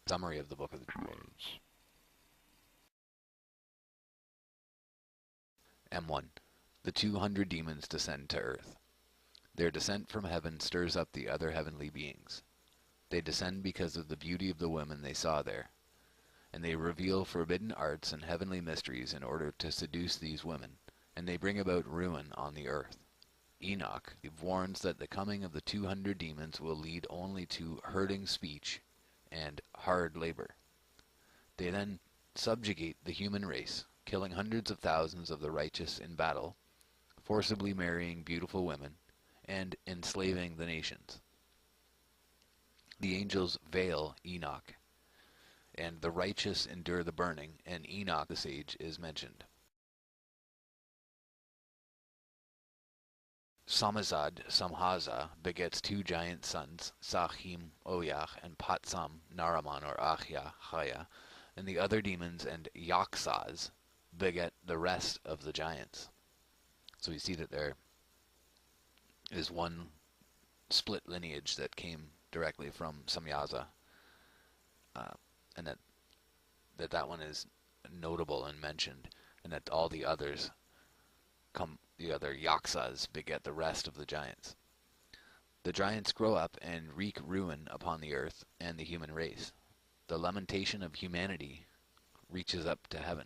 Summary of the Book of the Demons. M1. The 200 demons descend to earth. Their descent from heaven stirs up the other heavenly beings. They descend because of the beauty of the women they saw there, and they reveal forbidden arts and heavenly mysteries in order to seduce these women, and they bring about ruin on the earth. Enoch warns that the coming of the 200 demons will lead only to hurting speech and hard labor. They then subjugate the human race, killing hundreds of thousands of the righteous in battle, forcibly marrying beautiful women, and enslaving the nations. The angels veil Enoch, and the righteous endure the burning, and Enoch the sage is mentioned. Samazad Samhaza begets two giant sons, Sahim Oyach and Patsam Naraman or Achya Chaya, and the other demons and Yaksas beget the rest of the giants. So we see that there is one split lineage that came directly from Samyaza, and that one is notable and mentioned, and that all the others the other Yaksas beget the rest of the giants. The giants grow up and wreak ruin upon the earth and the human race. The lamentation of humanity reaches up to heaven.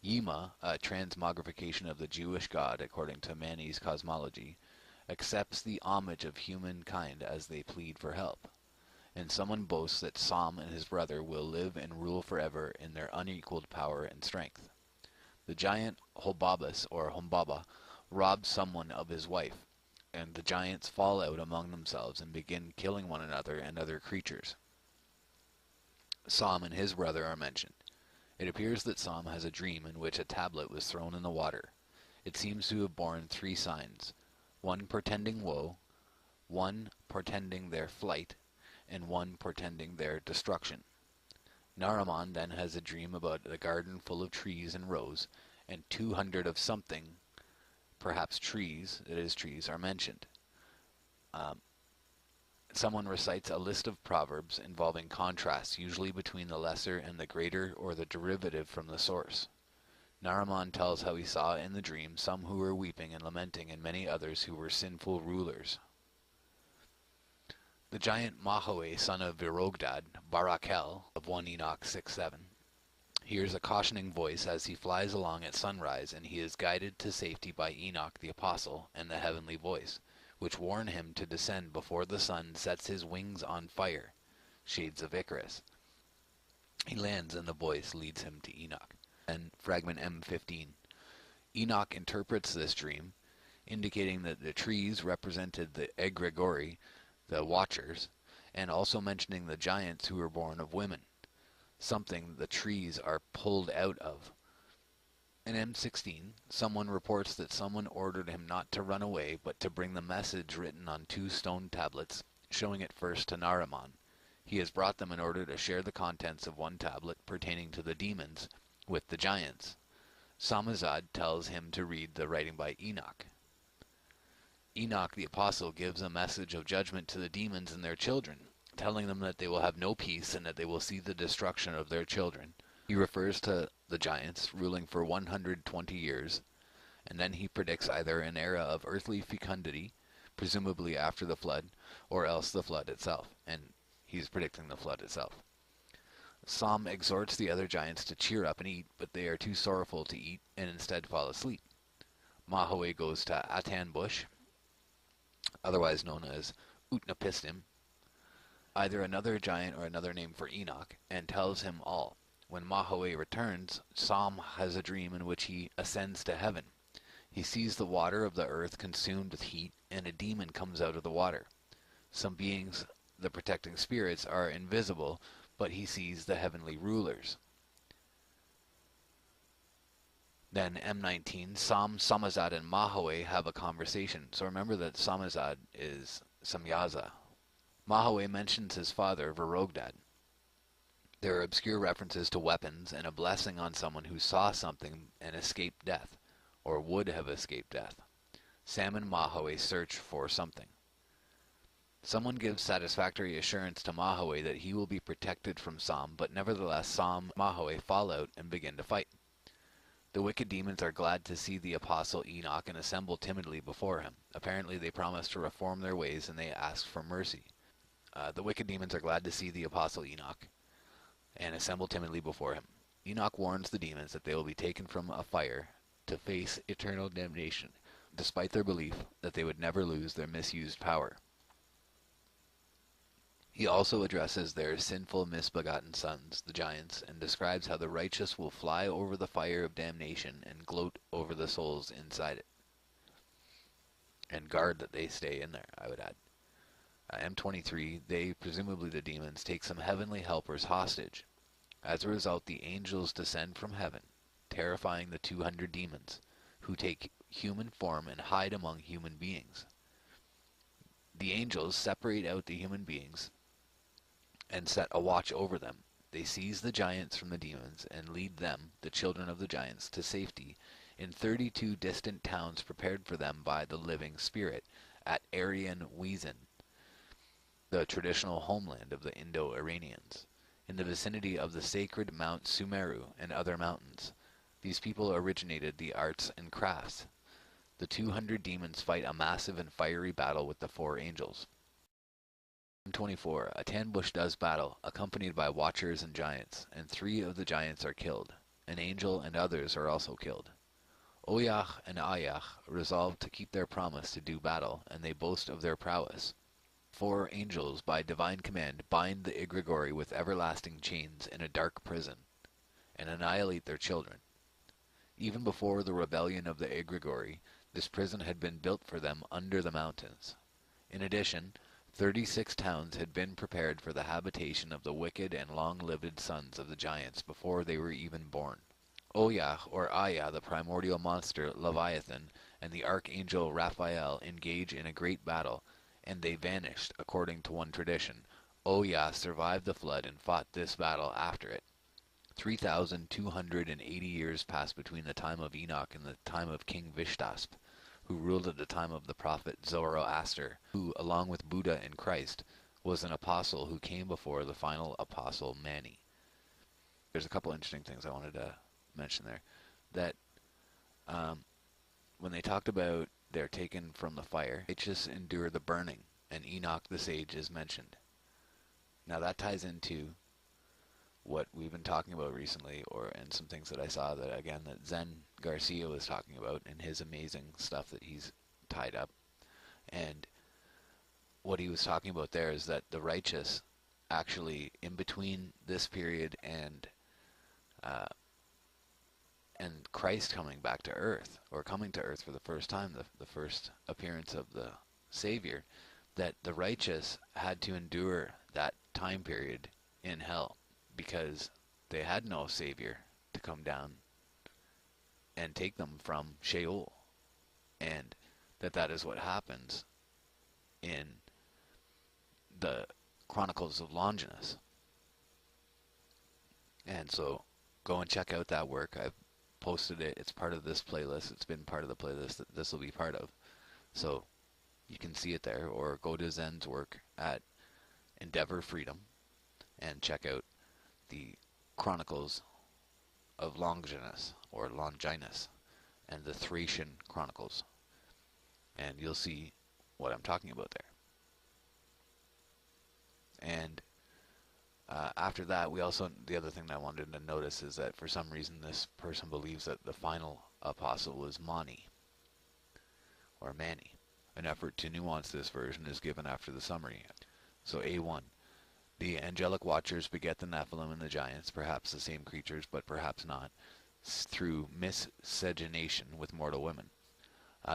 Yima, a transmogrification of the Jewish god according to Mani's Cosmology, accepts the homage of humankind as they plead for help. And someone boasts that Sam and his brother will live and rule forever in their unequaled power and strength. The giant Hobabas, or Humbaba, robs someone of his wife, and the giants fall out among themselves and begin killing one another and other creatures. Sam and his brother are mentioned. It appears that Sam has a dream in which a tablet was thrown in the water. It seems to have borne three signs, one portending woe, one portending their flight, and one portending their destruction. Naraman then has a dream about a garden full of trees and rows, and 200 of something, perhaps trees, are mentioned. Someone recites a list of proverbs involving contrasts, usually between the lesser and the greater or the derivative from the source. Naraman tells how he saw in the dream some who were weeping and lamenting, and many others who were sinful rulers. The giant Mahoe, son of Virogdad, Barakel, of 1 Enoch 6:7, hears a cautioning voice as he flies along at sunrise, and he is guided to safety by Enoch the apostle and the heavenly voice, which warn him to descend before the sun sets his wings on fire, shades of Icarus. He lands, and the voice leads him to Enoch. And fragment M15. Enoch interprets this dream, indicating that the trees represented the egregori, the watchers, and also mentioning the giants who were born of women, something the trees are pulled out of. In M16, someone reports that someone ordered him not to run away, but to bring the message written on 2 stone tablets, showing it first to Naraman. He has brought them in order to share the contents of one tablet pertaining to the demons with the giants. Samazad tells him to read the writing by Enoch. Enoch the apostle gives a message of judgment to the demons and their children, telling them that they will have no peace and that they will see the destruction of their children. He refers to the giants ruling for 120 years, and then he predicts either an era of earthly fecundity, presumably after the flood, or else the flood itself, and he's predicting the flood itself. Sam exhorts the other giants to cheer up and eat, but they are too sorrowful to eat and instead fall asleep. Mahoe goes to Atan Bush, otherwise known as Utnapistim, either another giant or another name for Enoch, and tells him all. When Mahoe returns, Sam has a dream in which he ascends to heaven. He sees the water of the earth consumed with heat, and a demon comes out of the water. Some beings, the protecting spirits, are invisible, but he sees the heavenly rulers. Then M19, Sam, Samazad, and Mahoe have a conversation. So remember that Samazad is Samyaza. Mahoe mentions his father, Virogdad. There are obscure references to weapons and a blessing on someone who saw something and escaped death, or would have escaped death. Sam and Mahoe search for something. Someone gives satisfactory assurance to Mahaway that he will be protected from Som, but nevertheless Som and Mahaway fall out and begin to fight. The wicked demons are glad to see the apostle Enoch and assemble timidly before him. Apparently they promise to reform their ways and they ask for mercy. The wicked demons are glad to see the apostle Enoch and assemble timidly before him. Enoch warns the demons that they will be taken from a fire to face eternal damnation, despite their belief that they would never lose their misused power. He also addresses their sinful misbegotten sons, the giants, and describes how the righteous will fly over the fire of damnation and gloat over the souls inside it. And guard that they stay in there, I would add. M23, they, presumably the demons, take some heavenly helpers hostage. As a result, the angels descend from heaven, terrifying the 200 demons, who take human form and hide among human beings. The angels separate out the human beings and set a watch over them. They seize the giants from the demons and lead them, the children of the giants, to safety in 32 distant towns prepared for them by the living spirit at Aryan Weezin, the traditional homeland of the Indo-Iranians, in the vicinity of the sacred Mount Sumeru and other mountains. These people originated the arts and crafts. The 200 demons fight a massive and fiery battle with the 4 angels. 24. A Tanbush does battle, accompanied by watchers and giants, and 3 of the giants are killed. An angel and others are also killed. Oyach and Ayach resolve to keep their promise to do battle, and they boast of their prowess. 4 angels, by divine command, bind the Igregori with everlasting chains in a dark prison, and annihilate their children. Even before the rebellion of the Igregori, this prison had been built for them under the mountains. In addition, 36 towns had been prepared for the habitation of the wicked and long-lived sons of the giants before they were even born. Oyah, or Aya, the primordial monster Leviathan, and the archangel Raphael engage in a great battle, and they vanished, according to one tradition. Oyah survived the flood and fought this battle after it. 3,280 years passed between the time of Enoch and the time of King Vishtasp, who ruled at the time of the prophet Zoroaster, who, along with Buddha and Christ, was an apostle who came before the final apostle Mani. There's a couple interesting things I wanted to mention there. That when they talked about they're taken from the fire, righteous endure the burning, and Enoch the sage is mentioned. Now that ties into what we've been talking about recently, and some things that I saw that Zen Garcia was talking about in his amazing stuff that he's tied up. And what he was talking about there is that the righteous actually, in between this period and Christ coming back to earth, or coming to earth for the first time, the first appearance of the Savior, that the righteous had to endure that time period in hell, because they had no Savior to come down and take them from Sheol. And that is what happens in the Chronicles of Longinus. And so go and check out that work. I've posted it. It's part of this playlist. It's been part of the playlist that this will be part of. So you can see it there, or go to Zen's work at Endeavor Freedom and check out the Chronicles of Longinus, or Longinus, and the Thracian Chronicles, and you'll see what I'm talking about there. And after that, the other thing that I wanted to notice is that for some reason this person believes that the final apostle was Mani, or Mani. An effort to nuance this version is given after the summary. So A1. The angelic watchers beget the Nephilim and the giants, perhaps the same creatures, but perhaps not, through miscegenation with mortal women.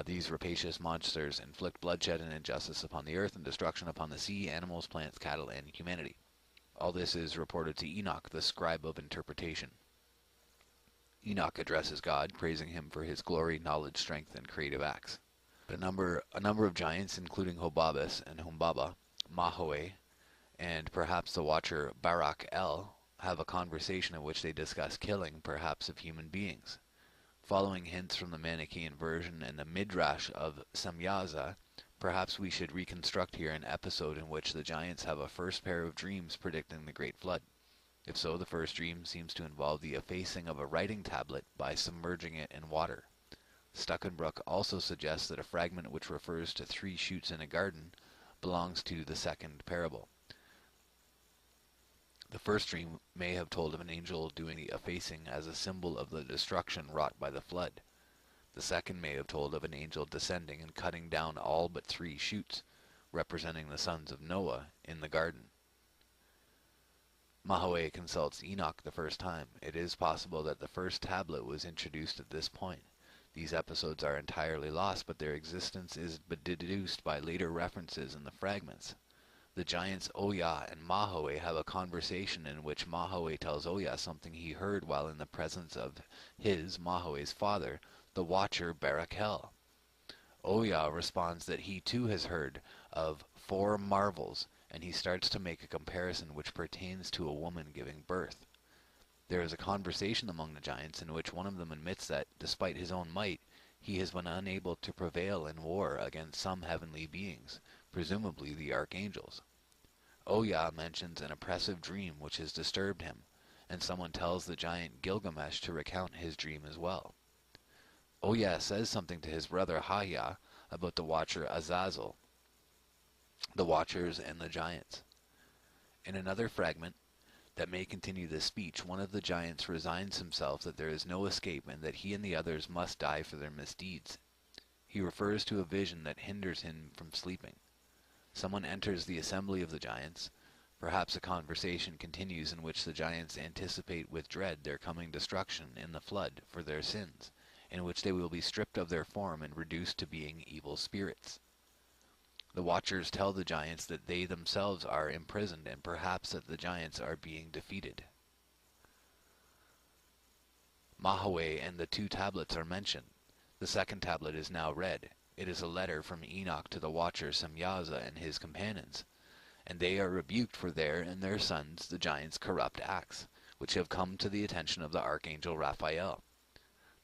These rapacious monsters inflict bloodshed and injustice upon the earth and destruction upon the sea, animals, plants, cattle, and humanity. All this is reported to Enoch, the scribe of interpretation. Enoch addresses God, praising him for his glory, knowledge, strength, and creative acts. A number of giants, including Hobabus and Humbaba, Mahoe, and perhaps the watcher Barak El, have a conversation in which they discuss killing, perhaps of human beings. Following hints from the Manichaean version and the Midrash of Samyaza, Perhaps we should reconstruct here an episode in which the giants have a first pair of dreams predicting the Great Flood. If so, the first dream seems to involve the effacing of a writing tablet by submerging it in water. Stuckenbrook also suggests that a fragment which refers to 3 shoots in a garden belongs to the second parable. The first dream may have told of an angel doing the effacing as a symbol of the destruction wrought by the flood. The second may have told of an angel descending and cutting down all but 3 shoots, representing the sons of Noah in the garden. Mahoe consults Enoch the first time. It is possible that the first tablet was introduced at this point. These episodes are entirely lost, but their existence is deduced by later references in the fragments. The giants Oya and Mahoe have a conversation in which Mahoe tells Oya something he heard while in the presence of his, Mahoe's father, the watcher Barakel. Oya responds that he too has heard of 4 marvels, and he starts to make a comparison which pertains to a woman giving birth. There is a conversation among the giants in which one of them admits that, despite his own might, he has been unable to prevail in war against some heavenly beings, presumably the archangels. Oya mentions an oppressive dream which has disturbed him, and someone tells the giant Gilgamesh to recount his dream as well. Oya says something to his brother Haya about the watcher Azazel, the watchers, and the giants. In another fragment that may continue this speech, one of the giants resigns himself that there is no escape and that he and the others must die for their misdeeds. He refers to a vision that hinders him from sleeping. Someone enters the assembly of the giants. Perhaps a conversation continues in which the giants anticipate with dread their coming destruction in the flood for their sins, in which they will be stripped of their form and reduced to being evil spirits. The watchers tell the giants that they themselves are imprisoned and perhaps that the giants are being defeated. Mahoe and the 2 tablets are mentioned. The second tablet is now read. It is a letter from Enoch to the watcher Semyaza and his companions, and they are rebuked for their and their sons, the giants' corrupt acts, which have come to the attention of the archangel Raphael.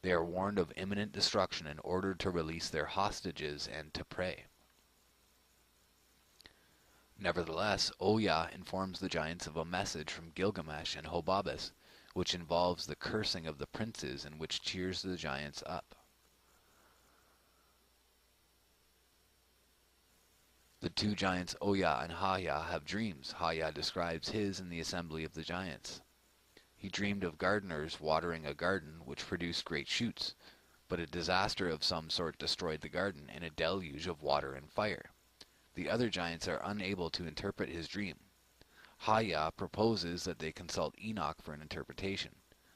They are warned of imminent destruction and ordered to release their hostages and to pray. Nevertheless, Oya informs the giants of a message from Gilgamesh and Hobabus, which involves the cursing of the princes and which cheers the giants up. The 2 giants Oya and Haya have dreams. Haya describes his in the assembly of the giants. He dreamed of gardeners watering a garden which produced great shoots, but a disaster of some sort destroyed the garden in a deluge of water and fire. The other giants are unable to interpret his dream. Haya proposes that they consult Enoch for an interpretation.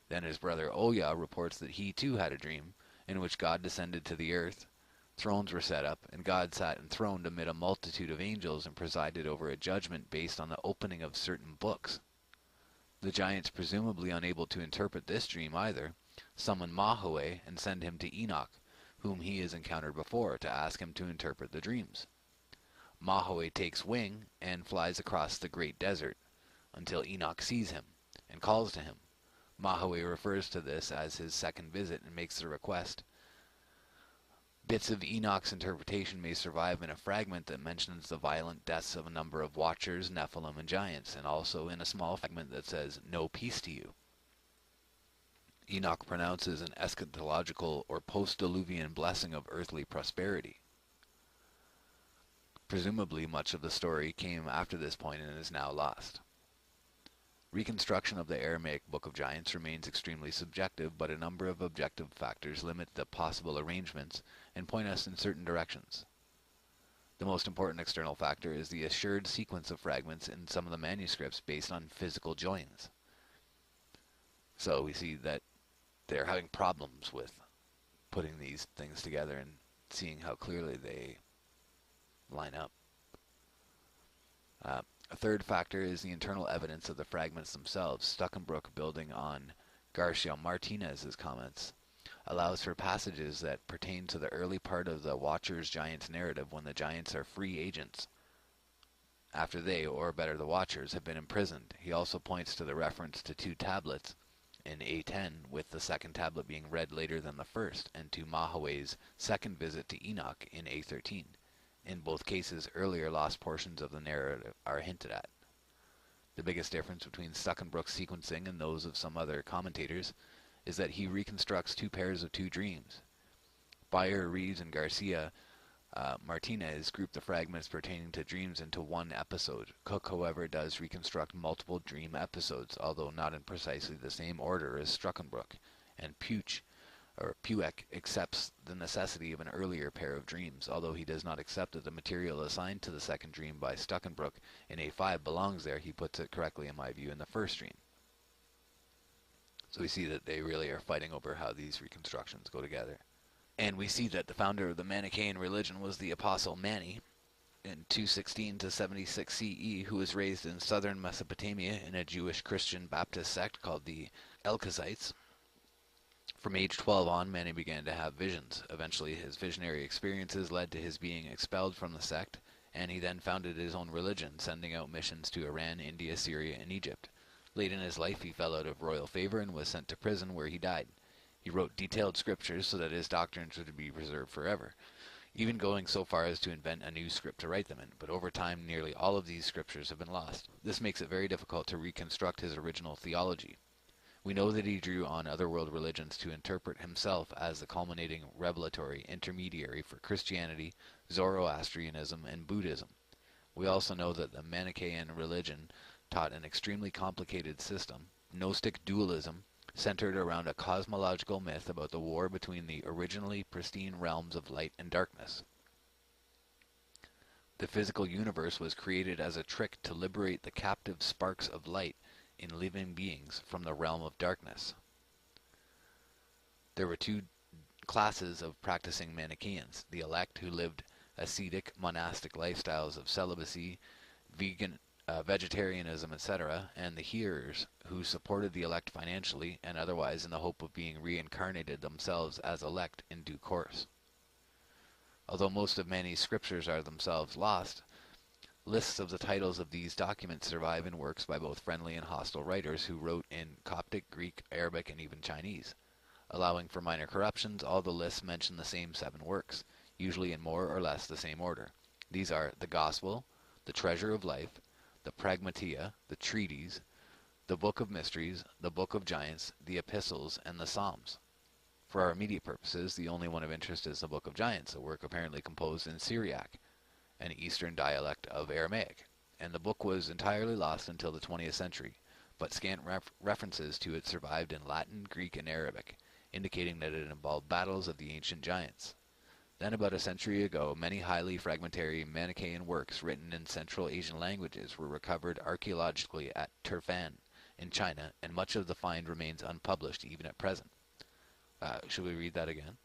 Then his brother Oya reports that he too had a dream, in which God descended to the earth, thrones were set up, and God sat enthroned amid a multitude of angels and presided over a judgment based on the opening of certain books. The giants, presumably unable to interpret this dream either, summon Mahoe and send him to Enoch, whom he has encountered before, to ask him to interpret the dreams. Mahoe takes wing and flies across the great desert until Enoch sees him and calls to him. Mahoe refers to this as his second visit and makes the request. Bits of Enoch's interpretation may survive in a fragment that mentions the violent deaths of a number of watchers, Nephilim, and giants, and also in a small fragment that says, "No peace to you." Enoch pronounces an eschatological or post-diluvian blessing of earthly prosperity. Presumably, much of the story came after this point and is now lost. Reconstruction of the Aramaic Book of Giants remains extremely subjective, but a number of objective factors limit the possible arrangements and point us in certain directions. The most important external factor is the assured sequence of fragments in some of the manuscripts based on physical joins. So we see that they're having problems with putting these things together and seeing how clearly they line up. A third factor is the internal evidence of the fragments themselves. Stuckenbrook, building on Garcia Martinez's comments, allows for passages that pertain to the early part of the Watcher's Giants narrative when the Giants are free agents, after they, or better the Watchers, have been imprisoned. He also points to the reference to 2 tablets in A10, with the second tablet being read later than the first, and to Mahoe's second visit to Enoch in A13. In both cases, earlier lost portions of the narrative are hinted at. The biggest difference between Stuckenbrook's sequencing and those of some other commentators is that he reconstructs two pairs of two dreams. Bayer, Reeves, and Garcia Martinez grouped the fragments pertaining to dreams into one episode. Cook, however, does reconstruct multiple dream episodes, although not in precisely the same order as Stuckenbrook, and Puek accepts the necessity of an earlier pair of dreams, although he does not accept that the material assigned to the second dream by Stuckenbrook in A5 belongs there. He puts it correctly, in my view, in the first dream. So we see that they really are fighting over how these reconstructions go together. And we see that the founder of the Manichaean religion was the Apostle Mani in 216 to 76 CE, who was raised in southern Mesopotamia in a Jewish Christian Baptist sect called the Elkazites. From age 12 on, Mani began to have visions. Eventually, his visionary experiences led to his being expelled from the sect, and he then founded his own religion, sending out missions to Iran, India, Syria, and Egypt. Late in his life, he fell out of royal favor and was sent to prison, where he died. He wrote detailed scriptures so that his doctrines would be preserved forever, even going so far as to invent a new script to write them in, but over time nearly all of these scriptures have been lost. This makes it very difficult to reconstruct his original theology. We know that he drew on other world religions to interpret himself as the culminating revelatory intermediary for Christianity, Zoroastrianism, and Buddhism. We also know that the Manichaean religion taught an extremely complicated system, Gnostic dualism, centered around a cosmological myth about the war between the originally pristine realms of light and darkness. The physical universe was created as a trick to liberate the captive sparks of light in living beings from the realm of darkness. There were two classes of practicing Manichaeans: the elect, who lived ascetic, monastic lifestyles of celibacy, vegetarianism, etc., and the hearers, who supported the elect financially and otherwise in the hope of being reincarnated themselves as elect in due course. Although most of Mani's scriptures are themselves lost, lists of the titles of these documents survive in works by both friendly and hostile writers who wrote in Coptic, Greek, Arabic, and even Chinese. Allowing for minor corruptions, all the lists mention the same 7 works, usually in more or less the same order. These are the Gospel, the Treasure of Life, the Pragmatia, the Treatise, the Book of Mysteries, the Book of Giants, the Epistles, and the Psalms. For our immediate purposes, the only one of interest is the Book of Giants, a work apparently composed in Syriac, an Eastern dialect of Aramaic, and the book was entirely lost until the 20th century, but scant references to it survived in Latin, Greek, and Arabic, indicating that it involved battles of the ancient giants. Then, about a century ago, many highly fragmentary Manichaean works written in Central Asian languages were recovered archaeologically at Turfan in China, and much of the find remains unpublished even at present. Should we read that again?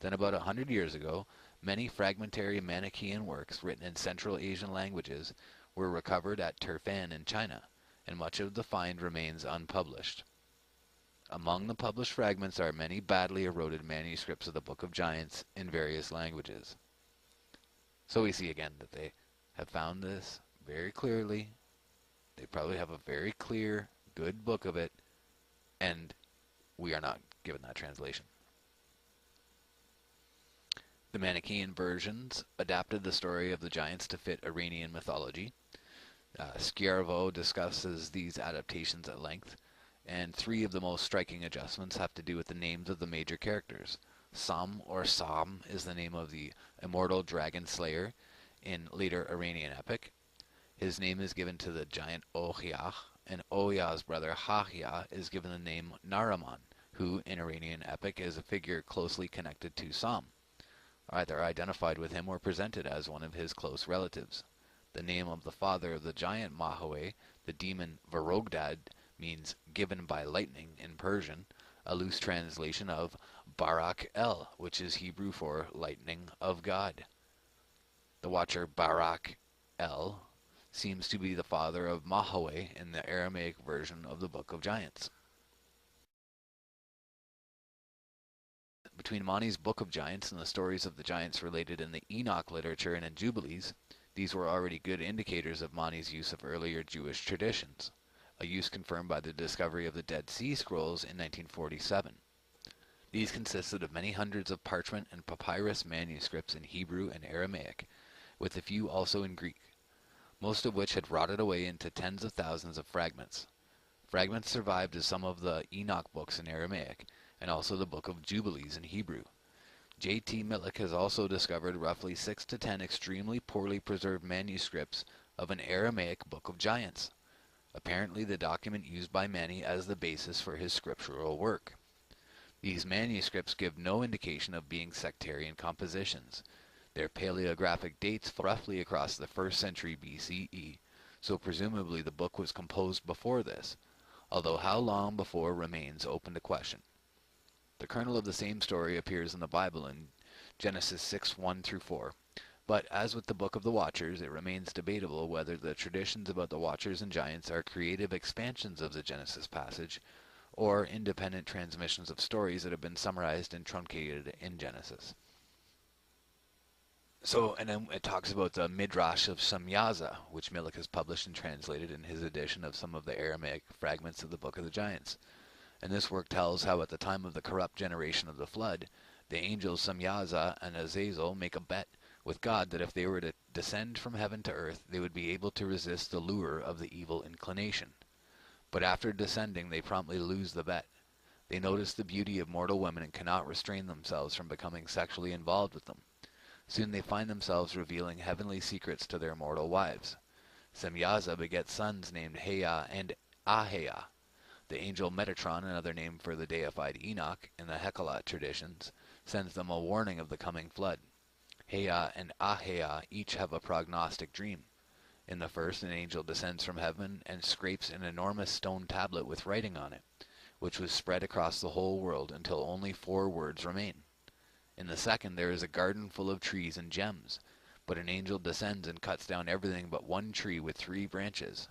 Then, about 100 years ago, many fragmentary Manichaean works written in Central Asian languages were recovered at Turfan in China, and much of the find remains unpublished. Among the published fragments are many badly eroded manuscripts of the Book of Giants in various languages. So we see again that they have found this very clearly. They probably have a very clear, good book of it, and we are not given that translation. The Manichaean versions adapted the story of the giants to fit Iranian mythology. Schiavo discusses these adaptations at length, and 3 of the most striking adjustments have to do with the names of the major characters. Sam, or Sam, is the name of the immortal dragon slayer in later Iranian epic. His name is given to the giant Ohyah, and Ohyah's brother Hahyah is given the name Naraman, who in Iranian epic is a figure closely connected to Sam, either identified with him or presented as one of his close relatives. The name of the father of the giant Mahoe, the demon Varogdad, means given by lightning in Persian, a loose translation of Barak El, which is Hebrew for lightning of God. The watcher Barak El seems to be the father of Mahoe in the Aramaic version of the Book of Giants. Between Mani's Book of Giants and the stories of the giants related in the Enoch literature and in Jubilees, these were already good indicators of Mani's use of earlier Jewish traditions, a use confirmed by the discovery of the Dead Sea Scrolls in 1947. These consisted of many hundreds of parchment and papyrus manuscripts in Hebrew and Aramaic, with a few also in Greek, most of which had rotted away into tens of thousands of fragments. Fragments survived as some of the Enoch books in Aramaic, and also the Book of Jubilees in Hebrew. J.T. Millick has also discovered roughly 6 to 10 extremely poorly preserved manuscripts of an Aramaic Book of Giants, apparently the document used by many as the basis for his scriptural work. These manuscripts give no indication of being sectarian compositions. Their paleographic dates fall roughly across the 1st century BCE, so presumably the book was composed before this, although how long before remains open to question. The kernel of the same story appears in the Bible in Genesis 6:1-4, but as with the Book of the Watchers, it remains debatable whether the traditions about the Watchers and Giants are creative expansions of the Genesis passage, or independent transmissions of stories that have been summarized and truncated in Genesis. So, and then it talks about the Midrash of Samyaza, which Millick has published and translated in his edition of some of the Aramaic fragments of the Book of the Giants. And this work tells how at the time of the corrupt generation of the flood, the angels Samyaza and Azazel make a bet with God that if they were to descend from heaven to earth, they would be able to resist the lure of the evil inclination. But after descending, they promptly lose the bet. They notice the beauty of mortal women and cannot restrain themselves from becoming sexually involved with them. Soon they find themselves revealing heavenly secrets to their mortal wives. Semyaza begets sons named Heya and Aheya. The angel Metatron, another name for the deified Enoch in the Hekala traditions, sends them a warning of the coming flood. Heya and Aheya each have a prognostic dream. In the first, an angel descends from heaven and scrapes an enormous stone tablet with writing on it, which was spread across the whole world until only 4 words remain. In the second, there is a garden full of trees and gems, but an angel descends and cuts down everything but one tree with 3 branches.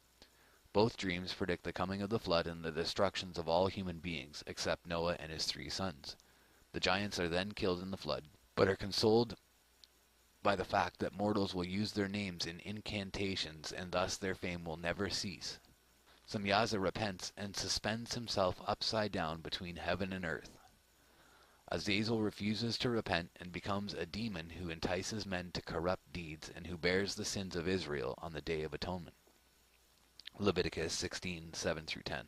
Both dreams predict the coming of the flood and the destructions of all human beings, except Noah and his 3 sons. The giants are then killed in the flood, but are consoled by the fact that mortals will use their names in incantations, and thus their fame will never cease. Samyaza repents and suspends himself upside down between heaven and earth. Azazel refuses to repent and becomes a demon who entices men to corrupt deeds and who bears the sins of Israel on the Day of Atonement. Leviticus 16:7-10.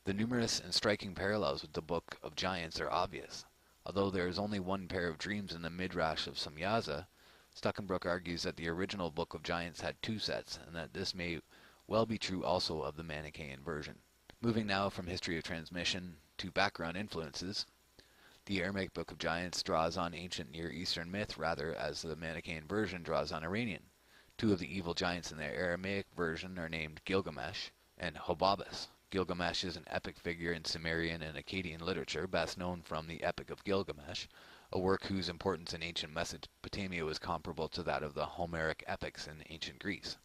The numerous and striking parallels with the Book of Giants are obvious. Although there is only one pair of dreams in the Midrash of Samyaza, Stuckenbrook argues that the original Book of Giants had 2 sets, and that this may well be true also of the Manichaean version. Moving now from history of transmission to background influences, the Aramaic Book of Giants draws on ancient Near Eastern myth rather as the Manichaean version draws on Iranian. 2 of the evil giants in the Aramaic version are named Gilgamesh and Hobabus. Gilgamesh is an epic figure in Sumerian and Akkadian literature, best known from the Epic of Gilgamesh, a work whose importance in ancient Mesopotamia was comparable to that of the Homeric epics in ancient Greece.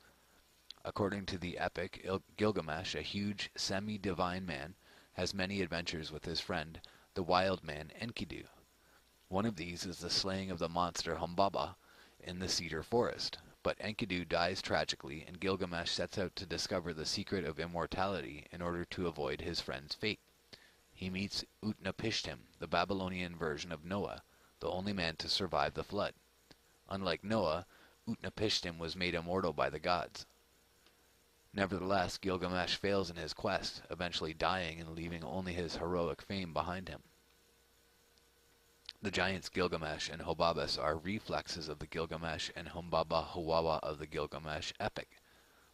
According to the epic, Gilgamesh, a huge, semi-divine man, has many adventures with his friend, the wild man Enkidu. One of these is the slaying of the monster Humbaba in the cedar forest. But Enkidu dies tragically, and Gilgamesh sets out to discover the secret of immortality in order to avoid his friend's fate. He meets Utnapishtim, the Babylonian version of Noah, the only man to survive the flood. Unlike Noah, Utnapishtim was made immortal by the gods. Nevertheless, Gilgamesh fails in his quest, eventually dying and leaving only his heroic fame behind him. The giants Gilgamesh and Hobabus are reflexes of the Gilgamesh and Humbaba Huwawa of the Gilgamesh epic.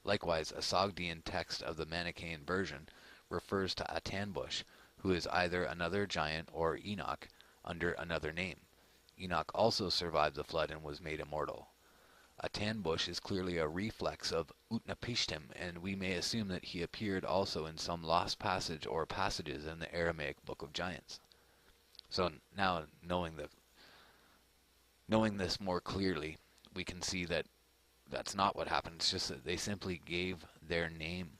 Likewise, a Sogdian text of the Manichaean version refers to Atanbush, who is either another giant or Enoch under another name. Enoch also survived the flood and was made immortal. Atanbush is clearly a reflex of Utnapishtim, and we may assume that he appeared also in some lost passage or passages in the Aramaic Book of Giants. So now, knowing this more clearly, we can see that that's not what happened. It's just that they simply gave their name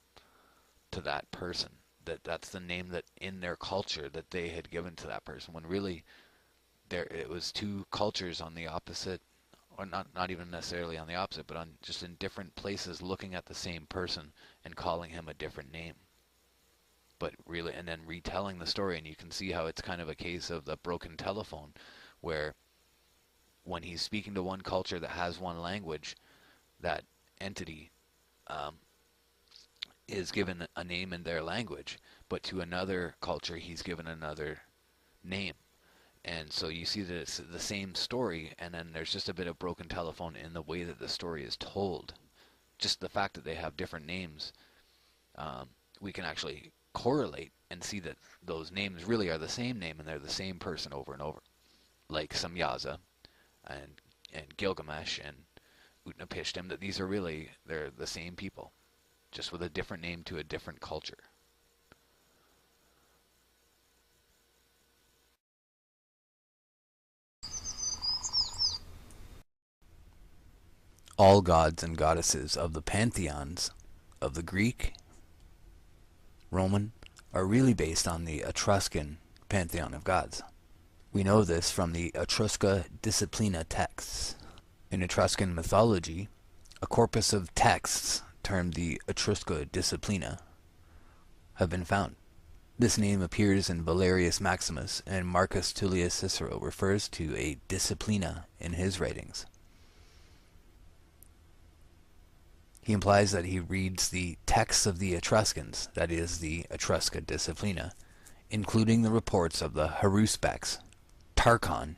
to that person. That's the name that in their culture that they had given to that person, when really it was 2 cultures on the opposite, or not even necessarily on the opposite, but on just in different places looking at the same person and calling him a different name. But really, and then retelling the story, and you can see how it's kind of a case of the broken telephone, where when he's speaking to one culture that has one language, that entity is given a name in their language, but to another culture he's given another name. And so you see that it's the same story, and then there's just a bit of broken telephone in the way that the story is told. Just the fact that they have different names, we can actually correlate and see that those names really are the same name and they're the same person over and over. Like Samyaza and Gilgamesh and Utnapishtim, that these are really, they're the same people, just with a different name to a different culture. All gods and goddesses of the pantheons of the Greek, Roman, are really based on the Etruscan pantheon of gods. We know this from the Etrusca Disciplina texts. In Etruscan mythology, a corpus of texts termed the Etrusca Disciplina have been found. This name appears in Valerius Maximus, and Marcus Tullius Cicero refers to a disciplina in his writings. He implies that he reads the texts of the Etruscans, that is, the Etrusca Disciplina, including the reports of the Haruspecs, Tarchon,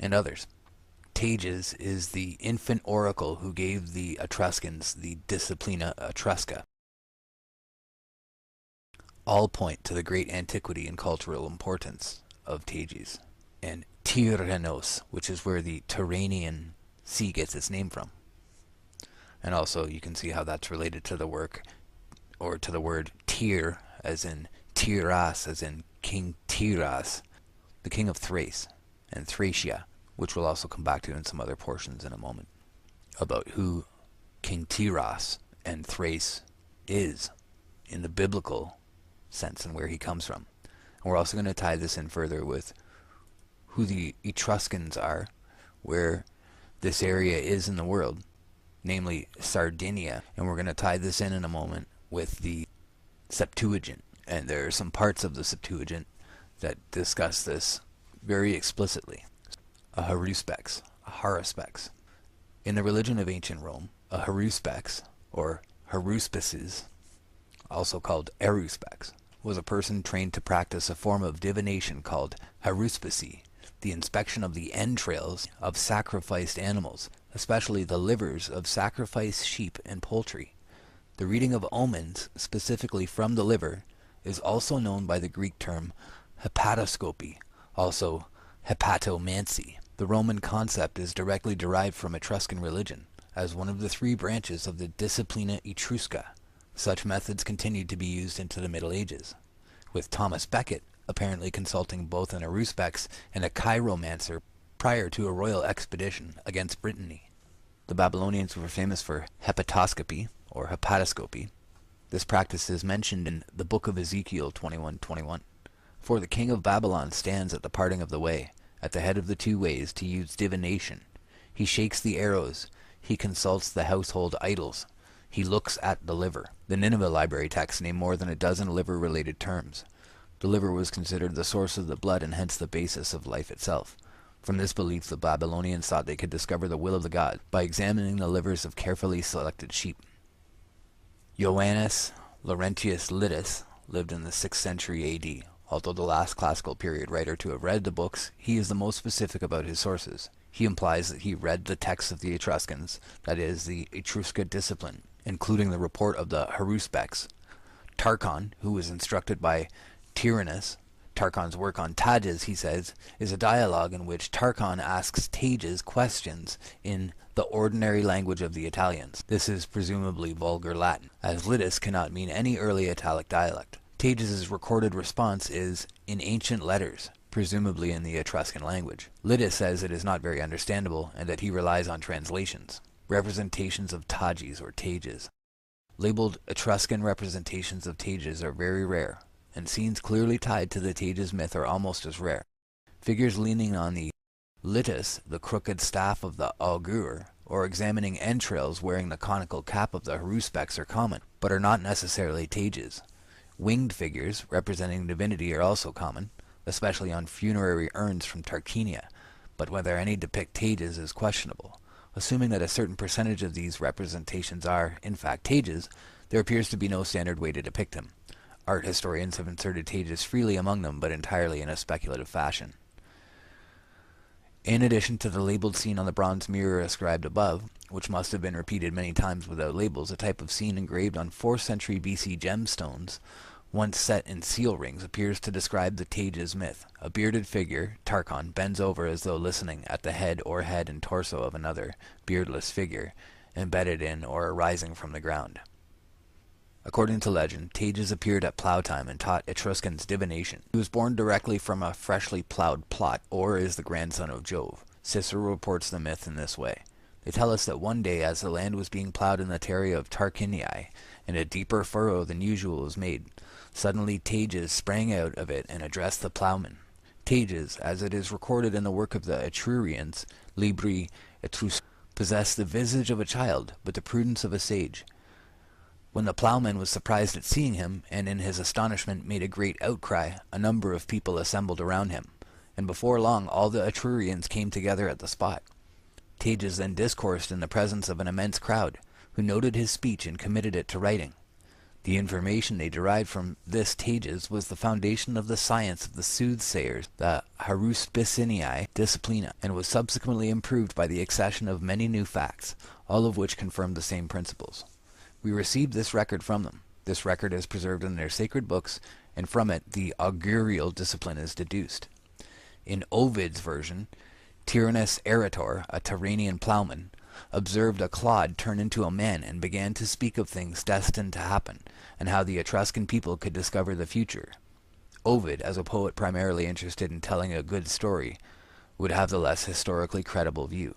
and others. Tages is the infant oracle who gave the Etruscans the Disciplina Etrusca. All point to the great antiquity and cultural importance of Tages, and Tyrrhenos, which is where the Tyrrhenian Sea gets its name from. And also you can see how that's related to the work, or to the word Tyr, as in Tyras, as in King Tyras, the king of Thrace, and Thracia, which we'll also come back to in some other portions in a moment, about who King Tyras and Thrace is in the biblical sense and where he comes from. And we're also going to tie this in further with who the Etruscans are, where this area is in the world, namely Sardinia. And we're going to tie this in a moment with the Septuagint. And there are some parts of the Septuagint that discuss this very explicitly. A haruspex, a haruspex. In the religion of ancient Rome, a haruspex, or haruspices, also called eruspex, was a person trained to practice a form of divination called haruspicy, the inspection of the entrails of sacrificed animals, especially the livers of sacrificed sheep and poultry. The reading of omens, specifically from the liver, is also known by the Greek term hepatoscopy, also hepatomancy. The Roman concept is directly derived from Etruscan religion, as one of the three branches of the Disciplina Etrusca. Such methods continued to be used into the Middle Ages, with Thomas Becket apparently consulting both an haruspex and a chiromancer prior to a royal expedition against Brittany. The Babylonians were famous for hepatoscopy, or hepatoscopy. This practice is mentioned in the book of Ezekiel 21:21. For the king of Babylon stands at the parting of the way, at the head of the two ways, to use divination. He shakes the arrows. He consults the household idols. He looks at the liver. The Nineveh library texts name more than a dozen liver-related terms. The liver was considered the source of the blood and hence the basis of life itself. From this belief, the Babylonians thought they could discover the will of the god by examining the livers of carefully selected sheep. Ioannis Laurentius Liddus lived in the 6th century AD. Although the last classical period writer to have read the books, he is the most specific about his sources. He implies that he read the texts of the Etruscans, that is, the Etrusca discipline, including the report of the haruspex. Tarchon, who was instructed by Tyrrhenus, Tarchon's work on Tages, he says, is a dialogue in which Tarchon asks Tages questions in the ordinary language of the Italians. This is presumably vulgar Latin, as Liddus cannot mean any early Italic dialect. Tages' recorded response is in ancient letters, presumably in the Etruscan language. Liddus says it is not very understandable and that he relies on translations. Representations of Tages or Tages. Labeled Etruscan representations of Tages are very rare, and scenes clearly tied to the Tages myth are almost as rare. Figures leaning on the litus, the crooked staff of the augur, or examining entrails wearing the conical cap of the haruspex are common, but are not necessarily Tages. Winged figures representing divinity are also common, especially on funerary urns from Tarquinia, but whether any depict Tages is questionable. Assuming that a certain percentage of these representations are, in fact, Tages, there appears to be no standard way to depict him. Art historians have inserted Tages freely among them, but entirely in a speculative fashion. In addition to the labeled scene on the bronze mirror ascribed above, which must have been repeated many times without labels, a type of scene engraved on 4th century BC gemstones, once set in seal rings, appears to describe the Tages myth. A bearded figure, Tarkon, bends over as though listening at the head and torso of another, beardless figure, embedded in or arising from the ground. According to legend, Tages appeared at plough time and taught Etruscans divination. He was born directly from a freshly ploughed plot, or is the grandson of Jove. Cicero reports the myth in this way. They tell us that one day, as the land was being ploughed in the territory of Tarquinii, and a deeper furrow than usual was made, suddenly Tages sprang out of it and addressed the ploughmen. Tages, as it is recorded in the work of the Etrurians, Libri Etrusci, possessed the visage of a child, but the prudence of a sage. When the ploughman was surprised at seeing him, and in his astonishment made a great outcry, a number of people assembled around him, and before long all the Etrurians came together at the spot. Tages then discoursed in the presence of an immense crowd, who noted his speech and committed it to writing. The information they derived from this Tages was the foundation of the science of the soothsayers, the haruspicinii disciplina, and was subsequently improved by the accession of many new facts, all of which confirmed the same principles. We received this record from them. This record is preserved in their sacred books, and from it the augurial discipline is deduced. In Ovid's version, Tyrannus Erator, a Tyrrhenian ploughman, observed a clod turn into a man and began to speak of things destined to happen, and how the Etruscan people could discover the future. Ovid, as a poet primarily interested in telling a good story, would have the less historically credible view.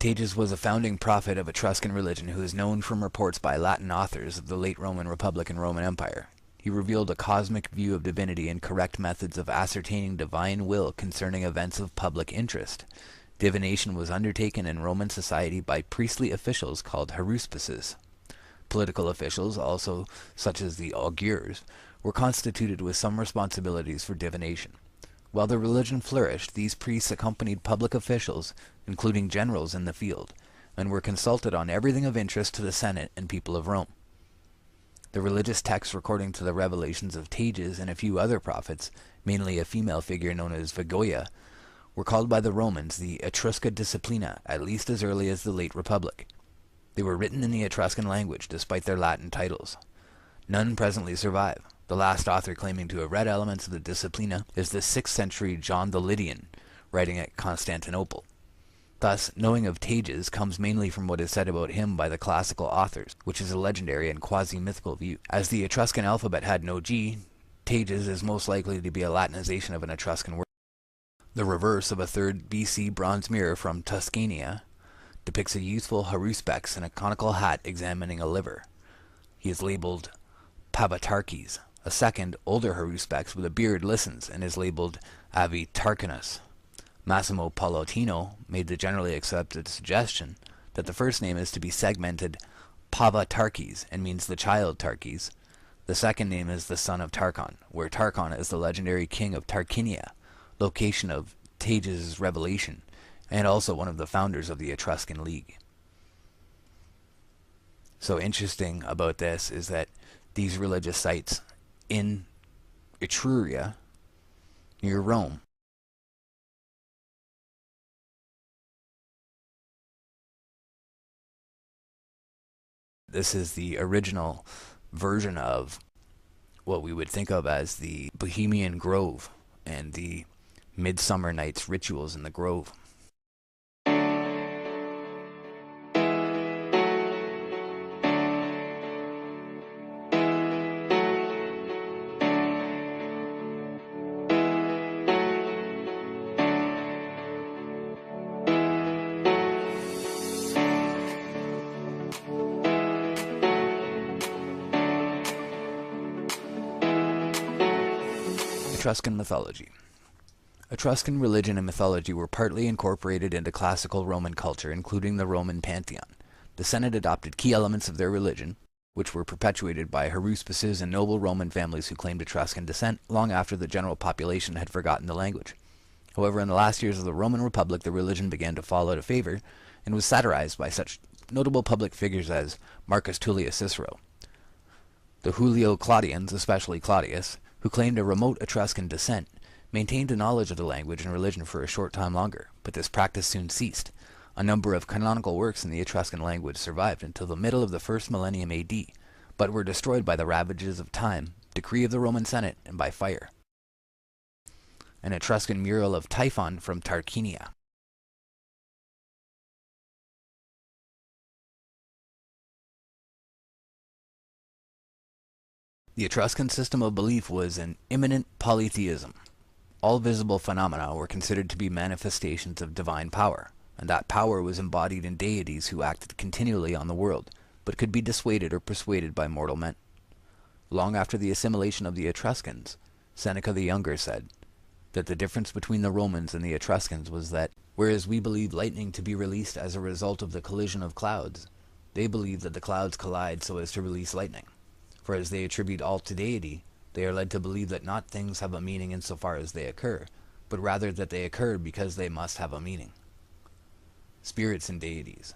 Tages was a founding prophet of Etruscan religion who is known from reports by Latin authors of the late Roman Republic and Roman Empire. He revealed a cosmic view of divinity and correct methods of ascertaining divine will concerning events of public interest. Divination was undertaken in Roman society by priestly officials called haruspices. Political officials, also such as the augurs, were constituted with some responsibilities for divination. While the religion flourished, these priests accompanied public officials, including generals in the field, and were consulted on everything of interest to the Senate and people of Rome. The religious texts recording to the revelations of Tages and a few other prophets, mainly a female figure known as Vigoia, were called by the Romans the Etrusca Disciplina, at least as early as the late Republic. They were written in the Etruscan language, despite their Latin titles. None presently survive. The last author claiming to have read elements of the Disciplina is the 6th century John the Lydian, writing at Constantinople. Thus, knowing of Tages comes mainly from what is said about him by the classical authors, which is a legendary and quasi-mythical view. As the Etruscan alphabet had no G, Tages is most likely to be a Latinization of an Etruscan word. The reverse of a 3rd BC bronze mirror from Tuscania depicts a youthful haruspex in a conical hat examining a liver. He is labeled Pavatarches. A second, older haruspex with a beard listens and is labeled Avitarchinus. Massimo Pallottino made the generally accepted suggestion that the first name is to be segmented Pavatarches and means the child Tarches. The second name is the son of Tarchon, where Tarchon is the legendary king of Tarquinia, location of Tages' revelation, and also one of the founders of the Etruscan League. So interesting about this is that these religious sites in Etruria, near Rome, this is the original version of what we would think of as the Bohemian Grove and the Midsummer Night's rituals in the Grove. Etruscan mythology. Etruscan religion and mythology were partly incorporated into classical Roman culture, including the Roman pantheon. The Senate adopted key elements of their religion, which were perpetuated by haruspices and noble Roman families who claimed Etruscan descent long after the general population had forgotten the language. However, in the last years of the Roman Republic, the religion began to fall out of favor and was satirized by such notable public figures as Marcus Tullius Cicero. The Julio Claudians, especially Claudius, who claimed a remote Etruscan descent, maintained a knowledge of the language and religion for a short time longer, but this practice soon ceased. A number of canonical works in the Etruscan language survived until the middle of the first millennium AD, but were destroyed by the ravages of time, decree of the Roman Senate, and by fire. An Etruscan mural of Typhon from Tarquinia. The Etruscan system of belief was an immanent polytheism. All visible phenomena were considered to be manifestations of divine power, and that power was embodied in deities who acted continually on the world, but could be dissuaded or persuaded by mortal men. Long after the assimilation of the Etruscans, Seneca the Younger said that the difference between the Romans and the Etruscans was that, whereas we believe lightning to be released as a result of the collision of clouds, they believe that the clouds collide so as to release lightning. For as they attribute all to deity, they are led to believe that not things have a meaning insofar as they occur, but rather that they occur because they must have a meaning. Spirits and deities.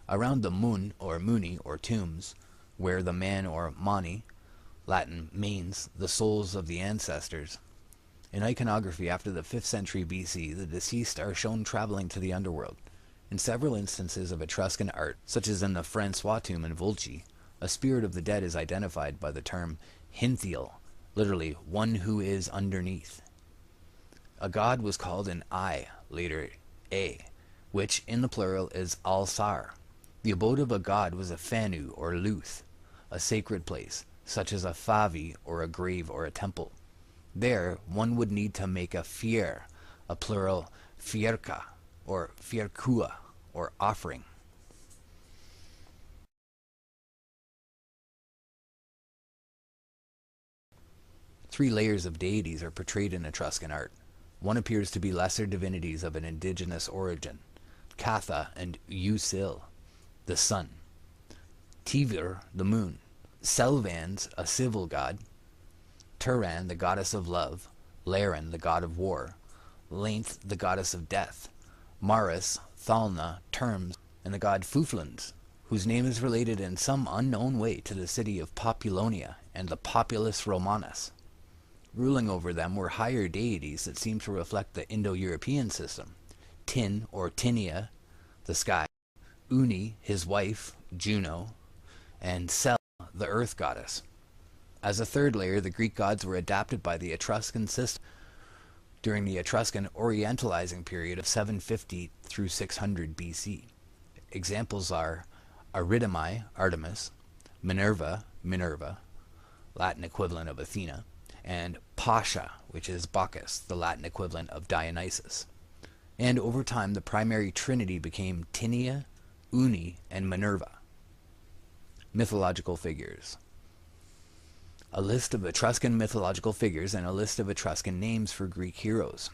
Around the mun or muni or tombs, where the man or mani, Latin manes, the souls of the ancestors. In iconography after the 5th century BC, the deceased are shown traveling to the underworld. In several instances of Etruscan art, such as in the Francois tomb in Volci, a spirit of the dead is identified by the term Hinthiel, literally one who is underneath. A god was called an Ai, later A, which in the plural is Alsar. The abode of a god was a Fanu or Luth, a sacred place, such as a Favi or a grave or a temple. There, one would need to make a fier, a plural fierka, or fierkua, or offering. Three layers of deities are portrayed in Etruscan art. One appears to be lesser divinities of an indigenous origin, Catha and Usil, the sun, Tivir, the moon, Selvans, a civil god, Turan, the goddess of love, Laren, the god of war, Length, the goddess of death, Maris, Thalna, terms, and the god Fuflans, whose name is related in some unknown way to the city of Populonia and the Populus Romanus. Ruling over them were higher deities that seem to reflect the Indo-European system. Tin, or Tinia, the sky, Uni, his wife, Juno, and Sel, the earth goddess. As a third layer, the Greek gods were adapted by the Etruscan system during the Etruscan Orientalizing period of 750 through 600 BC. Examples are Ariadne, Artemis, Minerva, Latin equivalent of Athena, and Pasha, which is Bacchus, the Latin equivalent of Dionysus. And over time, the primary trinity became Tinia, Uni, and Minerva. Mythological figures. A list of Etruscan mythological figures and a list of Etruscan names for Greek heroes.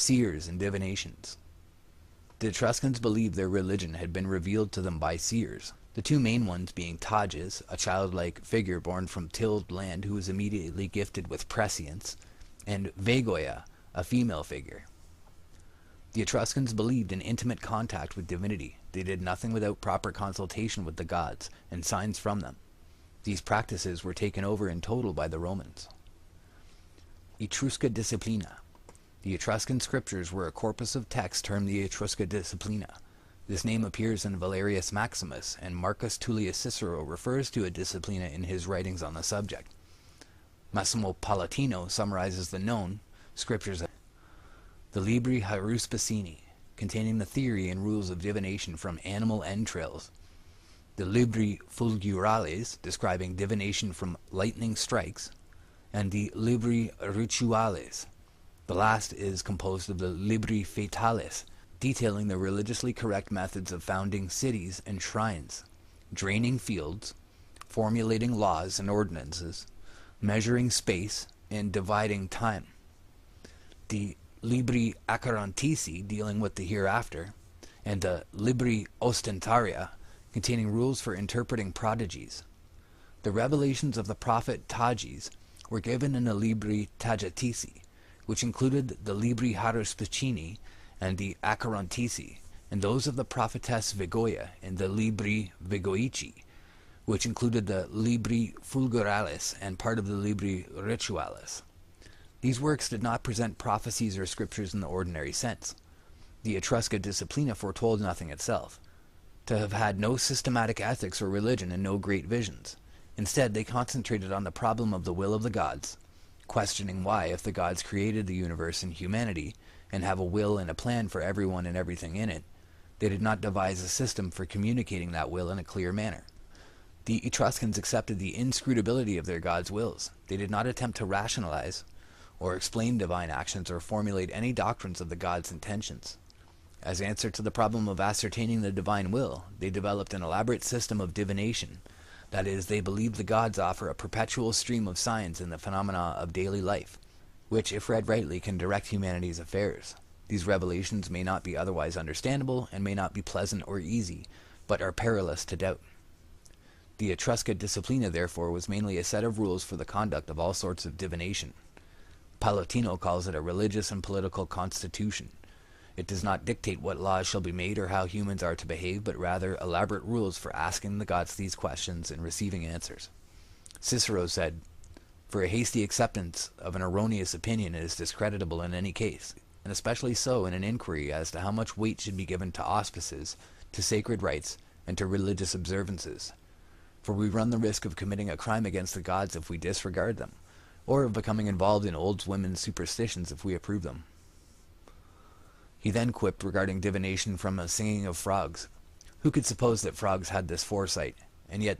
Seers and divinations. The Etruscans believed their religion had been revealed to them by seers, the two main ones being Tages, a childlike figure born from tilled land who was immediately gifted with prescience, and Vegoia, a female figure. The Etruscans believed in intimate contact with divinity, They did nothing without proper consultation with the gods and signs from them. These practices were taken over in total by the Romans. Etrusca Disciplina. The Etruscan scriptures were a corpus of texts termed the Etrusca Disciplina. This name appears in Valerius Maximus, and Marcus Tullius Cicero refers to a disciplina in his writings on the subject. Massimo Palatino summarizes the known scriptures as the Libri Haruspicini, containing the theory and rules of divination from animal entrails, the Libri Fulgurales, describing divination from lightning strikes, and the Libri Rituales. The last is composed of the Libri Fatales, detailing the religiously correct methods of founding cities and shrines, draining fields, formulating laws and ordinances, measuring space, and dividing time. The Libri Acherontici, dealing with the hereafter, and the Libri Ostentaria, containing rules for interpreting prodigies. The revelations of the prophet Tages were given in the Libri Tagetici, which included the Libri Haruspicini and the Acherontici, and those of the prophetess Vigoia in the Libri Vigoici, which included the Libri Fulgurales and part of the Libri Rituales. These works did not present prophecies or scriptures in the ordinary sense. The Etrusca Disciplina foretold nothing itself, to have had no systematic ethics or religion and no great visions. Instead, they concentrated on the problem of the will of the gods, questioning why, if the gods created the universe and humanity, and have a will and a plan for everyone and everything in it, they did not devise a system for communicating that will in a clear manner. The Etruscans accepted the inscrutability of their gods' wills. They did not attempt to rationalize or explain divine actions or formulate any doctrines of the gods' intentions. As answer to the problem of ascertaining the divine will, they developed an elaborate system of divination. That is, they believed the gods offer a perpetual stream of signs in the phenomena of daily life, which, if read rightly, can direct humanity's affairs. These revelations may not be otherwise understandable and may not be pleasant or easy, but are perilous to doubt. The Etrusca Disciplina, therefore, was mainly a set of rules for the conduct of all sorts of divination. Palatino calls it a religious and political constitution. It does not dictate what laws shall be made or how humans are to behave, but rather elaborate rules for asking the gods these questions and receiving answers. Cicero said, "For a hasty acceptance of an erroneous opinion is discreditable in any case, and especially so in an inquiry as to how much weight should be given to auspices, to sacred rites, and to religious observances. For we run the risk of committing a crime against the gods if we disregard them, or of becoming involved in old women's superstitions if we approve them." He then quipped regarding divination from a singing of frogs. Who could suppose that frogs had this foresight? And yet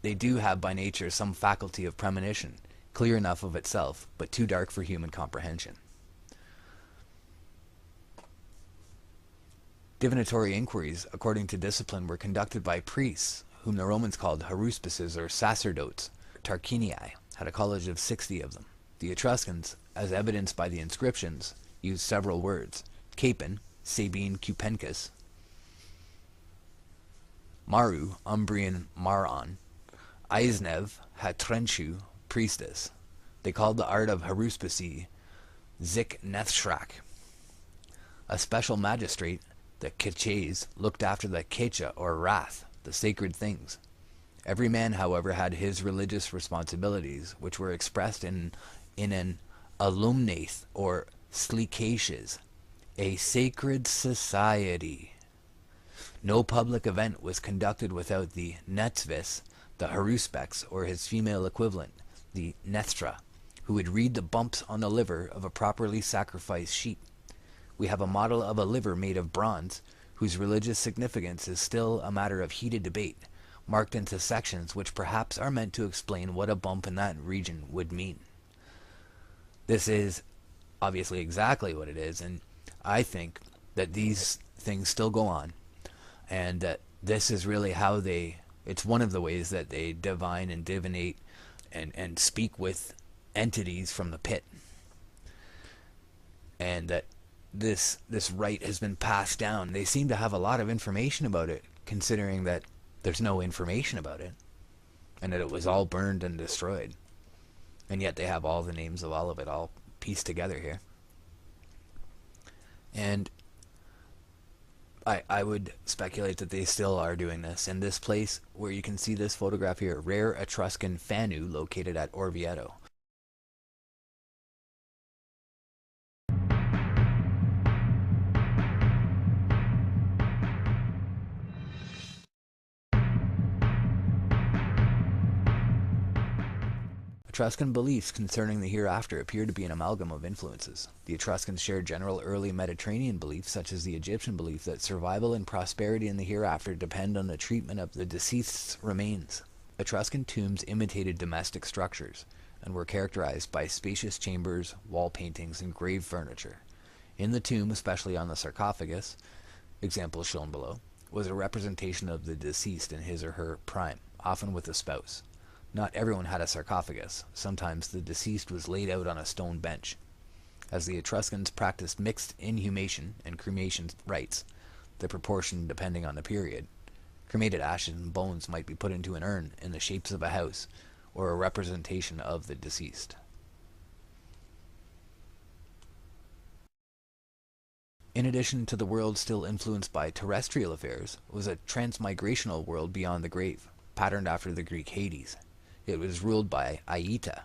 they do have by nature some faculty of premonition, clear enough of itself, but too dark for human comprehension. Divinatory inquiries, according to discipline, were conducted by priests, whom the Romans called haruspices or sacerdotes. Tarquinii had a college of 60 of them. The Etruscans, as evidenced by the inscriptions, used several words: Capon, Sabine Cupencus; Maru, Umbrian Maron; Eisnev, Hatrenchu, priestess. They called the art of haruspicy Zik Nethshrak. A special magistrate, the Keches, looked after the Kecha or wrath, the sacred things. Every man, however, had his religious responsibilities, which were expressed in an alumnath or slikaces, a sacred society. No public event was conducted without the Netzvis, the haruspex, or his female equivalent, the Nethstra, who would read the bumps on the liver of a properly sacrificed sheep. We have a model of a liver made of bronze, whose religious significance is still a matter of heated debate, marked into sections which perhaps are meant to explain what a bump in that region would mean. This is obviously exactly what it is, and I think that these things still go on, and that this is really how it's one of the ways that they divine and divinate and speak with entities from the pit. And that this rite has been passed down. They seem to have a lot of information about it, considering that there's no information about it, and that it was all burned and destroyed. And yet they have all the names of all of it all pieced together here. And I would speculate that they still are doing this. In this place where you can see this photograph here, rare Etruscan Fanu located at Orvieto. Etruscan beliefs concerning the hereafter appear to be an amalgam of influences. The Etruscans shared general early Mediterranean beliefs, such as the Egyptian belief that survival and prosperity in the hereafter depend on the treatment of the deceased's remains. Etruscan tombs imitated domestic structures and were characterized by spacious chambers, wall paintings, and grave furniture. In the tomb, especially on the sarcophagus, example shown below, was a representation of the deceased in his or her prime, often with a spouse. Not everyone had a sarcophagus. Sometimes the deceased was laid out on a stone bench. As the Etruscans practiced mixed inhumation and cremation rites, the proportion depending on the period, cremated ashes and bones might be put into an urn in the shapes of a house or a representation of the deceased. In addition to the world still influenced by terrestrial affairs, was a transmigrational world beyond the grave, patterned after the Greek Hades. It was ruled by Aita,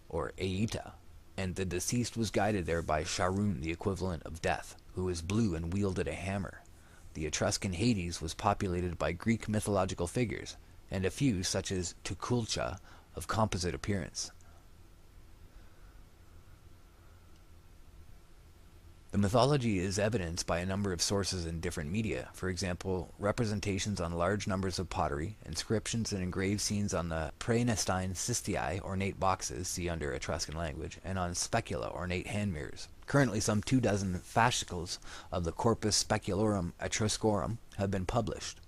or Aita, and the deceased was guided there by Sharun, the equivalent of death, who was blue and wielded a hammer. The Etruscan Hades was populated by Greek mythological figures, and a few, such as Tukulcha, of composite appearance. The mythology is evidenced by a number of sources in different media. For example, representations on large numbers of pottery, inscriptions and engraved scenes on the praenestine cistiae, ornate boxes, see under Etruscan language, and on specula, ornate hand mirrors. Currently, some 24 fascicles of the Corpus Speculorum Etruscorum have been published.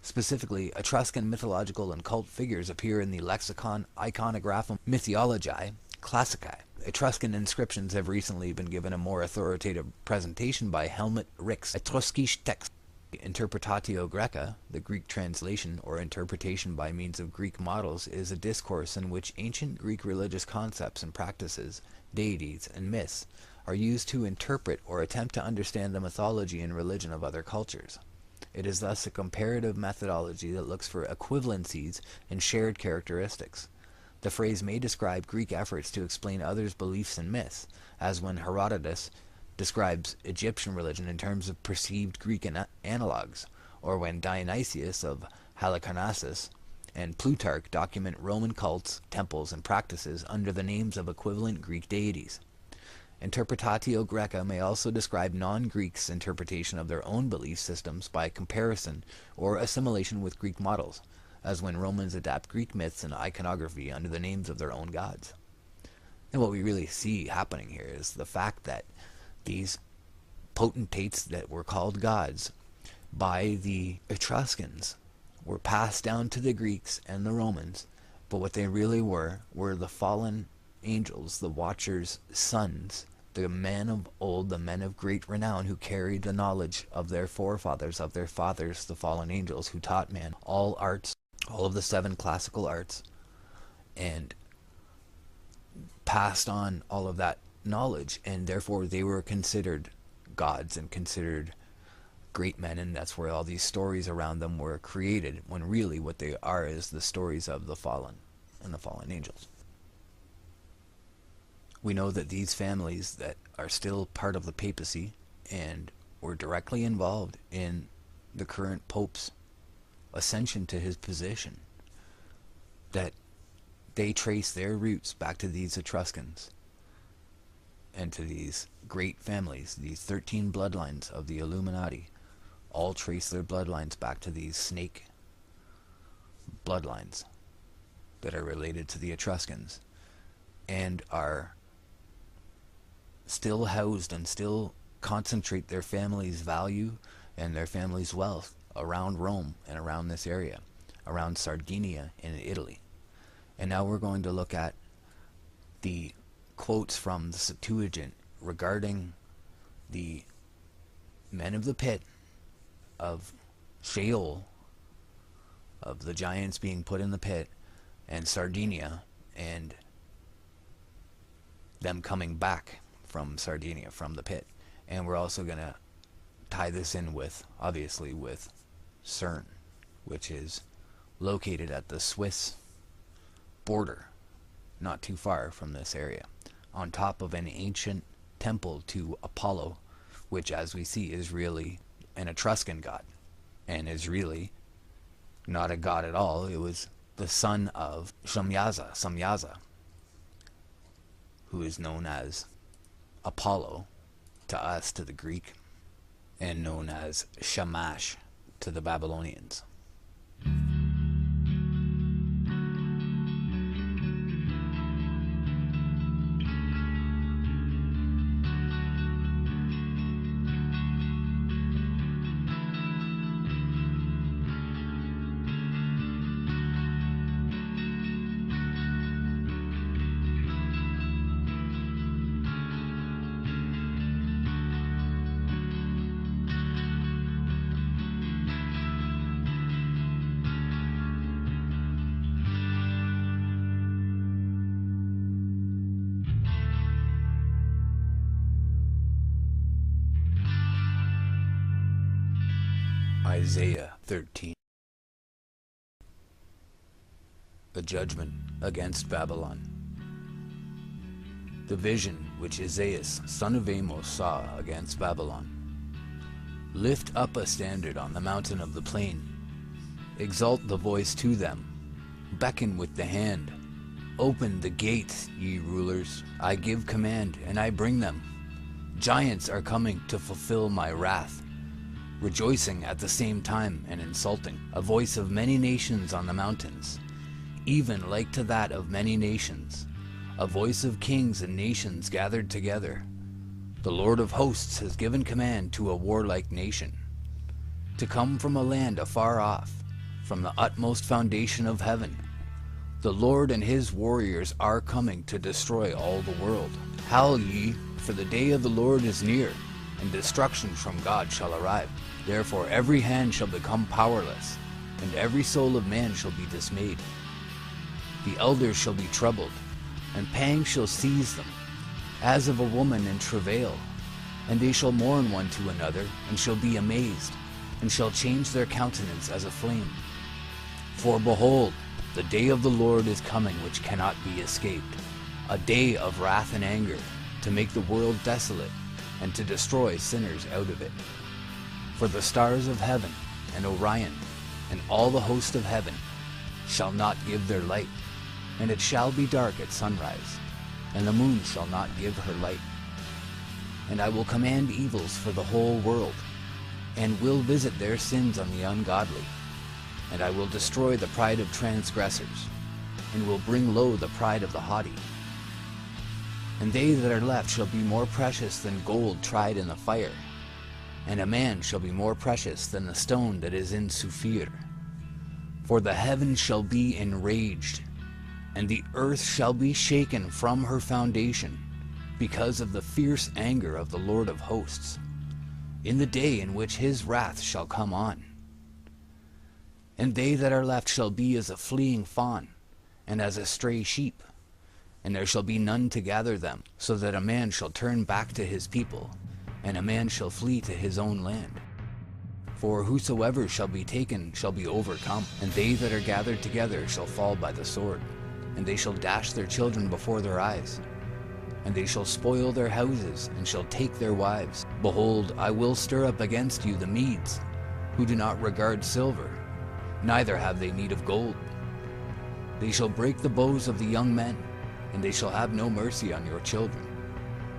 Specifically, Etruscan mythological and cult figures appear in the Lexicon Iconographum Mythologiae Classicae. Etruscan inscriptions have recently been given a more authoritative presentation by Helmut Rix. Etruskisch text. Interpretatio Graeca, the Greek translation or interpretation by means of Greek models, is a discourse in which ancient Greek religious concepts and practices, deities, and myths are used to interpret or attempt to understand the mythology and religion of other cultures. It is thus a comparative methodology that looks for equivalencies and shared characteristics. The phrase may describe Greek efforts to explain others' beliefs and myths, as when Herodotus describes Egyptian religion in terms of perceived Greek analogues, or when Dionysius of Halicarnassus and Plutarch document Roman cults, temples, and practices under the names of equivalent Greek deities. Interpretatio Graeca may also describe non-Greeks' interpretation of their own belief systems by comparison or assimilation with Greek models, as when Romans adapt Greek myths and iconography under the names of their own gods. And what we really see happening here is the fact that these potentates that were called gods by the Etruscans were passed down to the Greeks and the Romans, but what they really were the fallen angels, the Watchers' sons, the men of old, the men of great renown who carried the knowledge of their forefathers, of their fathers, the fallen angels, who taught man all arts, all of the 7 classical arts, and passed on all of that knowledge, and therefore they were considered gods and considered great men, and that's where all these stories around them were created, when really what they are is the stories of the fallen and the fallen angels. We know that these families that are still part of the papacy and were directly involved in the current Pope's ascension to his position, that they trace their roots back to these Etruscans and to these great families. These 13 bloodlines of the Illuminati all trace their bloodlines back to these snake bloodlines that are related to the Etruscans and are still housed and still concentrate their family's value and their family's wealth around Rome and around this area, around Sardinia in Italy. And now we're going to look at the quotes from the Septuagint regarding the men of the pit of Sheol, of the giants being put in the pit, and Sardinia, and them coming back from Sardinia, from the pit. And we're also going to tie this in with, obviously, with CERN, which is located at the Swiss border, not too far from this area, on top of an ancient temple to Apollo, which, as we see, is really an Etruscan god, and is really not a god at all. It was the son of Samyaza, who is known as Apollo to us, to the Greek, and known as Shamash to the Babylonians. Isaiah 13. The judgment against Babylon. The vision which Isaiah, son of Amos, saw against Babylon. Lift up a standard on the mountain of the plain. Exalt the voice to them. Beckon with the hand. Open the gates, ye rulers. I give command, and I bring them. Giants are coming to fulfill my wrath. Rejoicing at the same time and insulting, a voice of many nations on the mountains, even like to that of many nations, a voice of kings and nations gathered together. The Lord of hosts has given command to a warlike nation, to come from a land afar off, from the utmost foundation of heaven. The Lord and his warriors are coming to destroy all the world. Howl ye, for the day of the Lord is near, and destruction from God shall arrive. Therefore every hand shall become powerless, and every soul of man shall be dismayed. The elders shall be troubled, and pangs shall seize them, as of a woman in travail. And they shall mourn one to another, and shall be amazed, and shall change their countenance as a flame. For behold, the day of the Lord is coming, which cannot be escaped, a day of wrath and anger, to make the world desolate, and to destroy sinners out of it. For the stars of heaven, and Orion, and all the host of heaven, shall not give their light, and it shall be dark at sunrise, and the moon shall not give her light. And I will command evils for the whole world, and will visit their sins on the ungodly. And I will destroy the pride of transgressors, and will bring low the pride of the haughty. And they that are left shall be more precious than gold tried in the fire, and a man shall be more precious than the stone that is in Suphir. For the heavens shall be enraged, and the earth shall be shaken from her foundation, because of the fierce anger of the Lord of hosts, in the day in which his wrath shall come on. And they that are left shall be as a fleeing fawn, and as a stray sheep, and there shall be none to gather them, so that a man shall turn back to his people, and a man shall flee to his own land. For whosoever shall be taken shall be overcome, and they that are gathered together shall fall by the sword, and they shall dash their children before their eyes, and they shall spoil their houses, and shall take their wives. Behold, I will stir up against you the Medes, who do not regard silver, neither have they need of gold. They shall break the bows of the young men, and they shall have no mercy on your children,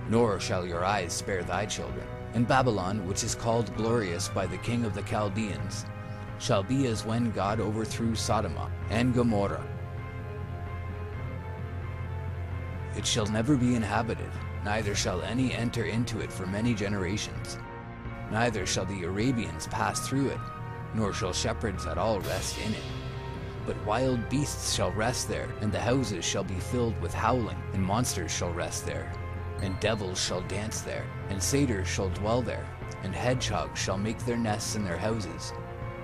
nor shall your eyes spare thy children. And Babylon, which is called glorious by the king of the Chaldeans, shall be as when God overthrew Sodom and Gomorrah. It shall never be inhabited, neither shall any enter into it for many generations. Neither shall the Arabians pass through it, nor shall shepherds at all rest in it. But wild beasts shall rest there, and the houses shall be filled with howling, and monsters shall rest there, and devils shall dance there, and satyrs shall dwell there, and hedgehogs shall make their nests in their houses.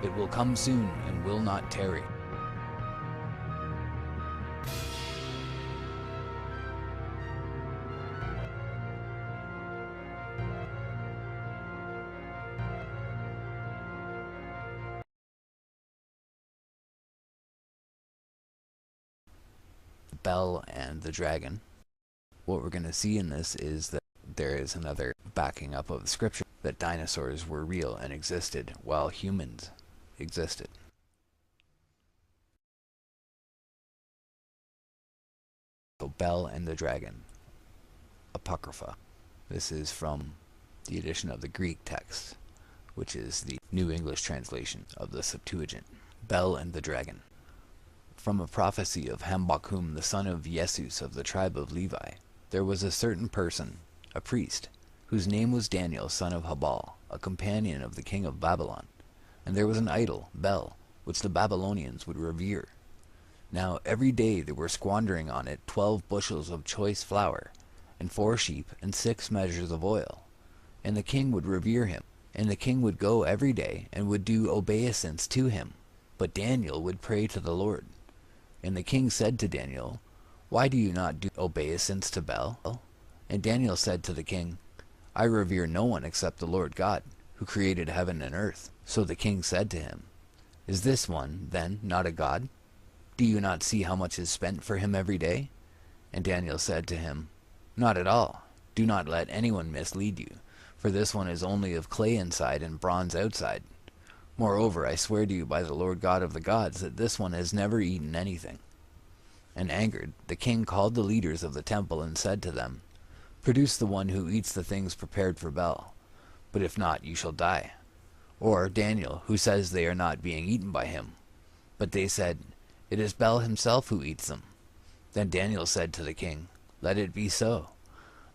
It will come soon, and will not tarry. Bel and the dragon. What we're going to see in this is that there is another backing up of the scripture that dinosaurs were real and existed while humans existed. So Bel and the dragon, Apocrypha. This is from the edition of the Greek text, which is the New English translation of the Septuagint. Bel and the dragon. From a prophecy of Habakkuk the son of Jesus of the tribe of Levi, there was a certain person, a priest, whose name was Daniel son of Habal, a companion of the king of Babylon. And there was an idol, Bel, which the Babylonians would revere. Now every day they were squandering on it 12 bushels of choice flour, and 4 sheep, and 6 measures of oil. And the king would revere him, and the king would go every day, and would do obeisance to him. But Daniel would pray to the Lord. And the king said to Daniel, Why do you not do obeisance to Bel? And Daniel said to the king, I revere no one except the Lord God, who created heaven and earth. So the king said to him, Is this one, then, not a god? Do you not see how much is spent for him every day? And Daniel said to him, Not at all. Do not let anyone mislead you, for this one is only of clay inside and bronze outside. Moreover, I swear to you by the Lord God of the gods that this one has never eaten anything. And angered, the king called the leaders of the temple and said to them, Produce the one who eats the things prepared for Bel, but if not, you shall die. Or Daniel, who says they are not being eaten by him. But they said, It is Bel himself who eats them. Then Daniel said to the king, Let it be so.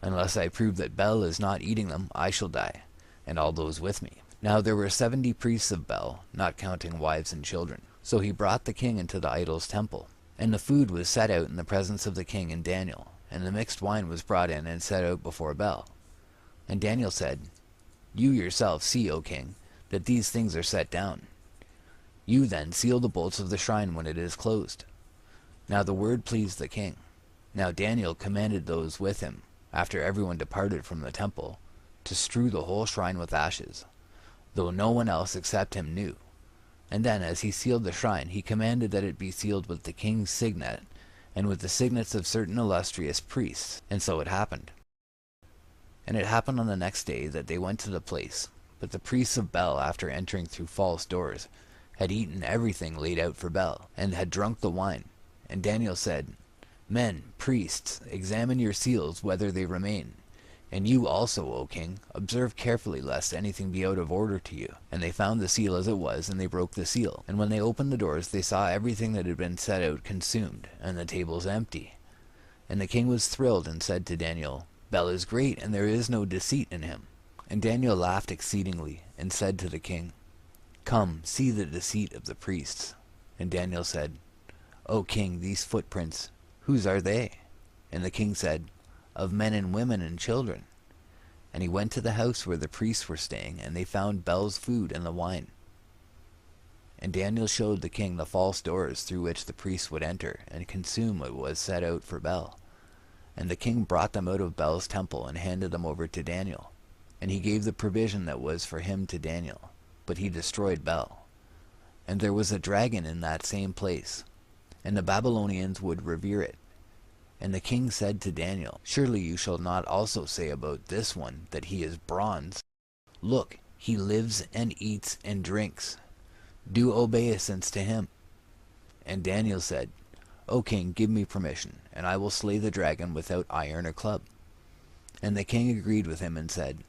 Unless I prove that Bel is not eating them, I shall die, and all those with me. Now there were 70 priests of Bel, not counting wives and children. So he brought the king into the idol's temple. And the food was set out in the presence of the king and Daniel, and the mixed wine was brought in and set out before Bel. And Daniel said, You yourself see, O king, that these things are set down. You then seal the bolts of the shrine when it is closed. Now the word pleased the king. Now Daniel commanded those with him, after everyone departed from the temple, to strew the whole shrine with ashes, though no one else except him knew. And then, as he sealed the shrine, he commanded that it be sealed with the king's signet, and with the signets of certain illustrious priests. And so it happened. And it happened on the next day that they went to the place. But the priests of Bel, after entering through false doors, had eaten everything laid out for Bel, and had drunk the wine. And Daniel said, Men, priests, examine your seals whether they remain. And you also, O king, observe carefully lest anything be out of order to you. And they found the seal as it was, and they broke the seal. And when they opened the doors, they saw everything that had been set out consumed, and the tables empty. And the king was thrilled, and said to Daniel, Bel is great, and there is no deceit in him. And Daniel laughed exceedingly, and said to the king, Come, see the deceit of the priests. And Daniel said, O king, these footprints, whose are they? And the king said, Of men and women and children. And he went to the house where the priests were staying, and they found Bel's food and the wine. And Daniel showed the king the false doors through which the priests would enter, and consume what was set out for Bel. And the king brought them out of Bel's temple, and handed them over to Daniel. And he gave the provision that was for him to Daniel, but he destroyed Bel. And there was a dragon in that same place, and the Babylonians would revere it. And the king said to Daniel, Surely you shall not also say about this one that he is bronze. Look, he lives and eats and drinks. Do obeisance to him. And Daniel said, O king, give me permission, and I will slay the dragon without iron or club. And the king agreed with him and said,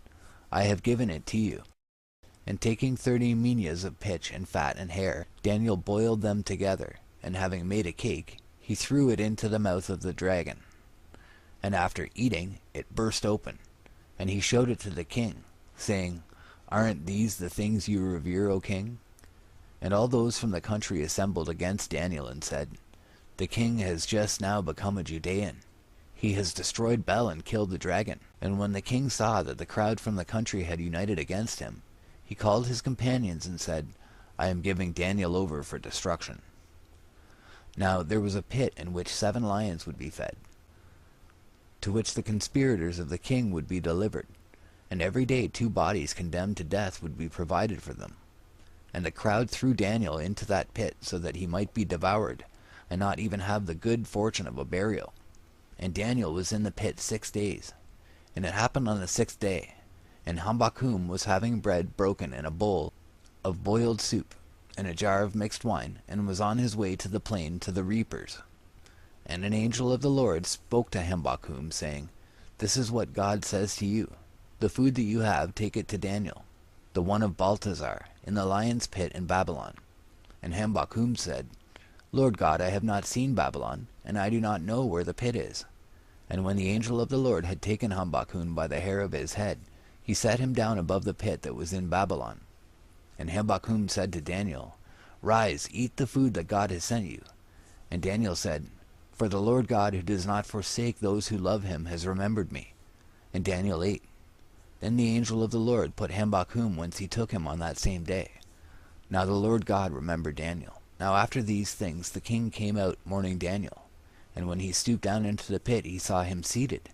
I have given it to you. And taking 30 minas of pitch and fat and hair, Daniel boiled them together, and having made a cake, he threw it into the mouth of the dragon. And after eating, it burst open, and he showed it to the king, saying, Aren't these the things you revere, O king? And all those from the country assembled against Daniel and said, The king has just now become a Judean. He has destroyed Bel and killed the dragon. And when the king saw that the crowd from the country had united against him, he called his companions and said, I am giving Daniel over for destruction. Now there was a pit in which 7 lions would be fed, to which the conspirators of the king would be delivered, and every day 2 bodies condemned to death would be provided for them. And the crowd threw Daniel into that pit so that he might be devoured, and not even have the good fortune of a burial. And Daniel was in the pit 6 days. And it happened on the 6th day, and Habakkuk was having bread broken in a bowl of boiled soup, and a jar of mixed wine, and was on his way to the plain to the reapers. And an angel of the Lord spoke to Habakkuk, saying, This is what God says to you. The food that you have, take it to Daniel, the one of Balthazar, in the lion's pit in Babylon. And Habakkuk said, Lord God, I have not seen Babylon, and I do not know where the pit is. And when the angel of the Lord had taken Habakkuk by the hair of his head, he set him down above the pit that was in Babylon. And Habakkuk said to Daniel, Rise, eat the food that God has sent you. And Daniel said, For the Lord God, who does not forsake those who love him, has remembered me. And Daniel ate. Then the angel of the Lord put Habakkuk whence he took him on that same day. Now the Lord God remembered Daniel. Now after these things the king came out mourning Daniel. And when he stooped down into the pit, he saw him seated.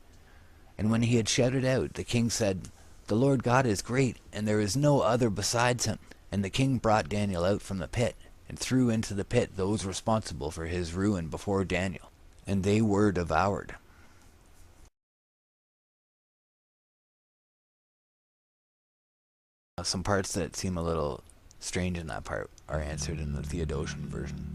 And when he had shouted out, the king said, The Lord God is great, and there is no other besides him. And the king brought Daniel out from the pit, and threw into the pit those responsible for his ruin before Daniel. And they were devoured. Some parts that seem a little strange in that part are answered in the Theodotion version.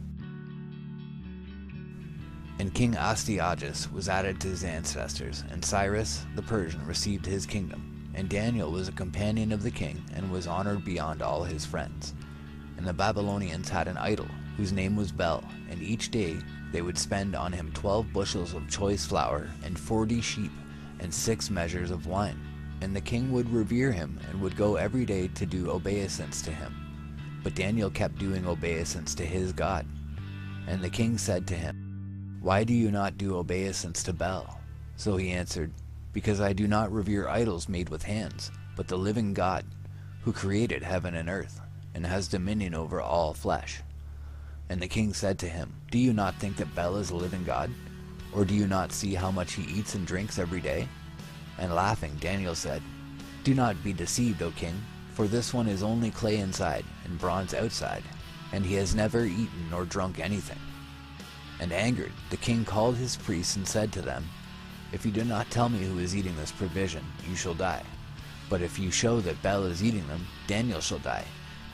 And King Astyages was added to his ancestors, and Cyrus the Persian received his kingdom. And Daniel was a companion of the king, and was honored beyond all his friends. And the Babylonians had an idol, whose name was Bel, and each day they would spend on him 12 bushels of choice flour, and 40 sheep, and 6 measures of wine. And the king would revere him, and would go every day to do obeisance to him. But Daniel kept doing obeisance to his God. And the king said to him, Why do you not do obeisance to Bel? So he answered, Because I do not revere idols made with hands, but the living God, who created heaven and earth, and has dominion over all flesh. And the king said to him, Do you not think that Bel is a living God? Or do you not see how much he eats and drinks every day? And laughing, Daniel said, Do not be deceived, O king, for this one is only clay inside and bronze outside, and he has never eaten nor drunk anything. And angered, the king called his priests and said to them, If you do not tell me who is eating this provision, you shall die. But if you show that Bel is eating them, Daniel shall die,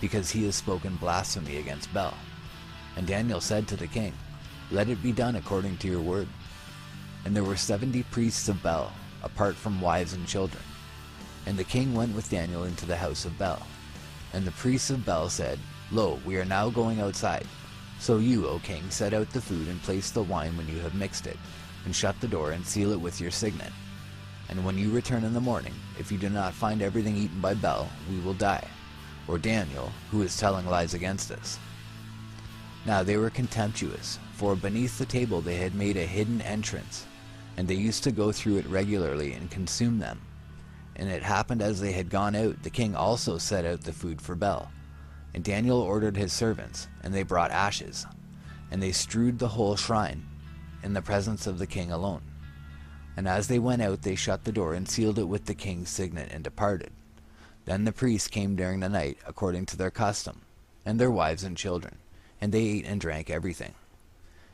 because he has spoken blasphemy against Bel. And Daniel said to the king, Let it be done according to your word. And there were 70 priests of Bel, apart from wives and children. And the king went with Daniel into the house of Bel. And the priests of Bel said, Lo, we are now going outside. So you, O king, set out the food and place the wine when you have mixed it, and shut the door and seal it with your signet. And when you return in the morning, if you do not find everything eaten by Bel, we will die, or Daniel, who is telling lies against us. Now they were contemptuous, for beneath the table they had made a hidden entrance, and they used to go through it regularly and consume them. And it happened as they had gone out, the king also set out the food for Bel. And Daniel ordered his servants, and they brought ashes, and they strewed the whole shrine, in the presence of the king alone. And as they went out, they shut the door and sealed it with the king's signet and departed. Then the priests came during the night, according to their custom, and their wives and children, and they ate and drank everything.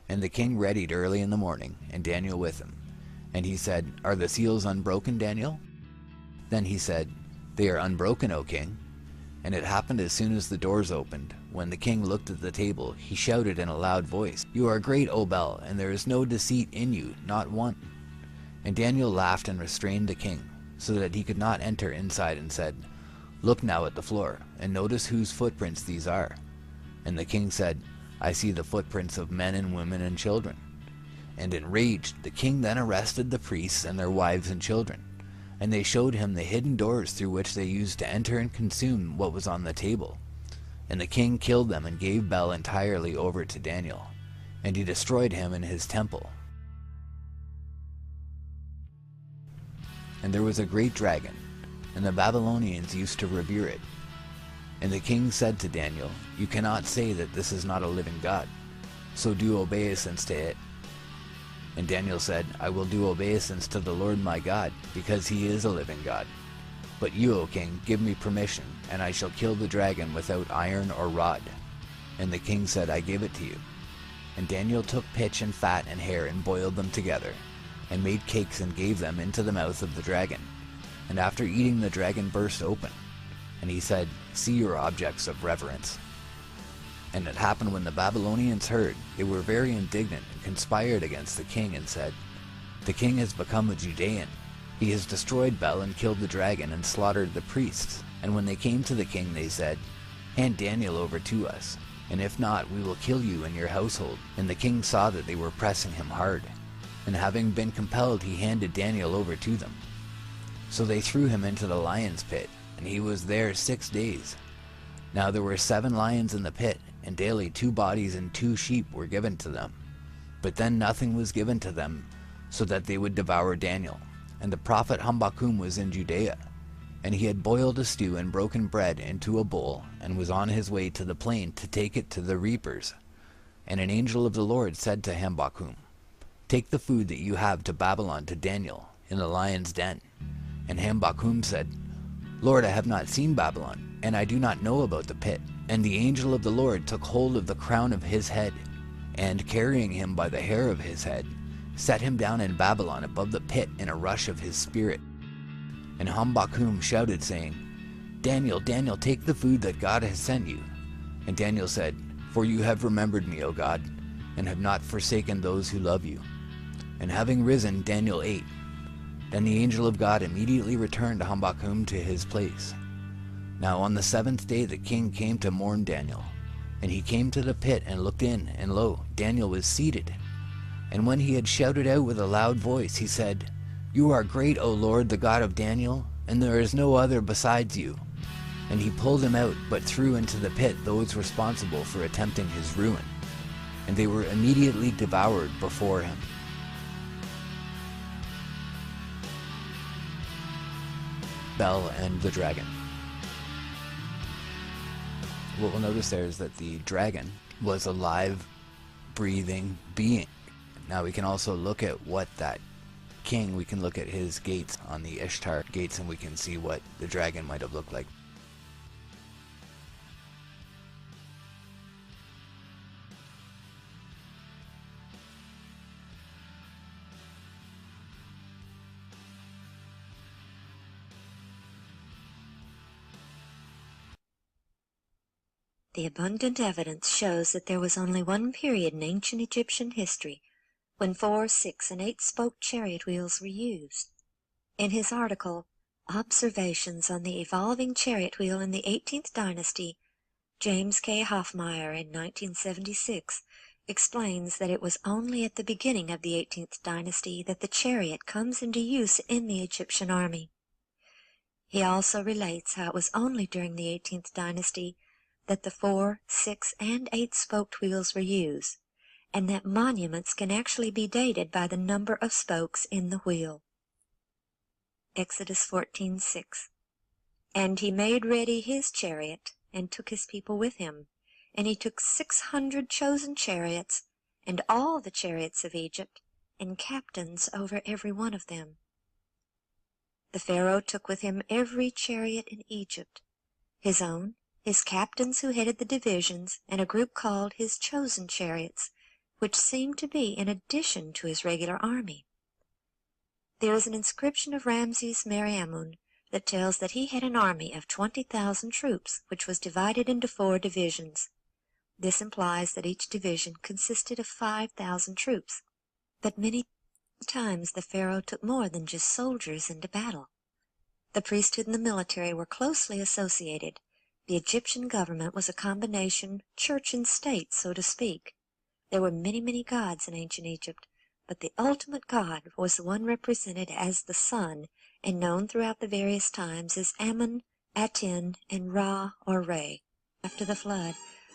And the king readied early in the morning, and Daniel with him. And he said, Are the seals unbroken, Daniel? Then he said, They are unbroken, O king. And it happened as soon as the doors opened, when the king looked at the table, he shouted in a loud voice, You are great, O Bel, and there is no deceit in you, not one. And Daniel laughed and restrained the king, so that he could not enter inside, and said, Look now at the floor, and notice whose footprints these are. And the king said, I see the footprints of men and women and children. And enraged, the king then arrested the priests and their wives and children. And they showed him the hidden doors through which they used to enter and consume what was on the table. And the king killed them and gave Bel entirely over to Daniel. And he destroyed him in his temple. And there was a great dragon, and the Babylonians used to revere it. And the king said to Daniel, You cannot say that this is not a living God, so do obeisance to it. And Daniel said, I will do obeisance to the Lord my God, because he is a living God. But you, O king, give me permission, and I shall kill the dragon without iron or rod. And the king said, I give it to you. And Daniel took pitch and fat and hair and boiled them together, and made cakes and gave them into the mouth of the dragon. And after eating, the dragon burst open. And he said, "See your objects of reverence." And it happened when the Babylonians heard, they were very indignant and conspired against the king and said, "The king has become a Judean. He has destroyed Bel and killed the dragon and slaughtered the priests." And when they came to the king, they said, "Hand Daniel over to us, and if not, we will kill you and your household." And the king saw that they were pressing him hard, and having been compelled, he handed Daniel over to them. So they threw him into the lion's pit, and he was there 6 days. Now there were 7 lions in the pit, and daily 2 bodies and 2 sheep were given to them. But then nothing was given to them, so that they would devour Daniel. And the prophet Habakkuk was in Judea, and he had boiled a stew and broken bread into a bowl, and was on his way to the plain to take it to the reapers. And an angel of the Lord said to Habakkuk, "Take the food that you have to Babylon to Daniel, in the lion's den." And Habakkuk said, "Lord, I have not seen Babylon, and I do not know about the pit." And the angel of the Lord took hold of the crown of his head, and carrying him by the hair of his head, set him down in Babylon above the pit in a rush of his spirit. And Habakkuk shouted, saying, "Daniel, Daniel, take the food that God has sent you." And Daniel said, "For you have remembered me, O God, and have not forsaken those who love you." And having risen, Daniel ate. Then the angel of God immediately returned Habakkuk to his place. Now on the 7th day the king came to mourn Daniel. And he came to the pit and looked in, and lo, Daniel was seated. And when he had shouted out with a loud voice, he said, "You are great, O Lord, the God of Daniel, and there is no other besides you." And he pulled him out, but threw into the pit those responsible for attempting his ruin. And they were immediately devoured before him. Bel and the dragon. What we'll notice there is that the dragon was a live, breathing being. Now we can also look at what that king, we can look at his gates on the Ishtar gates, and we can see what the dragon might have looked like. The abundant evidence shows that there was only one period in ancient Egyptian history when 4, 6, and 8-spoked chariot wheels were used. In his article, Observations on the Evolving Chariot Wheel in the 18th Dynasty, James K. Hoffmeyer in 1976 explains that it was only at the beginning of the 18th Dynasty that the chariot comes into use in the Egyptian army. He also relates how it was only during the 18th Dynasty that the 4, 6, and 8-spoked wheels were used, and that monuments can actually be dated by the number of spokes in the wheel. Exodus 14:6. And he made ready his chariot, and took his people with him. And he took 600 chosen chariots, and all the chariots of Egypt, and captains over every one of them. The Pharaoh took with him every chariot in Egypt, his own, his captains who headed the divisions, and a group called his chosen chariots, which seemed to be in addition to his regular army. There is an inscription of Ramses Meriamun that tells that he had an army of 20,000 troops, which was divided into 4 divisions. This implies that each division consisted of 5,000 troops, but many times the Pharaoh took more than just soldiers into battle. The priesthood and the military were closely associated. The Egyptian government was a combination church and state, so to speak. There were many, many gods in ancient Egypt, but the ultimate god was the one represented as the sun and known throughout the various times as Amun, Aten, and Ra or Re. After the flood,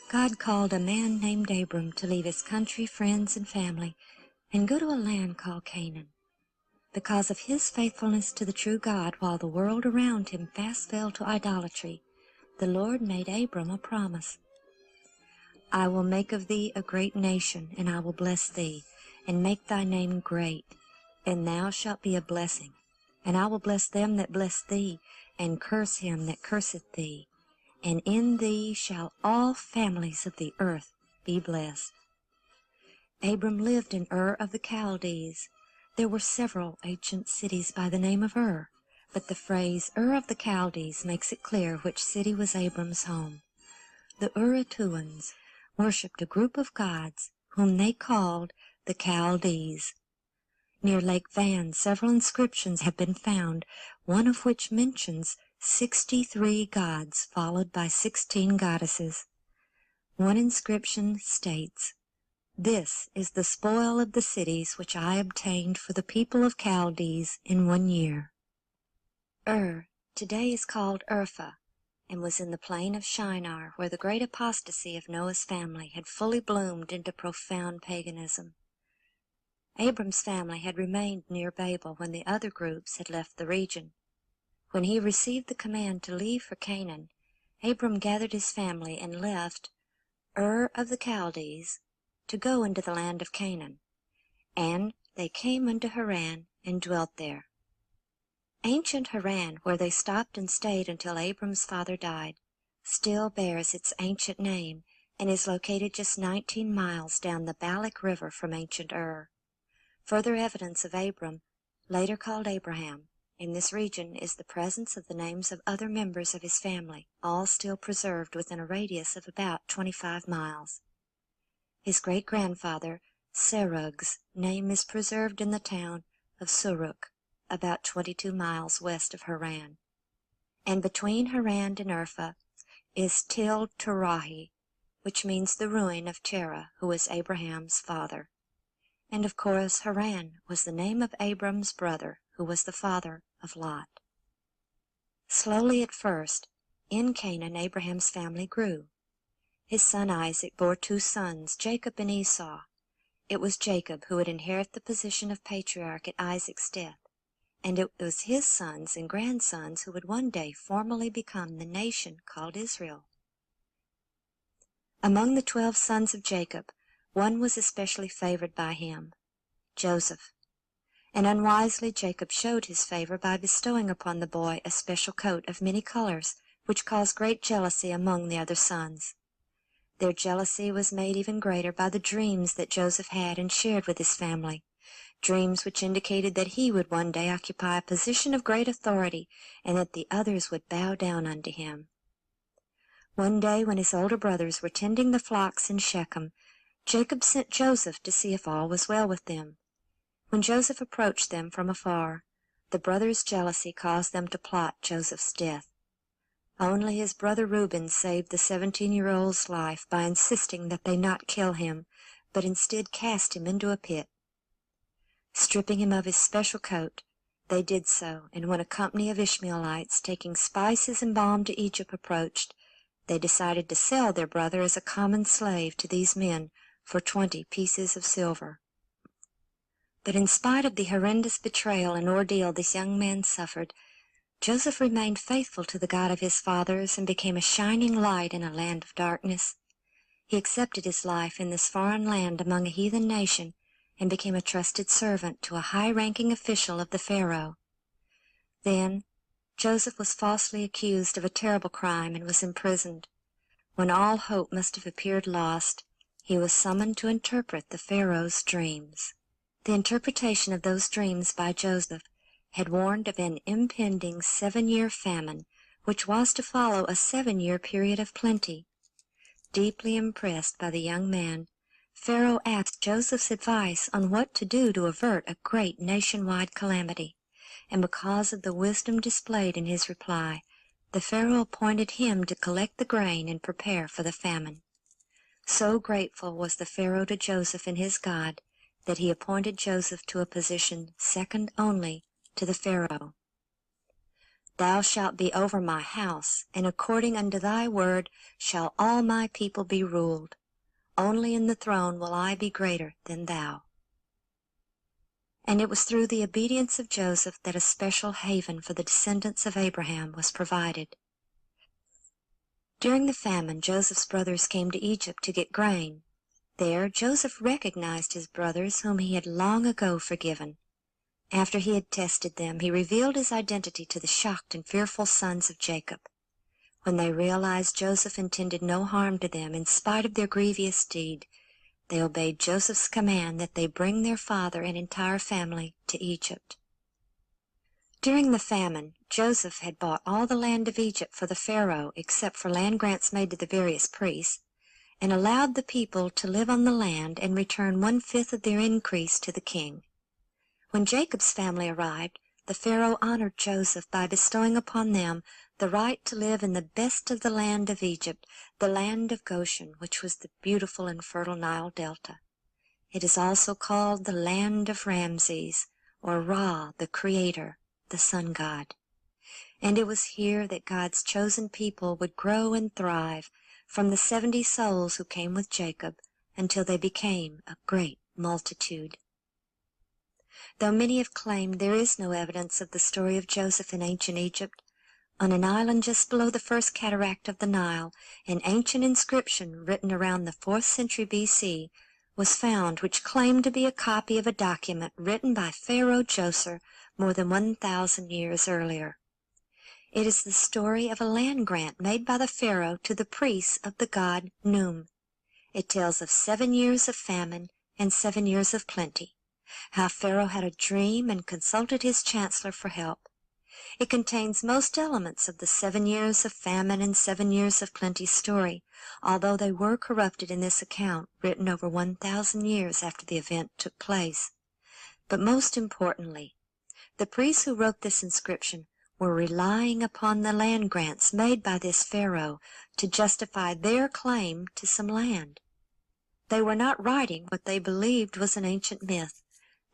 God called a man named Abram to leave his country, friends, and family and go to a land called Canaan. Because of his faithfulness to the true God while the world around him fast fell to idolatry, the Lord made Abram a promise. I will make of thee a great nation, and I will bless thee, and make thy name great, and thou shalt be a blessing. And I will bless them that bless thee, and curse him that curseth thee. And in thee shall all families of the earth be blessed. Abram lived in Ur of the Chaldees. There were several ancient cities by the name of Ur, but the phrase Ur of the Chaldees makes it clear which city was Abram's home. The Urartuans worshipped a group of gods whom they called the Chaldees. Near Lake Van, several inscriptions have been found, one of which mentions 63 gods followed by 16 goddesses. One inscription states, "This is the spoil of the cities which I obtained for the people of Chaldees in 1 year." Ur today is called Urfa, and was in the plain of Shinar, where the great apostasy of Noah's family had fully bloomed into profound paganism. Abram's family had remained near Babel when the other groups had left the region. When he received the command to leave for Canaan, Abram gathered his family and left Ur of the Chaldees to go into the land of Canaan, and they came unto Haran and dwelt there. Ancient Haran, where they stopped and stayed until Abram's father died, still bears its ancient name and is located just 19 miles down the Balak River from ancient Ur. Further evidence of Abram, later called Abraham, in this region is the presence of the names of other members of his family, all still preserved within a radius of about 25 miles. His great-grandfather, Serug's, name is preserved in the town of Suruk, about 22 miles west of Haran. And between Haran and Urfa is Tel Terahi, which means the ruin of Terah, who was Abraham's father. And of course Haran was the name of Abram's brother, who was the father of Lot. Slowly at first, in Canaan Abraham's family grew. His son Isaac bore 2 sons, Jacob and Esau. It was Jacob who would inherit the position of patriarch at Isaac's death, and it was his sons and grandsons who would one day formally become the nation called Israel. Among the 12 sons of Jacob, one was especially favored by him, Joseph. And unwisely Jacob showed his favor by bestowing upon the boy a special coat of many colors, which caused great jealousy among the other sons. Their jealousy was made even greater by the dreams that Joseph had and shared with his family, dreams which indicated that he would one day occupy a position of great authority, and that the others would bow down unto him. One day when his older brothers were tending the flocks in Shechem, Jacob sent Joseph to see if all was well with them. When Joseph approached them from afar, the brothers' jealousy caused them to plot Joseph's death. Only his brother Reuben saved the 17-year-old's life by insisting that they not kill him, but instead cast him into a pit. Stripping him of his special coat, they did so, and when a company of Ishmaelites taking spices and balm to Egypt approached, they decided to sell their brother as a common slave to these men for 20 pieces of silver. But in spite of the horrendous betrayal and ordeal this young man suffered, Joseph remained faithful to the God of his fathers and became a shining light in a land of darkness. He accepted his life in this foreign land among a heathen nation and became a trusted servant to a high-ranking official of the Pharaoh. Then Joseph was falsely accused of a terrible crime and was imprisoned. When all hope must have appeared lost, he was summoned to interpret the Pharaoh's dreams. The interpretation of those dreams by Joseph had warned of an impending 7-year famine, which was to follow a 7-year period of plenty. Deeply impressed by the young man, Pharaoh asked Joseph's advice on what to do to avert a great nationwide calamity, and because of the wisdom displayed in his reply, the Pharaoh appointed him to collect the grain and prepare for the famine. So grateful was the Pharaoh to Joseph and his God that he appointed Joseph to a position second only to the Pharaoh. "Thou shalt be over my house, and according unto thy word shall all my people be ruled. Only in the throne will I be greater than thou." And it was through the obedience of Joseph that a special haven for the descendants of Abraham was provided. During the famine, Joseph's brothers came to Egypt to get grain. There Joseph recognized his brothers whom he had long ago forgiven. After he had tested them, he revealed his identity to the shocked and fearful sons of Jacob. When they realized Joseph intended no harm to them in spite of their grievous deed, they obeyed Joseph's command that they bring their father and entire family to Egypt. During the famine, Joseph had bought all the land of Egypt for the Pharaoh except for land grants made to the various priests, and allowed the people to live on the land and return 1/5 of their increase to the king. When Jacob's family arrived, the Pharaoh honored Joseph by bestowing upon them the right to live in the best of the land of Egypt, the land of Goshen, which was the beautiful and fertile Nile Delta. It is also called the land of Ramses, or Ra, the Creator, the sun god. And it was here that God's chosen people would grow and thrive from the 70 souls who came with Jacob until they became a great multitude. Though many have claimed there is no evidence of the story of Joseph in ancient Egypt, on an island just below the first cataract of the Nile, an ancient inscription written around the 4th century B.C. was found which claimed to be a copy of a document written by Pharaoh Djoser more than 1,000 years earlier. It is the story of a land grant made by the Pharaoh to the priests of the god Num. It tells of 7 years of famine and 7 years of plenty, how Pharaoh had a dream and consulted his chancellor for help. It contains most elements of the 7 years of famine and 7 years of plenty story, although they were corrupted in this account written over 1,000 years after the event took place. But most importantly, the priests who wrote this inscription were relying upon the land grants made by this Pharaoh to justify their claim to some land. They were not writing what they believed was an ancient myth.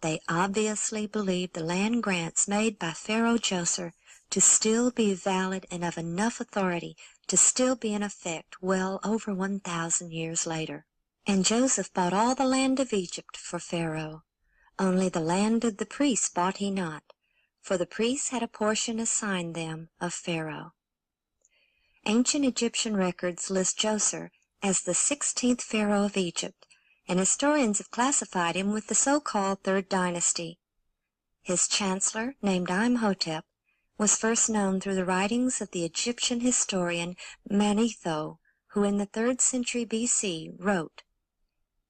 They obviously believed the land grants made by Pharaoh Djoser to still be valid and of enough authority to still be in effect well over 1,000 years later. And Joseph bought all the land of Egypt for Pharaoh. Only the land of the priests bought he not, for the priests had a portion assigned them of Pharaoh. Ancient Egyptian records list Djoser as the 16th Pharaoh of Egypt, and historians have classified him with the so-called Third Dynasty. His chancellor, named Imhotep, was first known through the writings of the Egyptian historian Manetho, who in the 3rd century B.C. wrote,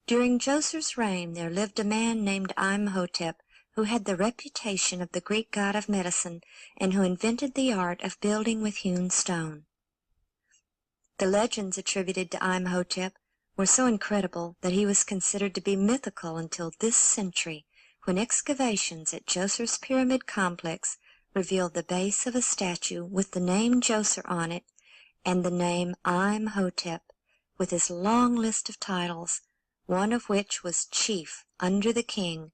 "During Djoser's reign there lived a man named Imhotep, who had the reputation of the Greek god of medicine, and who invented the art of building with hewn stone." The legends attributed to Imhotep were so incredible that he was considered to be mythical until this century, when excavations at Djoser's pyramid complex revealed the base of a statue with the name Djoser on it and the name Imhotep, with his long list of titles, one of which was Chief under the King,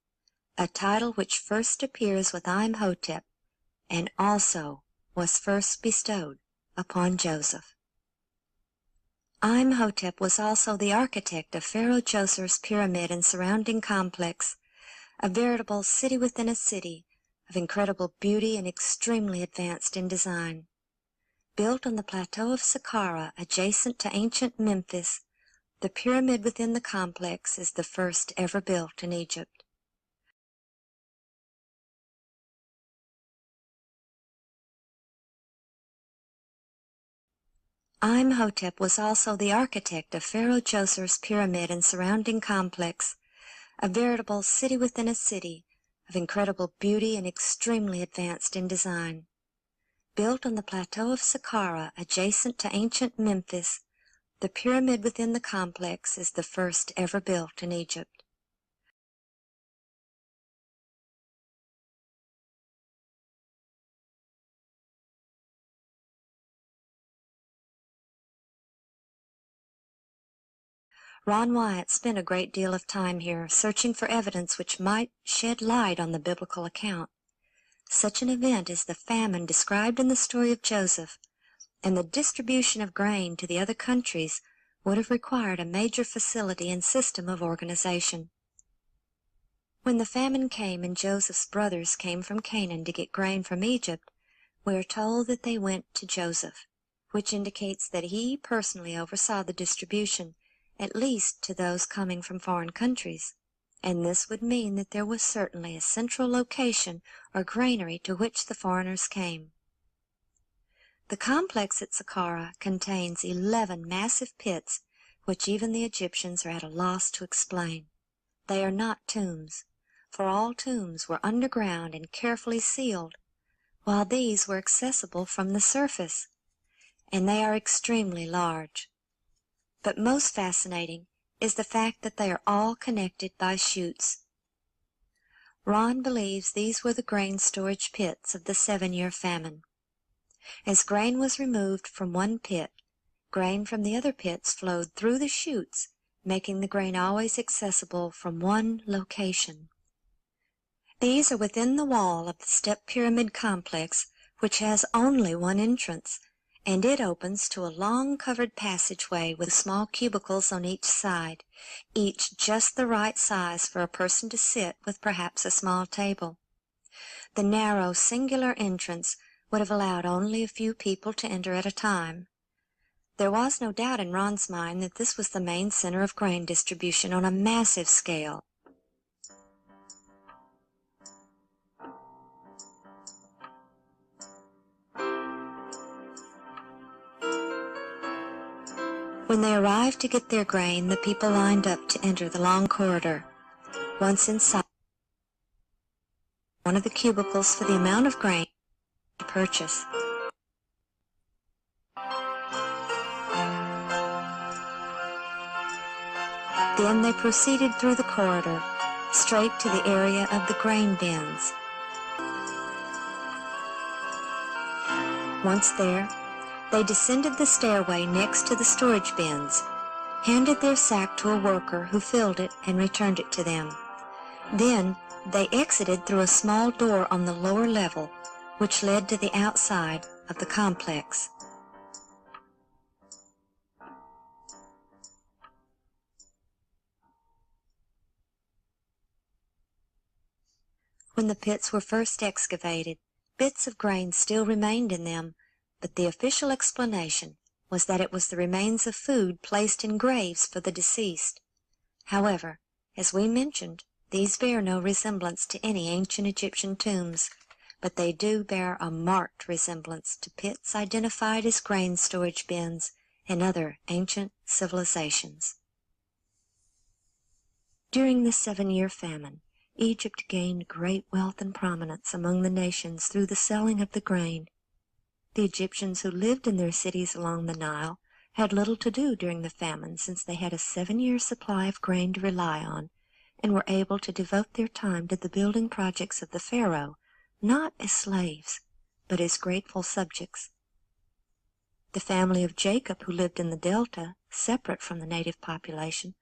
a title which first appears with Imhotep and also was first bestowed upon Joseph. Imhotep was also the architect of Pharaoh Djoser's pyramid and surrounding complex, a veritable city within a city, of incredible beauty and extremely advanced in design. Built on the plateau of Saqqara, adjacent to ancient Memphis, the pyramid within the complex is the first ever built in Egypt. Imhotep was also the architect of Pharaoh Djoser's pyramid and surrounding complex, a veritable city within a city, of incredible beauty and extremely advanced in design. Built on the plateau of Saqqara, adjacent to ancient Memphis, the pyramid within the complex is the first ever built in Egypt. Ron Wyatt spent a great deal of time here, searching for evidence which might shed light on the biblical account. Such an event as the famine described in the story of Joseph, and the distribution of grain to the other countries, would have required a major facility and system of organization. When the famine came and Joseph's brothers came from Canaan to get grain from Egypt, we are told that they went to Joseph, which indicates that he personally oversaw the distribution, at least to those coming from foreign countries, and this would mean that there was certainly a central location or granary to which the foreigners came. The complex at Saqqara contains 11 massive pits which even the Egyptians are at a loss to explain. They are not tombs, for all tombs were underground and carefully sealed, while these were accessible from the surface, and they are extremely large. But most fascinating is the fact that they are all connected by chutes. Ron believes these were the grain storage pits of the 7-year famine. As grain was removed from one pit, grain from the other pits flowed through the chutes, making the grain always accessible from one location. These are within the wall of the step pyramid complex, which has only one entrance, and it opens to a long covered passageway with small cubicles on each side, each just the right size for a person to sit with perhaps a small table. The narrow, singular entrance would have allowed only a few people to enter at a time. There was no doubt in Ron's mind that this was the main center of grain distribution on a massive scale. When they arrived to get their grain, the people lined up to enter the long corridor. Once inside, one of the cubicles for the amount of grain to purchase. Then they proceeded through the corridor, straight to the area of the grain bins. Once there, they descended the stairway next to the storage bins, handed their sack to a worker who filled it and returned it to them. Then they exited through a small door on the lower level, which led to the outside of the complex. When the pits were first excavated, bits of grain still remained in them, but the official explanation was that it was the remains of food placed in graves for the deceased. However, as we mentioned, these bear no resemblance to any ancient Egyptian tombs, but they do bear a marked resemblance to pits identified as grain storage bins in other ancient civilizations. During the 7-year famine, Egypt gained great wealth and prominence among the nations through the selling of the grain. The Egyptians who lived in their cities along the Nile had little to do during the famine, since they had a 7-year supply of grain to rely on, and were able to devote their time to the building projects of the Pharaoh, not as slaves, but as grateful subjects. The family of Jacob, who lived in the Delta, separate from the native population,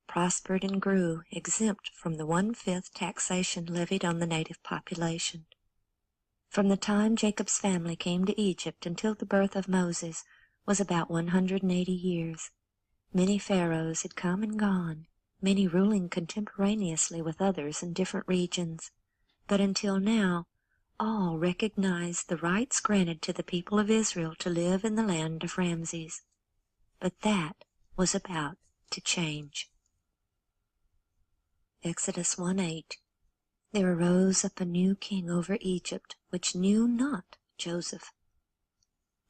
prospered and grew, exempt from the 1/5 taxation levied on the native population. From the time Jacob's family came to Egypt until the birth of Moses was about 180 years. Many pharaohs had come and gone, many ruling contemporaneously with others in different regions, but until now all recognized the rights granted to the people of Israel to live in the land of Ramses. But that was about to change. Exodus 1:8. There arose up a new king over Egypt, which knew not Joseph.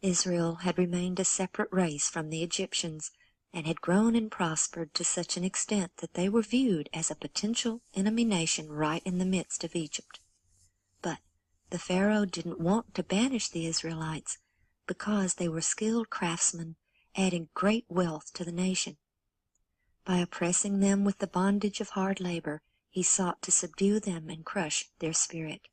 Israel had remained a separate race from the Egyptians, and had grown and prospered to such an extent that they were viewed as a potential enemy nation right in the midst of Egypt. But the Pharaoh didn't want to banish the Israelites, because they were skilled craftsmen, adding great wealth to the nation. By oppressing them with the bondage of hard labor, he sought to subdue them and crush their spirit.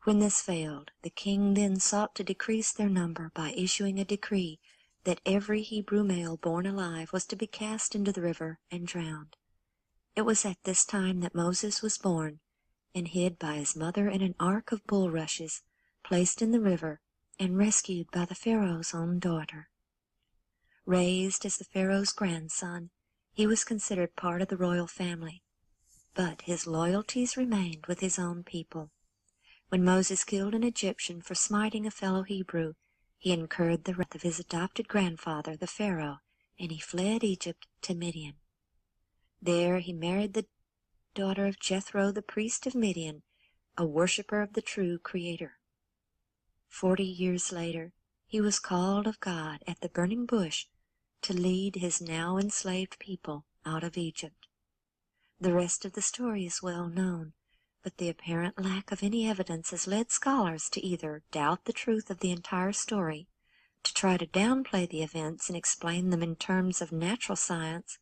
When this failed, the king then sought to decrease their number by issuing a decree that every Hebrew male born alive was to be cast into the river and drowned. It was at this time that Moses was born, and hid by his mother in an ark of bulrushes, placed in the river, and rescued by the Pharaoh's own daughter. Raised as the Pharaoh's grandson, he was considered part of the royal family, but his loyalties remained with his own people. When Moses killed an Egyptian for smiting a fellow Hebrew, he incurred the wrath of his adopted grandfather, the Pharaoh, and he fled Egypt to Midian. There he married the daughter of Jethro, the priest of Midian, a worshipper of the true Creator. 40 years later, he was called of God at the burning bush to lead his now enslaved people out of Egypt. The rest of the story is well known, but the apparent lack of any evidence has led scholars to either doubt the truth of the entire story, to try to downplay the events and explain them in terms of natural science,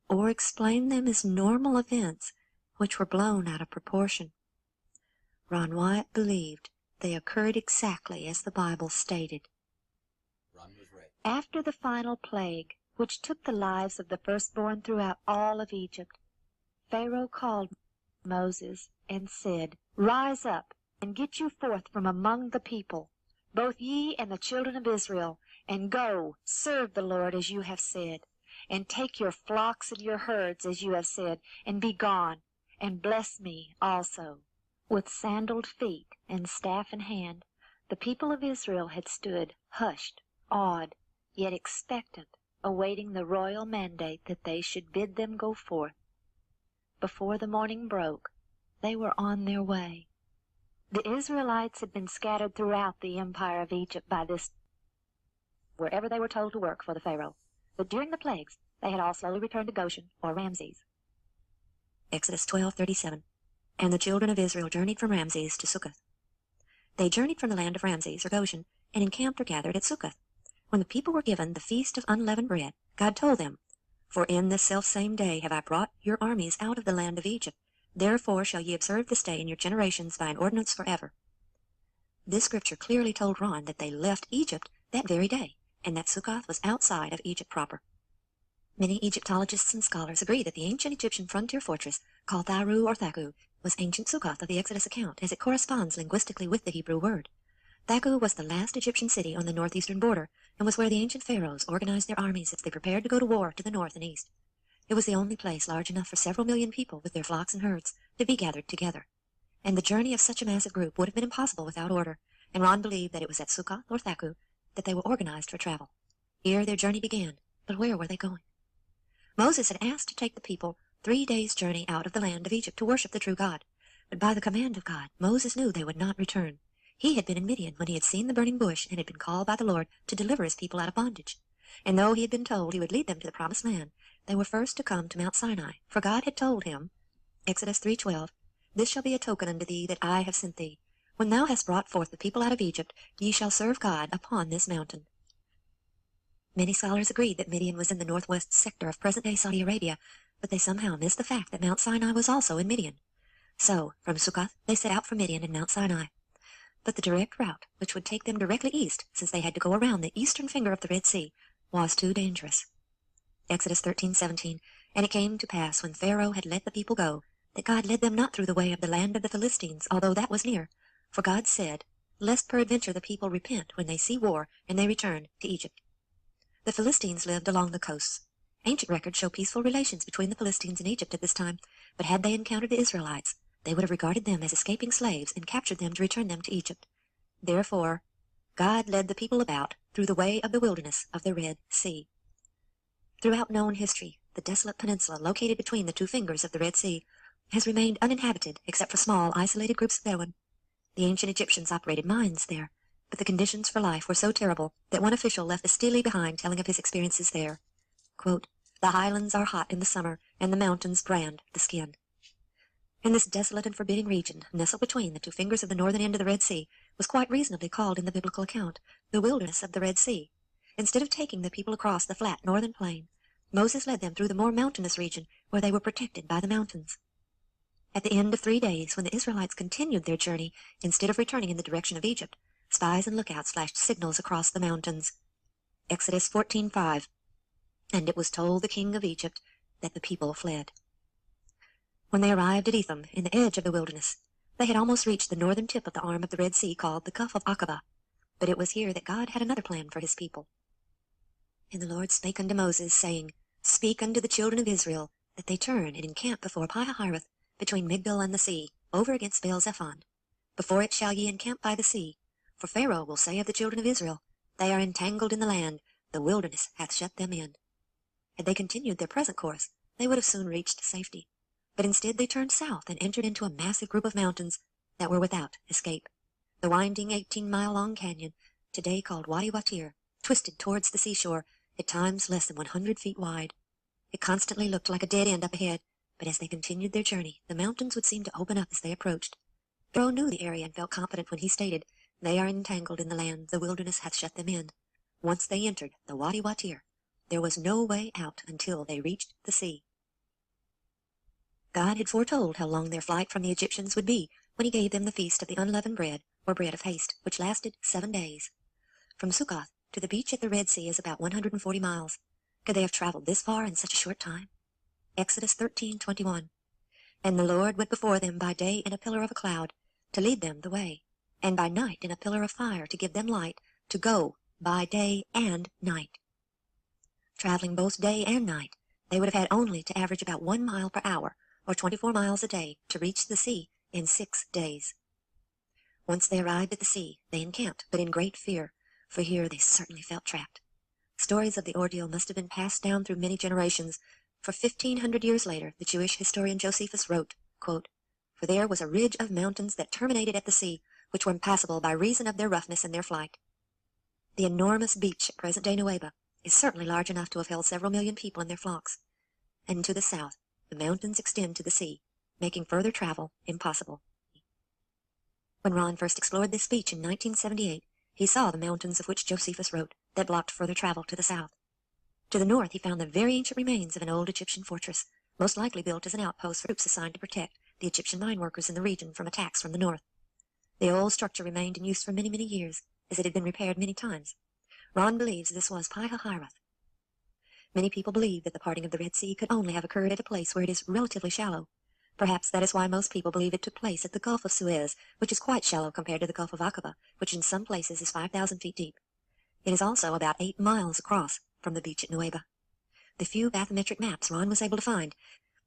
or explain them as normal events which were blown out of proportion. Ron Wyatt believed they occurred exactly as the Bible stated. Ron was right. After the final plague, which took the lives of the firstborn throughout all of Egypt, Pharaoh called Moses and said, "Rise up, and get you forth from among the people, both ye and the children of Israel, and go, serve the Lord as you have said, and take your flocks and your herds as you have said, and be gone, and bless me also." With sandaled feet and staff in hand, the people of Israel had stood hushed, awed, yet expectant, awaiting the royal mandate that they should bid them go forth. Before the morning broke, they were on their way. The Israelites had been scattered throughout the empire of Egypt by this, wherever they were told to work for the Pharaoh. But during the plagues, they had all slowly returned to Goshen or Ramses. Exodus 12:37. And the children of Israel journeyed from Ramses to Succoth. They journeyed from the land of Ramses or Goshen, and encamped or gathered at Succoth. When the people were given the feast of unleavened bread, God told them, "For in this selfsame day have I brought your armies out of the land of Egypt. Therefore shall ye observe this day in your generations by an ordinance forever." This scripture clearly told Ron that they left Egypt that very day, and that Succoth was outside of Egypt proper. Many Egyptologists and scholars agree that the ancient Egyptian frontier fortress, called Tharu or Thaku, was ancient Succoth of the Exodus account, as it corresponds linguistically with the Hebrew word. Thaku was the last Egyptian city on the northeastern border, and was where the ancient pharaohs organized their armies as they prepared to go to war to the north and east. It was the only place large enough for several million people with their flocks and herds to be gathered together. And the journey of such a massive group would have been impossible without order, and Ron believed that it was at Succoth or Thaku that they were organized for travel. Here their journey began, but where were they going? Moses had asked to take the people 3 days' journey out of the land of Egypt to worship the true God. But by the command of God, Moses knew they would not return. He had been in Midian when he had seen the burning bush and had been called by the Lord to deliver his people out of bondage. And though he had been told he would lead them to the promised land, they were first to come to Mount Sinai, for God had told him, Exodus 3:12, "This shall be a token unto thee that I have sent thee. When thou hast brought forth the people out of Egypt, ye shall serve God upon this mountain." Many scholars agreed that Midian was in the northwest sector of present-day Saudi Arabia, but they somehow missed the fact that Mount Sinai was also in Midian. So, from Succoth, they set out for Midian and Mount Sinai. But the direct route, which would take them directly east, since they had to go around the eastern finger of the Red Sea, was too dangerous. Exodus 13:17, "And it came to pass, when Pharaoh had let the people go, that God led them not through the way of the land of the Philistines, although that was near. For God said, Lest peradventure the people repent when they see war, and they return to Egypt." The Philistines lived along the coasts. Ancient records show peaceful relations between the Philistines and Egypt at this time, but had they encountered the Israelites, they would have regarded them as escaping slaves and captured them to return them to Egypt. Therefore, God led the people about through the way of the wilderness of the Red Sea. Throughout known history, the desolate peninsula located between the two fingers of the Red Sea has remained uninhabited except for small, isolated groups of Bedouin. The ancient Egyptians operated mines there, but the conditions for life were so terrible that one official left a stele behind telling of his experiences there. Quote, "The highlands are hot in the summer, and the mountains brand the skin." And this desolate and forbidding region, nestled between the two fingers of the northern end of the Red Sea, was quite reasonably called in the biblical account the wilderness of the Red Sea. Instead of taking the people across the flat northern plain, Moses led them through the more mountainous region where they were protected by the mountains. At the end of 3 days, when the Israelites continued their journey, instead of returning in the direction of Egypt, spies and lookouts flashed signals across the mountains. Exodus 14:5, "And it was told the king of Egypt that the people fled." When they arrived at Etham, in the edge of the wilderness, they had almost reached the northern tip of the arm of the Red Sea called the Cup of Aqaba, but it was here that God had another plan for his people. "And the Lord spake unto Moses, saying, Speak unto the children of Israel, that they turn and encamp before Pi-hahiroth, between Migdol and the sea, over against Baal-zephon. Before it shall ye encamp by the sea, for Pharaoh will say of the children of Israel, They are entangled in the land, the wilderness hath shut them in." Had they continued their present course, they would have soon reached safety. But instead they turned south and entered into a massive group of mountains that were without escape. The winding 18-mile-long canyon, today called Wadi Watir, twisted towards the seashore, at times less than 100 feet wide. It constantly looked like a dead end up ahead, but as they continued their journey, the mountains would seem to open up as they approached. Thoreau knew the area and felt confident when he stated, "They are entangled in the land, the wilderness hath shut them in." Once they entered the Wadi Watir, there was no way out until they reached the sea. God had foretold how long their flight from the Egyptians would be when he gave them the feast of the unleavened bread, or bread of haste, which lasted 7 days. From Sukkoth to the beach at the Red Sea is about 140 miles. Could they have traveled this far in such a short time? Exodus 13:21. And the Lord went before them by day in a pillar of a cloud, to lead them the way, and by night in a pillar of fire, to give them light, to go by day and night. Traveling both day and night, they would have had only to average about 1 mile per hour, or 24 miles a day, to reach the sea in 6 days. Once they arrived at the sea, they encamped, but in great fear, for here they certainly felt trapped. Stories of the ordeal must have been passed down through many generations, for 1,500 years later the Jewish historian Josephus wrote, quote, "For there was a ridge of mountains that terminated at the sea, which were impassable by reason of their roughness and their flight." The enormous beach at present-day Nueva is certainly large enough to have held several million people and their flocks. And to the south, the mountains extend to the sea, making further travel impossible. When Ron first explored this beach in 1978, he saw the mountains of which Josephus wrote that blocked further travel to the south. To the north, he found the very ancient remains of an old Egyptian fortress, most likely built as an outpost for troops assigned to protect the Egyptian mine workers in the region from attacks from the north. The old structure remained in use for many, many years, as it had been repaired many times. Ron believes this was Pi-Hahiroth. Many people believe that the parting of the Red Sea could only have occurred at a place where it is relatively shallow. Perhaps that is why most people believe it took place at the Gulf of Suez, which is quite shallow compared to the Gulf of Aqaba, which in some places is 5,000 feet deep. It is also about 8 miles across from the beach at Nueva. The few bathymetric maps Ron was able to find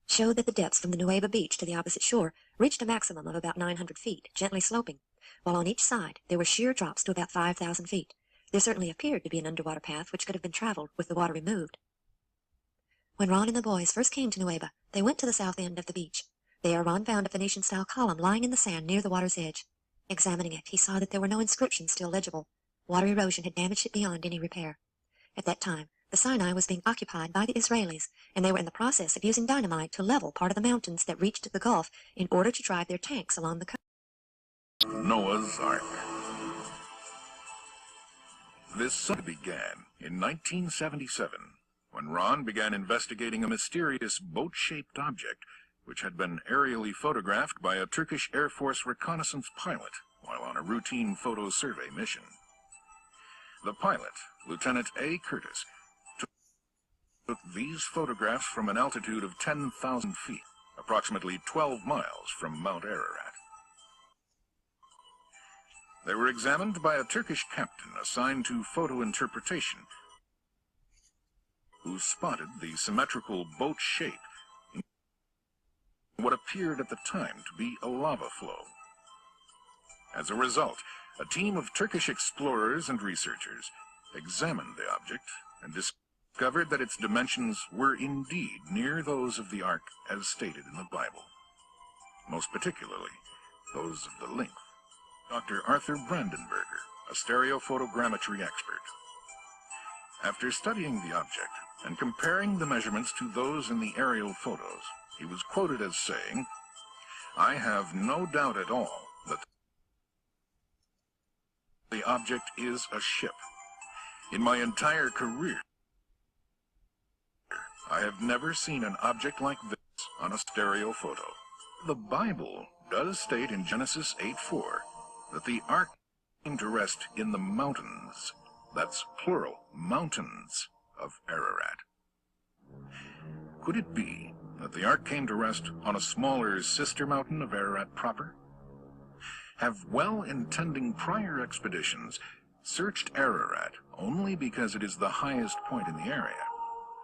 showed that the depths from the Nueva beach to the opposite shore reached a maximum of about 900 feet, gently sloping, while on each side there were sheer drops to about 5,000 feet. There certainly appeared to be an underwater path which could have been traveled with the water removed. When Ron and the boys first came to Nueva, they went to the south end of the beach. There Ron found a Phoenician-style column lying in the sand near the water's edge. Examining it, he saw that there were no inscriptions still legible. Water erosion had damaged it beyond any repair. At that time, the Sinai was being occupied by the Israelis, and they were in the process of using dynamite to level part of the mountains that reached the Gulf in order to drive their tanks along the coast. Noah's Ark. This saga began in 1977, when Ron began investigating a mysterious boat-shaped object which had been aerially photographed by a Turkish Air Force reconnaissance pilot while on a routine photo survey mission. The pilot, Lieutenant A. Curtis, took these photographs from an altitude of 10,000 feet, approximately 12 miles from Mount Ararat. They were examined by a Turkish captain assigned to photo interpretation, who spotted the symmetrical boat shape in what appeared at the time to be a lava flow. As a result, a team of Turkish explorers and researchers examined the object and discovered that its dimensions were indeed near those of the Ark as stated in the Bible, most particularly those of the length. Dr. Arthur Brandenberger, a stereophotogrammetry expert. After studying the object and comparing the measurements to those in the aerial photos, he was quoted as saying, "I have no doubt at all that the object is a ship. In my entire career, I have never seen an object like this on a stereo photo." The Bible does state in Genesis 8:4 that the Ark came to rest in the mountains, that's plural, mountains of Ararat. Could it be that the Ark came to rest on a smaller sister mountain of Ararat proper? Have well-intending prior expeditions searched Ararat only because it is the highest point in the area,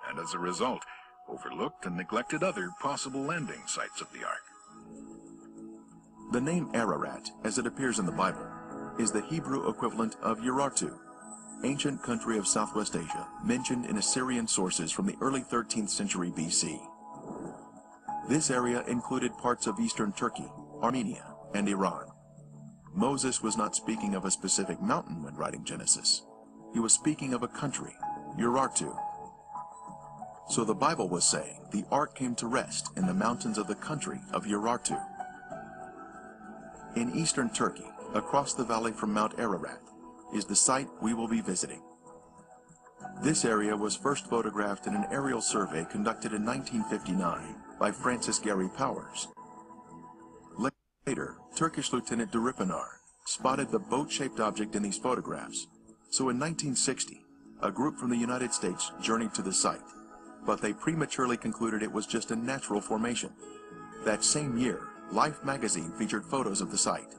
and as a result, overlooked and neglected other possible landing sites of the Ark? The name Ararat, as it appears in the Bible, is the Hebrew equivalent of Urartu, ancient country of Southwest Asia, mentioned in Assyrian sources from the early 13th century BC. This area included parts of eastern Turkey, Armenia, and Iran. Moses was not speaking of a specific mountain when writing Genesis. He was speaking of a country, Urartu. So the Bible was saying the ark came to rest in the mountains of the country of Urartu. In eastern Turkey, across the valley from Mount Ararat, is the site we will be visiting. This area was first photographed in an aerial survey conducted in 1959 by Francis Gary Powers. Later, Turkish Lieutenant Duripanar spotted the boat-shaped object in these photographs. So in 1960, a group from the United States journeyed to the site, but they prematurely concluded it was just a natural formation. That same year, Life magazine featured photos of the site.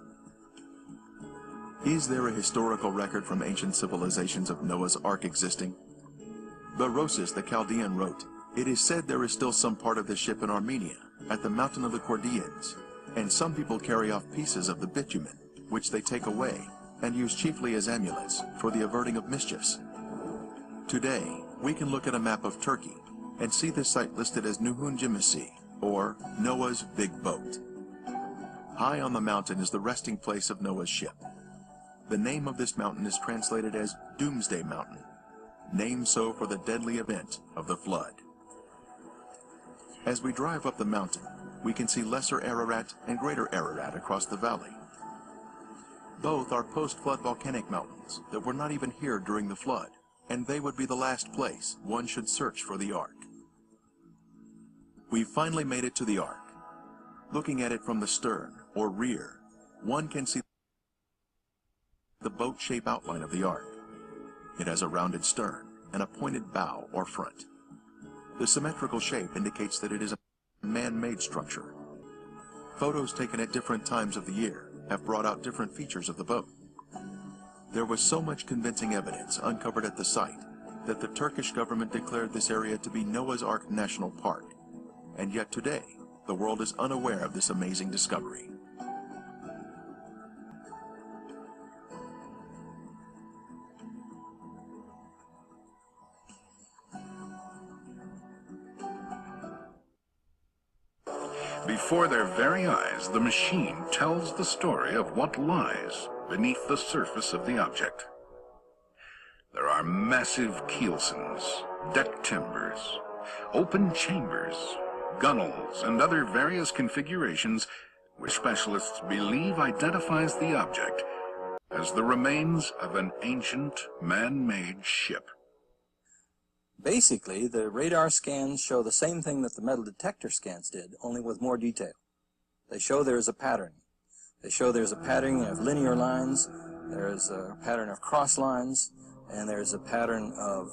Is there a historical record from ancient civilizations of Noah's Ark existing? Berosus the Chaldean wrote, "It is said there is still some part of the ship in Armenia, at the mountain of the Chaldeans, and some people carry off pieces of the bitumen, which they take away, and use chiefly as amulets for the averting of mischiefs." Today, we can look at a map of Turkey and see this site listed as Nuhun Gemisi, or Noah's Big Boat. High on the mountain is the resting place of Noah's ship. The name of this mountain is translated as Doomsday Mountain, named so for the deadly event of the flood. As we drive up the mountain, we can see Lesser Ararat and Greater Ararat across the valley. Both are post-flood volcanic mountains that were not even here during the flood, and they would be the last place one should search for the ark. We finally made it to the ark. Looking at it from the stern, or rear, one can see the boat-shaped outline of the ark. It has a rounded stern and a pointed bow or front. The symmetrical shape indicates that it is a man-made structure. Photos taken at different times of the year have brought out different features of the boat. There was so much convincing evidence uncovered at the site that the Turkish government declared this area to be Noah's Ark National Park, and yet today, the world is unaware of this amazing discovery. Before their very eyes, the machine tells the story of what lies beneath the surface of the object. There are massive keelsons, deck timbers, open chambers, gunnels, and other various configurations which specialists believe identifies the object as the remains of an ancient man-made ship. Basically, the radar scans show the same thing that the metal detector scans did, only with more detail. They show there is a pattern. They show there's a pattern of linear lines, there's a pattern of cross lines, and there's a pattern of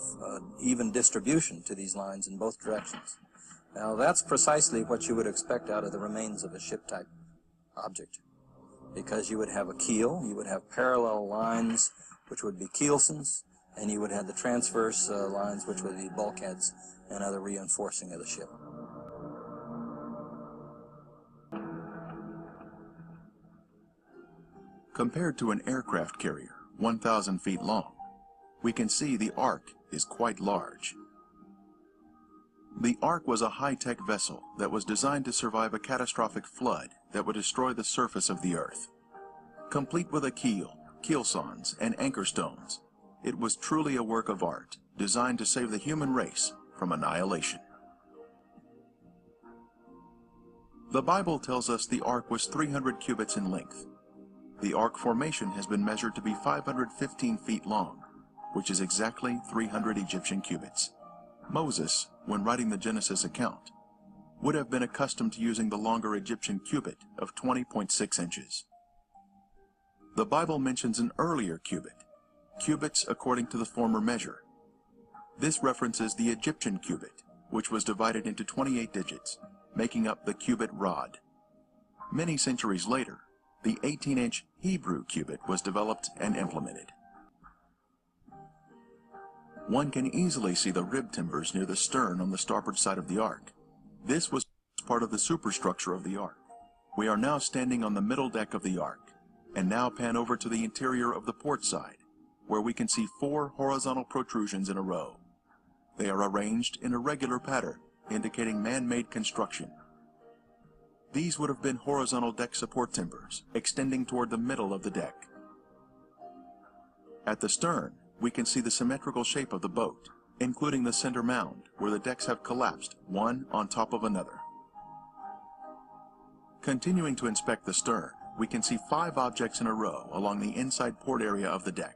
even distribution to these lines in both directions. Now, that's precisely what you would expect out of the remains of a ship-type object, because you would have a keel, you would have parallel lines, which would be keelsons, and you would have the transverse lines, which would be bulkheads and other reinforcing of the ship. Compared to an aircraft carrier 1,000 feet long, we can see the Ark is quite large. The Ark was a high-tech vessel that was designed to survive a catastrophic flood that would destroy the surface of the Earth. Complete with a keel, keelsons, and anchor stones, it was truly a work of art designed to save the human race from annihilation. The Bible tells us the Ark was 300 cubits in length. The Ark formation has been measured to be 515 feet long, which is exactly 300 Egyptian cubits. Moses, when writing the Genesis account, would have been accustomed to using the longer Egyptian cubit of 20.6 inches. The Bible mentions an earlier cubit, cubits according to the former measure. This references the Egyptian cubit, which was divided into 28 digits, making up the cubit rod. Many centuries later, the 18-inch Hebrew cubit was developed and implemented. One can easily see the rib timbers near the stern on the starboard side of the Ark. This was part of the superstructure of the Ark. We are now standing on the middle deck of the Ark, and now pan over to the interior of the port side, where we can see 4 horizontal protrusions in a row. They are arranged in a regular pattern, indicating man-made construction. These would have been horizontal deck support timbers, extending toward the middle of the deck. At the stern, we can see the symmetrical shape of the boat, including the center mound, where the decks have collapsed, one on top of another. Continuing to inspect the stern, we can see 5 objects in a row along the inside port area of the deck.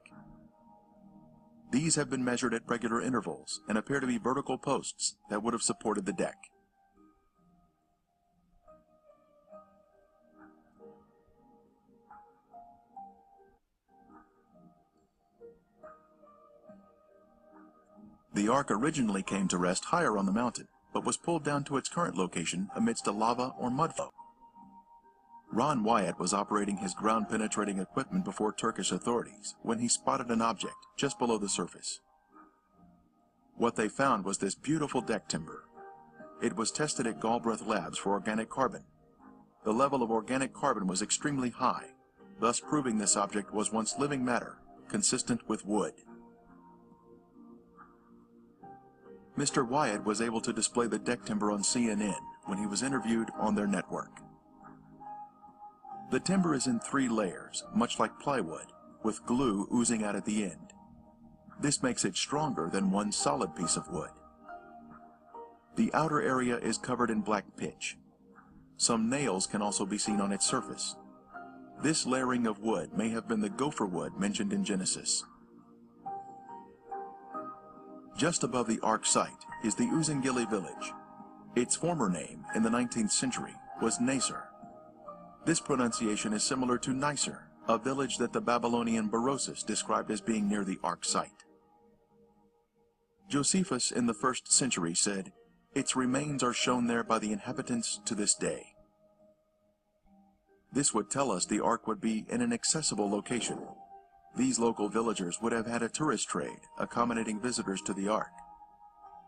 These have been measured at regular intervals and appear to be vertical posts that would have supported the deck. The Ark originally came to rest higher on the mountain, but was pulled down to its current location amidst a lava or mud flow. Ron Wyatt was operating his ground-penetrating equipment before Turkish authorities when he spotted an object just below the surface. What they found was this beautiful deck timber. It was tested at Galbraith Labs for organic carbon. The level of organic carbon was extremely high, thus proving this object was once living matter, consistent with wood. Mr. Wyatt was able to display the deck timber on CNN when he was interviewed on their network. The timber is in 3 layers, much like plywood, with glue oozing out at the end. This makes it stronger than one solid piece of wood. The outer area is covered in black pitch. Some nails can also be seen on its surface. This layering of wood may have been the gopher wood mentioned in Genesis. Just above the Ark site is the Uzungili village. Its former name, in the 19th century, was Nasr. This pronunciation is similar to Nicer, a village that the Babylonian Berosus described as being near the Ark site. Josephus in the 1st century said, "Its remains are shown there by the inhabitants to this day." This would tell us the Ark would be in an accessible location. These local villagers would have had a tourist trade, accommodating visitors to the Ark.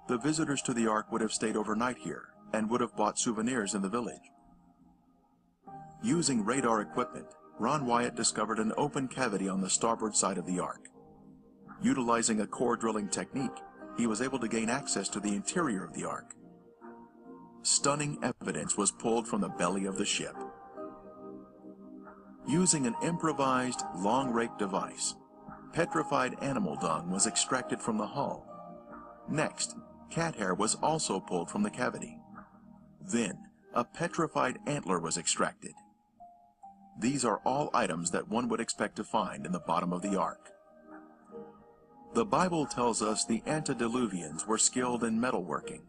The visitors to the Ark would have stayed overnight here, and would have bought souvenirs in the village. Using radar equipment, Ron Wyatt discovered an open cavity on the starboard side of the Ark. Utilizing a core drilling technique, he was able to gain access to the interior of the Ark. Stunning evidence was pulled from the belly of the ship. Using an improvised long rake device, petrified animal dung was extracted from the hull. Next, cat hair was also pulled from the cavity. Then, a petrified antler was extracted. These are all items that one would expect to find in the bottom of the Ark. The Bible tells us the antediluvians were skilled in metalworking.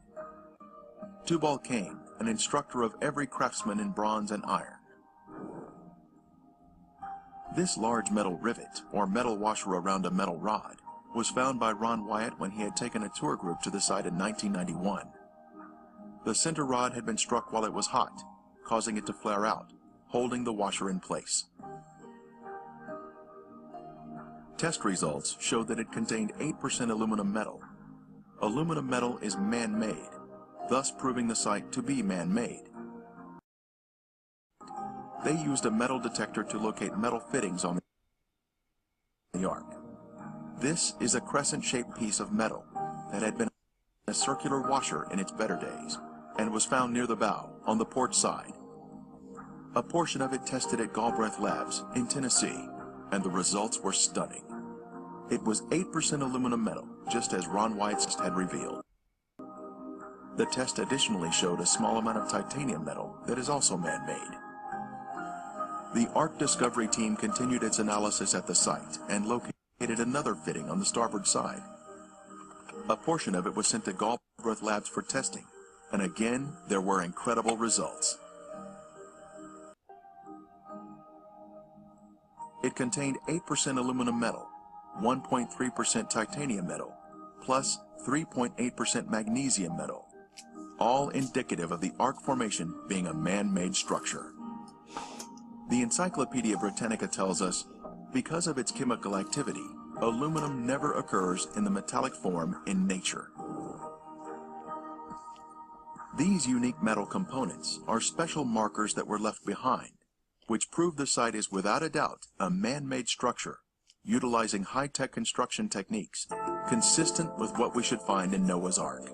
Tubal-Cain, an instructor of every craftsman in bronze and iron. This large metal rivet, or metal washer around a metal rod, was found by Ron Wyatt when he had taken a tour group to the site in 1991. The center rod had been struck while it was hot, causing it to flare out, holding the washer in place. Test results showed that it contained 8% aluminum metal. Aluminum metal is man-made, thus proving the site to be man-made. They used a metal detector to locate metal fittings on the Ark. This is a crescent-shaped piece of metal that had been a circular washer in its better days, and was found near the bow, on the port side. A portion of it tested at Galbraith Labs in Tennessee, and the results were stunning. It was 8% aluminum metal, just as Ron Wyatt had revealed. The test additionally showed a small amount of titanium metal that is also man-made. The Ark Discovery team continued its analysis at the site and located another fitting on the starboard side. A portion of it was sent to Galbraith Labs for testing, and again, there were incredible results. It contained 8% aluminum metal, 1.3% titanium metal, plus 3.8% magnesium metal, all indicative of the Ark formation being a man-made structure. The Encyclopedia Britannica tells us, because of its chemical activity, aluminum never occurs in the metallic form in nature. These unique metal components are special markers that were left behind, which prove the site is without a doubt a man-made structure, utilizing high-tech construction techniques, consistent with what we should find in Noah's Ark.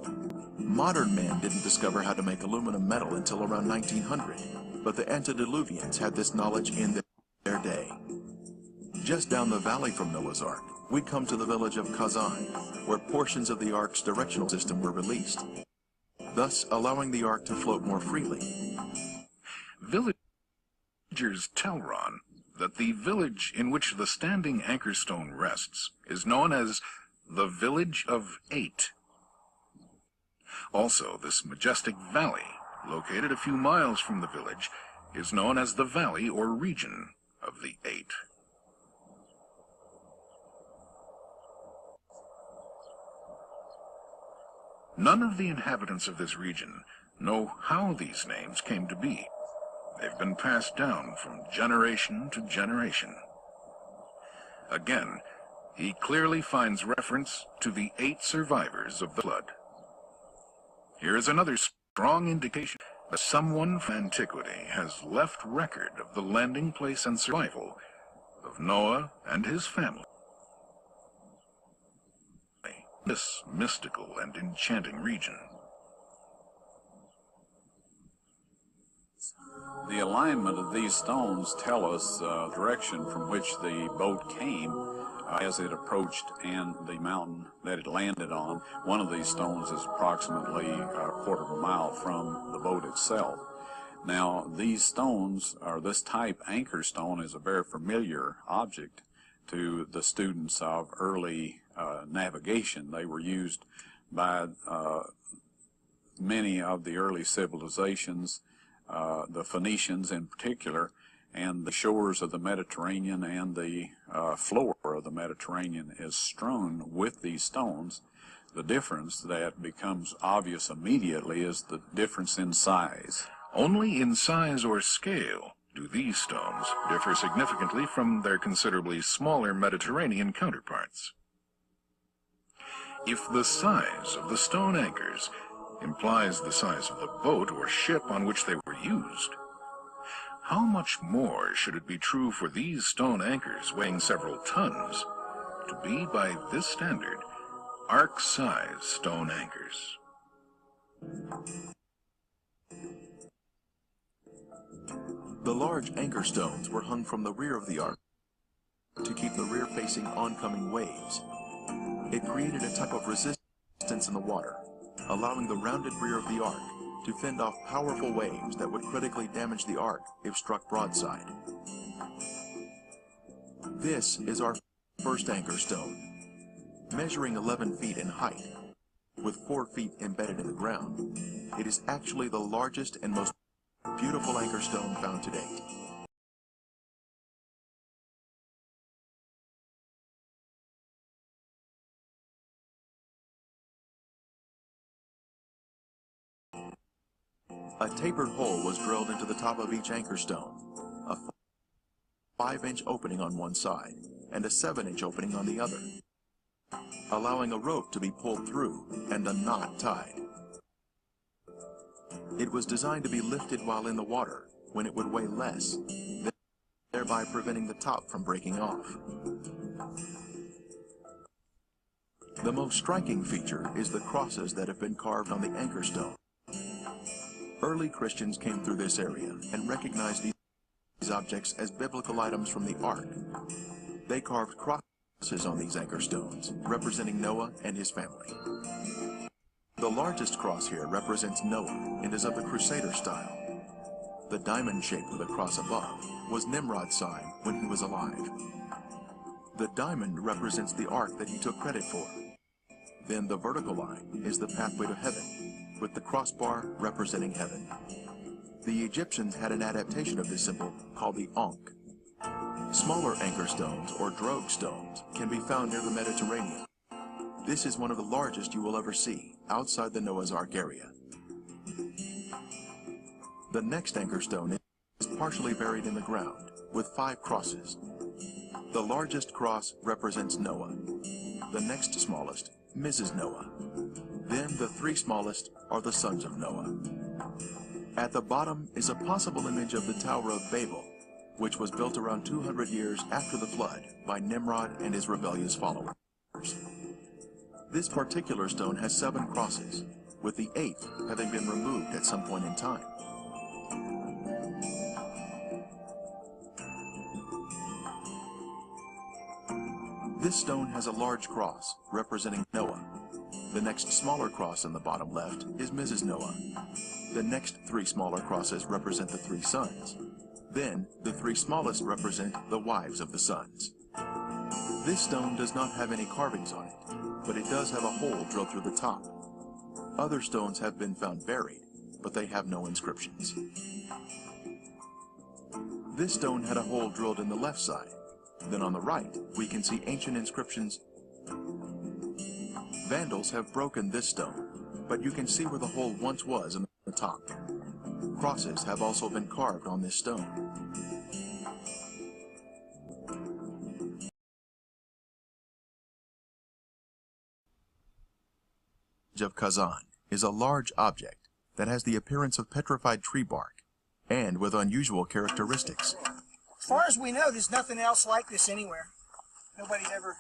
Modern man didn't discover how to make aluminum metal until around 1900, but the antediluvians had this knowledge in their day. Just down the valley from Noah's Ark, we come to the village of Kazan, where portions of the Ark's directional system were released, thus allowing the Ark to float more freely. Villagers tell Ron that the village in which the standing anchor stone rests is known as the Village of Eight. Also, this majestic valley, located a few miles from the village, is known as the Valley or Region of the Eight. None of the inhabitants of this region know how these names came to be. They've been passed down from generation to generation. Again, he clearly finds reference to the 8 survivors of the flood. Here is another strong indication that someone from antiquity has left record of the landing place and survival of Noah and his family. This mystical and enchanting region. The alignment of these stones tell us the direction from which the boat came as it approached and the mountain that it landed on. One of these stones is approximately a quarter of a mile from the boat itself. Now, these stones, or this type anchor stone, is a very familiar object to the students of early navigation. They were used by many of the early civilizations, the Phoenicians in particular, and the shores of the Mediterranean and the floor of the Mediterranean is strewn with these stones. The difference that becomes obvious immediately is the difference in size. Only in size or scale do these stones differ significantly from their considerably smaller Mediterranean counterparts. If the size of the stone anchors implies the size of the boat or ship on which they were used, how much more should it be true for these stone anchors weighing several tons to be, by this standard, Ark-size stone anchors? The large anchor stones were hung from the rear of the Ark to keep the rear-facing oncoming waves. It created a type of resistance in the water, allowing the rounded rear of the Ark to fend off powerful waves that would critically damage the Ark if struck broadside. This is our first anchor stone. Measuring 11 feet in height, with 4 feet embedded in the ground, it is actually the largest and most beautiful anchor stone found to date. A tapered hole was drilled into the top of each anchor stone, a 5-inch opening on one side and a 7-inch opening on the other, allowing a rope to be pulled through and a knot tied. It was designed to be lifted while in the water when it would weigh less, thereby preventing the top from breaking off. The most striking feature is the crosses that have been carved on the anchor stone. Early Christians came through this area and recognized these objects as biblical items from the Ark. They carved crosses on these anchor stones, representing Noah and his family. The largest cross here represents Noah and is of the Crusader style. The diamond shape with a cross above was Nimrod's sign when he was alive. The diamond represents the Ark that he took credit for. Then the vertical line is the pathway to heaven, with the crossbar representing heaven. The Egyptians had an adaptation of this symbol called the Ankh. Smaller anchor stones, or drogue stones, can be found near the Mediterranean. This is one of the largest you will ever see outside the Noah's Ark area. The next anchor stone is partially buried in the ground, with 5 crosses. The largest cross represents Noah. The next smallest, Mrs. Noah. Then the 3 smallest are the sons of Noah. At the bottom is a possible image of the Tower of Babel, which was built around 200 years after the flood by Nimrod and his rebellious followers. This particular stone has 7 crosses, with the 8th having been removed at some point in time. This stone has a large cross representing Noah. The next smaller cross in the bottom left is Mrs. Noah. The next 3 smaller crosses represent the 3 sons. Then, the 3 smallest represent the wives of the sons. This stone does not have any carvings on it, but it does have a hole drilled through the top. Other stones have been found buried, but they have no inscriptions. This stone had a hole drilled in the left side. Then on the right, we can see ancient inscriptions. Vandals have broken this stone, but you can see where the hole once was in the top. Crosses have also been carved on this stone. Of Kazan is a large object that has the appearance of petrified tree bark and with unusual characteristics. As far as we know, there's nothing else like this anywhere. Nobody's ever...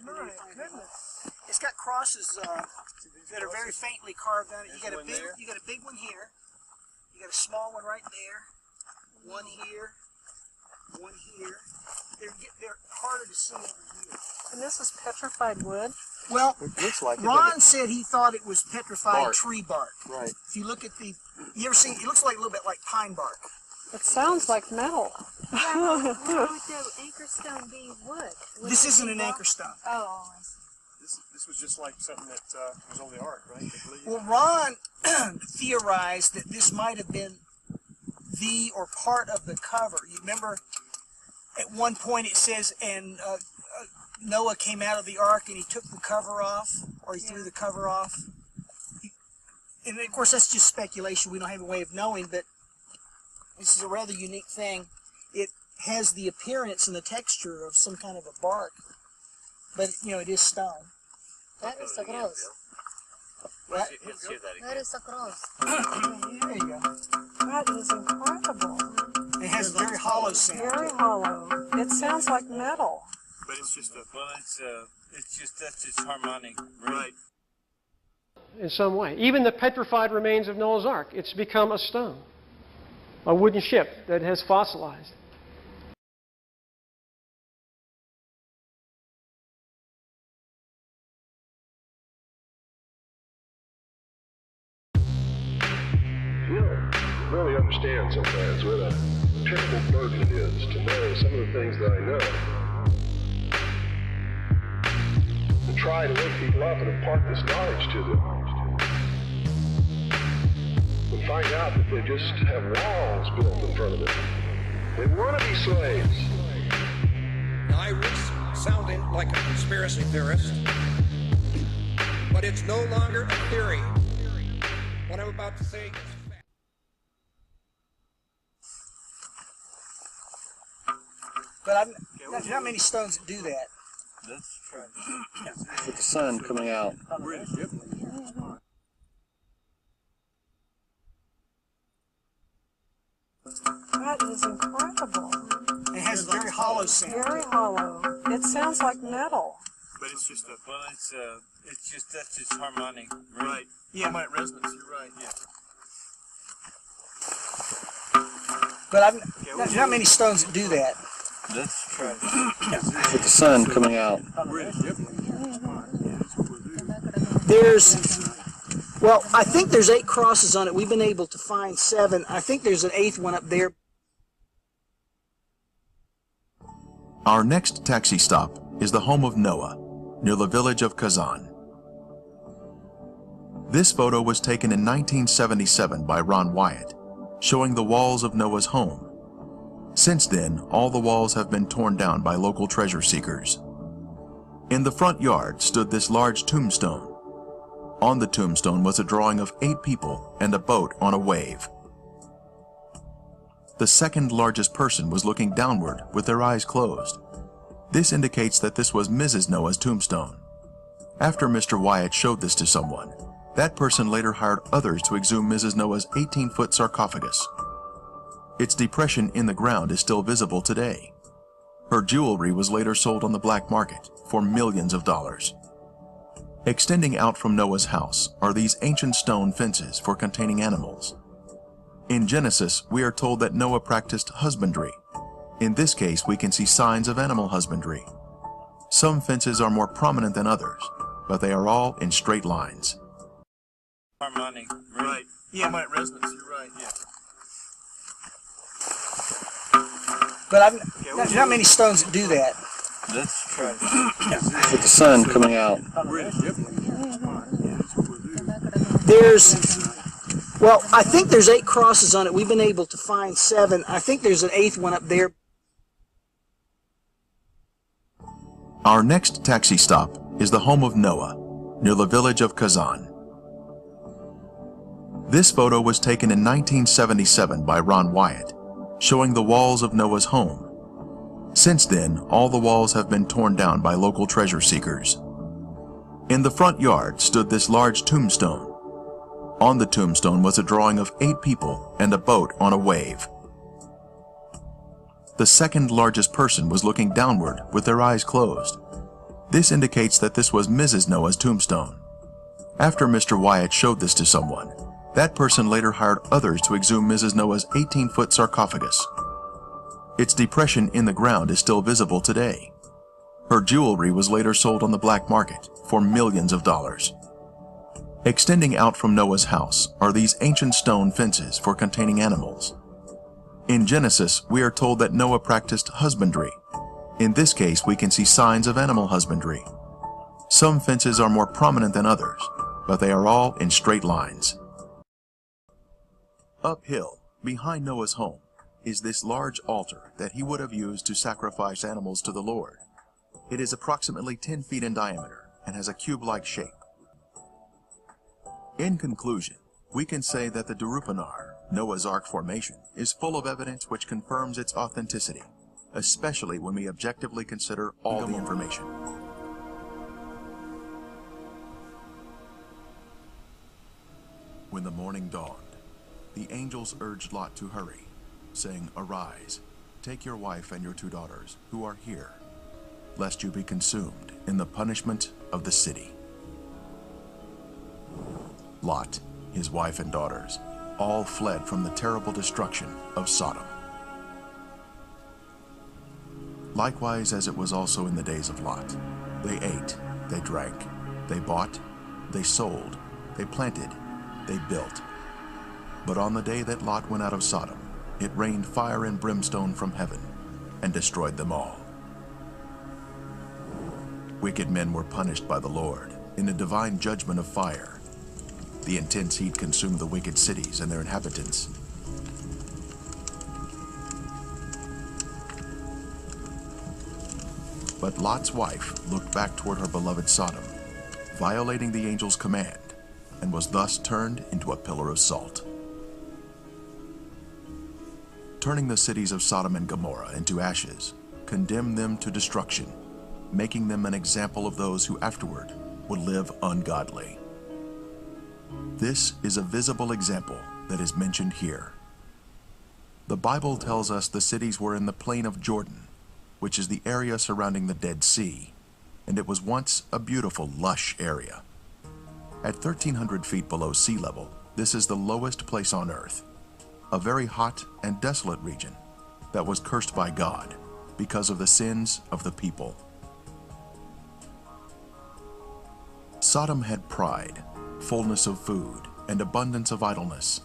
My goodness. It's got crosses that are very faintly carved on it. You got a big one here. You got a small one right there. One here. One here. They're harder to see over here. And this is petrified wood? Well, It looks like it, Ron said he thought it was petrified tree bark. Right. If you look at the... You ever seen... It looks like a little bit like pine bark. It sounds like metal. Why would the anchor stone be wood? This isn't an anchor stone. Oh, I see. This was just like something that was on the ark, right? Well, Ron theorized that this might have been the or part of the cover. You remember at one point it says, and Noah came out of the ark and he took the cover off, or he threw the cover off. And of course that's just speculation. We don't have a way of knowing, but this is a rather unique thing. It has the appearance and the texture of some kind of a bark, but you know, it is stone. That is a cross. What? That is a cross. There you go. That is incredible. It has a very hollow sound. Very hollow. It sounds like metal. But it's just a... Well, it's just that's its harmonic. Right. In some way. Even the petrified remains of Noah's Ark, it's become a stone. A wooden ship that has fossilized. You don't really understand sometimes what a terrible burden it is to know some of the things that I know. To try to wake people up and impart this knowledge to them. And find out that they just have walls built in front of them. They want to be slaves. Now, I risk sounding like a conspiracy theorist, but it's no longer a theory. What I'm about to say is fact. But not many stones that do that. That's true. With the sun coming out. That is incredible. It has a very hollow sound. Very hollow. It sounds like metal. But it's just a... Well, it's just that's its harmonic. Right. Yeah. Harmonic resonance. You're right. Yeah. But not many stones that do that. That's true. With the sun coming out. Well, I think there's 8 crosses on it. We've been able to find 7. I think there's an 8th one up there. Our next taxi stop is the home of Noah, near the village of Kazan. This photo was taken in 1977 by Ron Wyatt, showing the walls of Noah's home. Since then, all the walls have been torn down by local treasure seekers. In the front yard stood this large tombstone. On the tombstone was a drawing of 8 people and a boat on a wave. The second largest person was looking downward with their eyes closed. This indicates that this was Mrs. Noah's tombstone. After Mr. Wyatt showed this to someone, that person later hired others to exhume Mrs. Noah's 18-foot sarcophagus. Its depression in the ground is still visible today. Her jewelry was later sold on the black market for millions of dollars. Extending out from Noah's house are these ancient stone fences for containing animals. In Genesis, we are told that Noah practiced husbandry. In this case, we can see signs of animal husbandry. Some fences are more prominent than others, but they are all in straight lines. Harmonic. Right. Yeah. Harmonic resonance. You're right. Yeah. But there's not many stones that do that. That's true. With the sun coming out. Well, I think there's 8 crosses on it. We've been able to find 7. I think there's an 8th one up there. Our next taxi stop is the home of Noah, near the village of Kazan. This photo was taken in 1977 by Ron Wyatt, showing the walls of Noah's home. Since then, all the walls have been torn down by local treasure seekers. In the front yard stood this large tombstone. On the tombstone was a drawing of 8 people and a boat on a wave. The second largest person was looking downward with their eyes closed. This indicates that this was Mrs. Noah's tombstone. After Mr. Wyatt showed this to someone, that person later hired others to exhume Mrs. Noah's 18-foot sarcophagus. Its depression in the ground is still visible today. Her jewelry was later sold on the black market for millions of dollars. Extending out from Noah's house are these ancient stone fences for containing animals. In Genesis, we are told that Noah practiced husbandry. In this case, we can see signs of animal husbandry. Some fences are more prominent than others, but they are all in straight lines. Uphill, behind Noah's home, is this large altar that he would have used to sacrifice animals to the Lord. It is approximately 10 feet in diameter and has a cube-like shape. In conclusion, we can say that the Darupanar, Noah's Ark formation, is full of evidence which confirms its authenticity, especially when we objectively consider all the information. When the morning dawned, the angels urged Lot to hurry, saying, "Arise, take your wife and your 2 daughters, who are here, lest you be consumed in the punishment of the city." Lot, his wife and daughters, all fled from the terrible destruction of Sodom. Likewise, as it was also in the days of Lot, they ate, they drank, they bought, they sold, they planted, they built. But on the day that Lot went out of Sodom, it rained fire and brimstone from heaven and destroyed them all. Wicked men were punished by the Lord in a divine judgment of fire. The intense heat consumed the wicked cities and their inhabitants. But Lot's wife looked back toward her beloved Sodom, violating the angel's command, and was thus turned into a pillar of salt. Turning the cities of Sodom and Gomorrah into ashes, condemned them to destruction, making them an example of those who afterward would live ungodly. This is a visible example that is mentioned here. The Bible tells us the cities were in the plain of Jordan, which is the area surrounding the Dead Sea, and it was once a beautiful, lush area. At 1,300 feet below sea level, this is the lowest place on earth, a very hot and desolate region that was cursed by God because of the sins of the people. Sodom had pride, fullness of food, and abundance of idleness.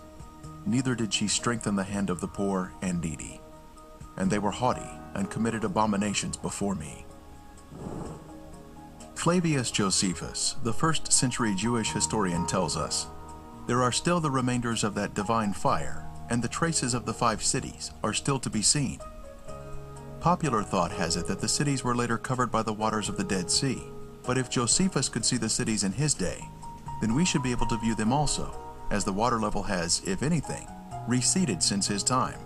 Neither did she strengthen the hand of the poor and needy. And they were haughty and committed abominations before me. Flavius Josephus, the 1st century Jewish historian, tells us, "There are still the remainders of that divine fire, and the traces of the 5 cities are still to be seen." Popular thought has it that the cities were later covered by the waters of the Dead Sea, but if Josephus could see the cities in his day, then we should be able to view them also, as the water level has, if anything, receded since his time.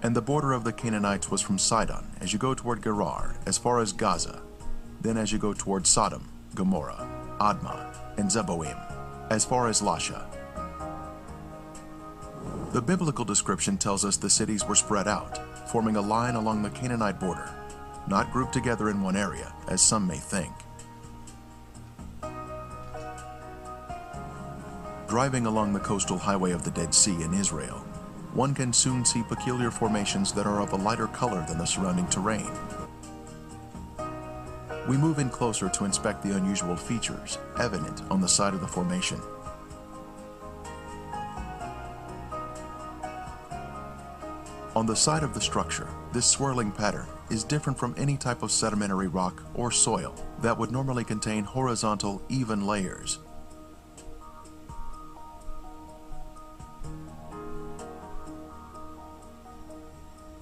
And the border of the Canaanites was from Sidon, as you go toward Gerar, as far as Gaza, then as you go toward Sodom, Gomorrah, Admah, and Zeboim, as far as Lasha. The biblical description tells us the cities were spread out, forming a line along the Canaanite border, not grouped together in one area, as some may think. Driving along the coastal highway of the Dead Sea in Israel, one can soon see peculiar formations that are of a lighter color than the surrounding terrain, We move in closer to inspect the unusual features evident on the side of the formation. On the side of the structure, this swirling pattern is different from any type of sedimentary rock or soil that would normally contain horizontal, even layers.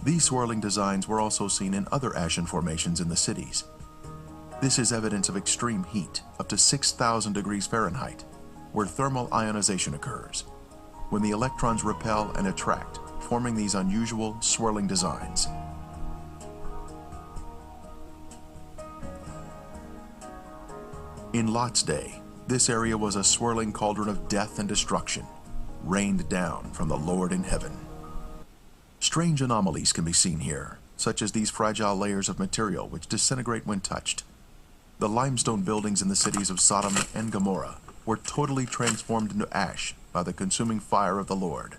These swirling designs were also seen in other ashen formations in the cities. This is evidence of extreme heat, up to 6,000 degrees Fahrenheit, where thermal ionization occurs, when the electrons repel and attract, forming these unusual swirling designs. In Lot's day, this area was a swirling cauldron of death and destruction, rained down from the Lord in heaven. Strange anomalies can be seen here, such as these fragile layers of material which disintegrate when touched. The limestone buildings in the cities of Sodom and Gomorrah were totally transformed into ash by the consuming fire of the Lord.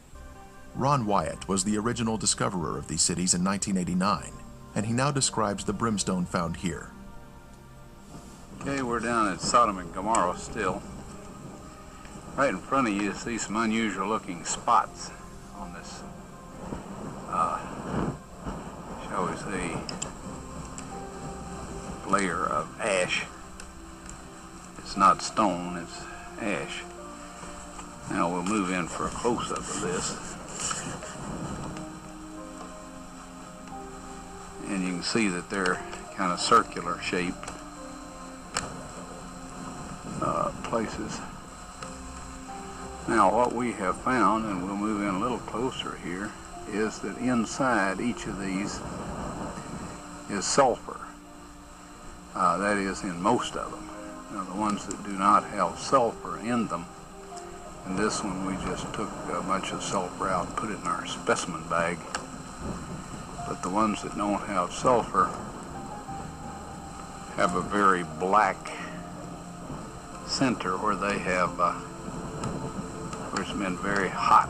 Ron Wyatt was the original discoverer of these cities in 1989, and he now describes the brimstone found here. Okay, we're down at Sodom and Gomorrah still. Right in front of you see some unusual looking spots on this shall we say layer of ash. It's not stone, it's ash. Now we'll move in for a close-up of this. And you can see that they're kind of circular shaped places. Now what we have found, and we'll move in a little closer here, is that inside each of these is sulfur. That is in most of them. Now the ones that do not have sulfur in them, and this one we just took a bunch of sulfur out and put it in our specimen bag. But the ones that don't have sulfur have a very black center where they have, where it's been very hot.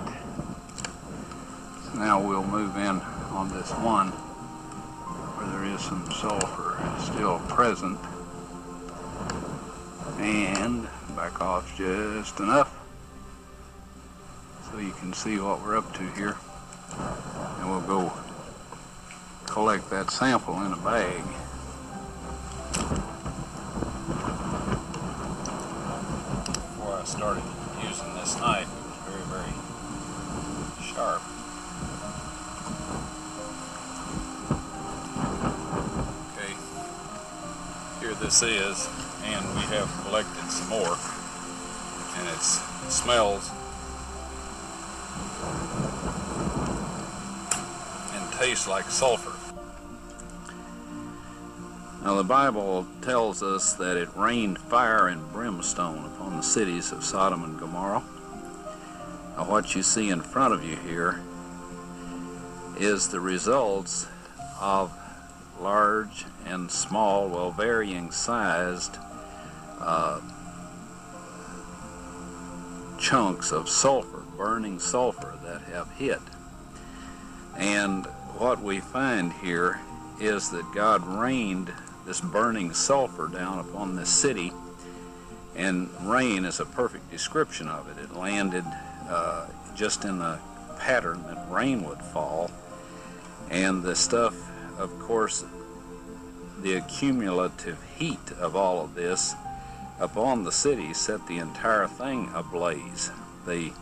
So now we'll move in on this one where there is some sulfur still present, and back off just enough so you can see what we're up to here, and we'll go collect that sample in a bag. Before I started using this knife, it was very, very sharp. Okay, here this is, and we have collected some more, and it smells and tastes like sulfur. Now the Bible tells us that it rained fire and brimstone upon the cities of Sodom and Gomorrah. Now what you see in front of you here is the results of large and small, well, varying sized chunks of sulfur, burning sulfur that have hit. And what we find here is that God rained this burning sulfur down upon this city, and rain is a perfect description of it. It landed just in the pattern that rain would fall, and the stuff, of course, the accumulative heat of all of this upon the city set the entire thing ablaze. The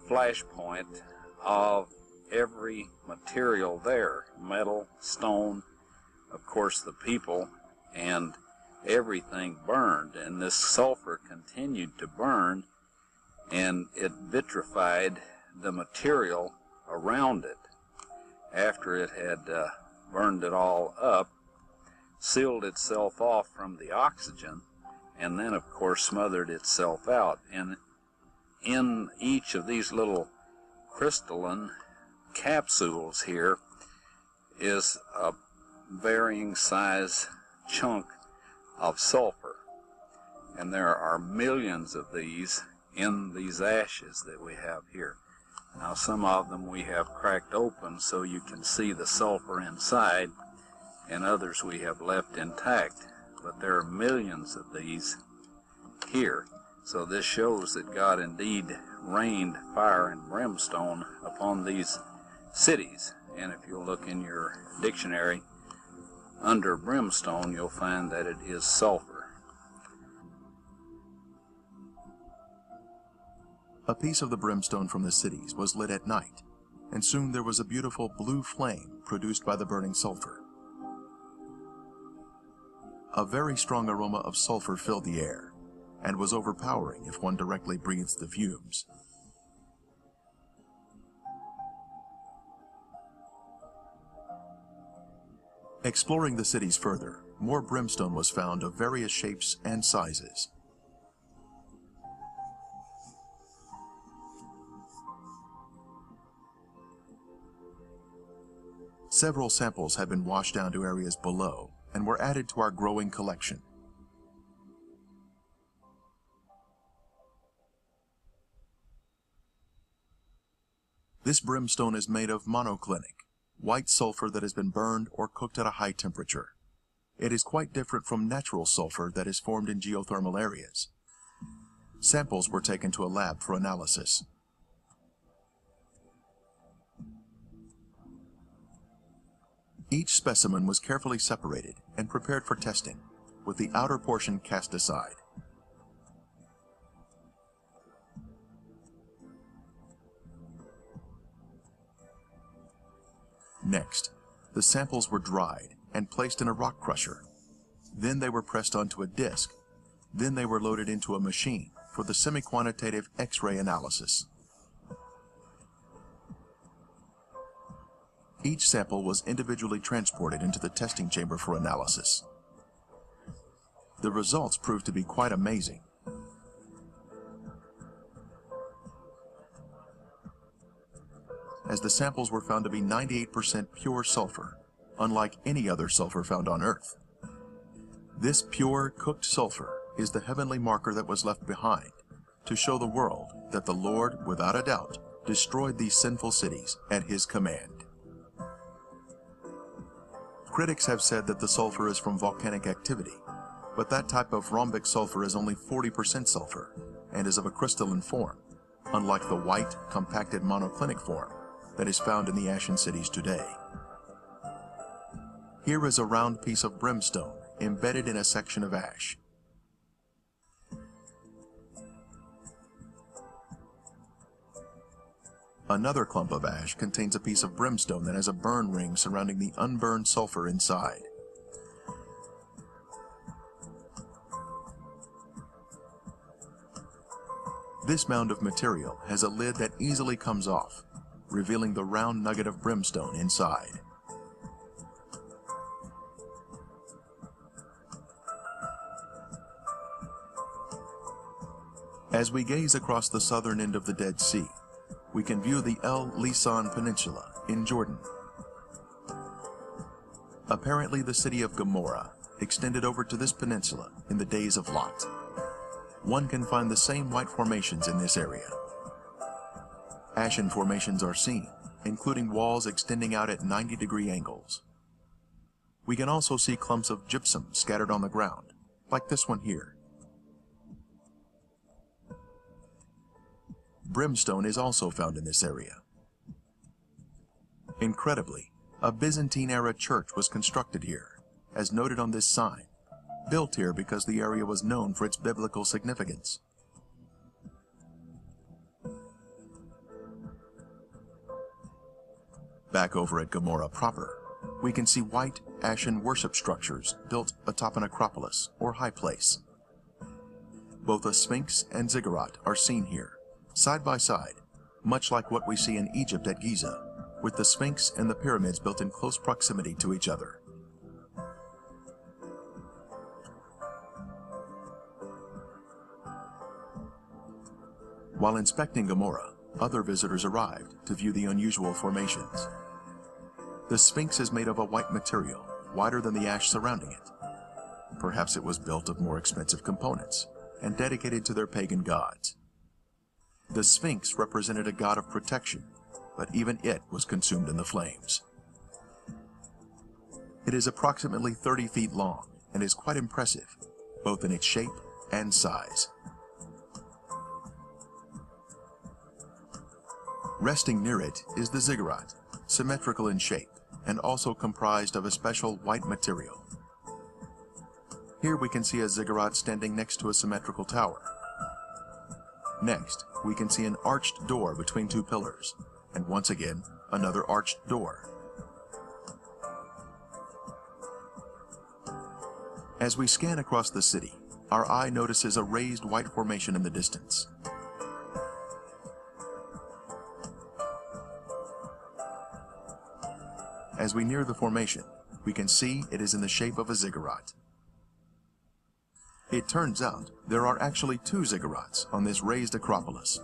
flash point of every material there, metal, stone, of course the people, and everything burned, and this sulfur continued to burn, and it vitrified the material around it. After it had burned it all up, sealed itself off from the oxygen, and then of course smothered itself out. And in each of these little crystalline capsules here is a varying size chunk of sulfur, and there are millions of these in these ashes that we have here. Now some of them we have cracked open so you can see the sulfur inside, and others we have left intact, but there are millions of these here. So this shows that God indeed rained fire and brimstone upon these cities. And if you look in your dictionary, under brimstone, you'll find that it is sulfur. A piece of the brimstone from the cities was lit at night, and soon there was a beautiful blue flame produced by the burning sulfur. A very strong aroma of sulfur filled the air, and was overpowering if one directly breathed the fumes. Exploring the cities further, more brimstone was found of various shapes and sizes. Several samples had been washed down to areas below and were added to our growing collection. This brimstone is made of monoclinic, white sulfur that has been burned or cooked at a high temperature. It is quite different from natural sulfur that is formed in geothermal areas. Samples were taken to a lab for analysis. Each specimen was carefully separated and prepared for testing, with the outer portion cast aside. Next, the samples were dried and placed in a rock crusher. Then they were pressed onto a disc. Then they were loaded into a machine for the semi-quantitative X-ray analysis. Each sample was individually transported into the testing chamber for analysis. The results proved to be quite amazing. As the samples were found to be 98% pure sulfur, unlike any other sulfur found on Earth. This pure, cooked sulfur is the heavenly marker that was left behind to show the world that the Lord, without a doubt, destroyed these sinful cities at His command. Critics have said that the sulfur is from volcanic activity, but that type of rhombic sulfur is only 40% sulfur and is of a crystalline form, unlike the white, compacted monoclinic form that is found in the ashen cities today. Here is a round piece of brimstone embedded in a section of ash. Another clump of ash contains a piece of brimstone that has a burn ring surrounding the unburned sulfur inside. This mound of material has a lid that easily comes off, revealing the round nugget of brimstone inside. As we gaze across the southern end of the Dead Sea, we can view the El Lisan Peninsula in Jordan. Apparently the city of Gomorrah extended over to this peninsula in the days of Lot. One can find the same white formations in this area. Ashen formations are seen, including walls extending out at 90-degree angles. We can also see clumps of gypsum scattered on the ground, like this one here. Brimstone is also found in this area. Incredibly, a Byzantine-era church was constructed here, as noted on this sign, built here because the area was known for its biblical significance. Back over at Gomorrah proper, we can see white, ashen worship structures built atop an acropolis, or high place. Both a sphinx and ziggurat are seen here, side by side, much like what we see in Egypt at Giza, with the Sphinx and the pyramids built in close proximity to each other. While inspecting Gomorrah, other visitors arrived to view the unusual formations. The Sphinx is made of a white material, whiter than the ash surrounding it. Perhaps it was built of more expensive components and dedicated to their pagan gods. The Sphinx represented a god of protection, but even it was consumed in the flames. It is approximately 30 feet long and is quite impressive, both in its shape and size. Resting near it is the ziggurat, symmetrical in shape and also comprised of a special white material. Here we can see a ziggurat standing next to a symmetrical tower. Next, we can see an arched door between two pillars, and once again, another arched door. As we scan across the city, our eye notices a raised white formation in the distance. As we near the formation, we can see it is in the shape of a ziggurat. It turns out there are actually two ziggurats on this raised acropolis.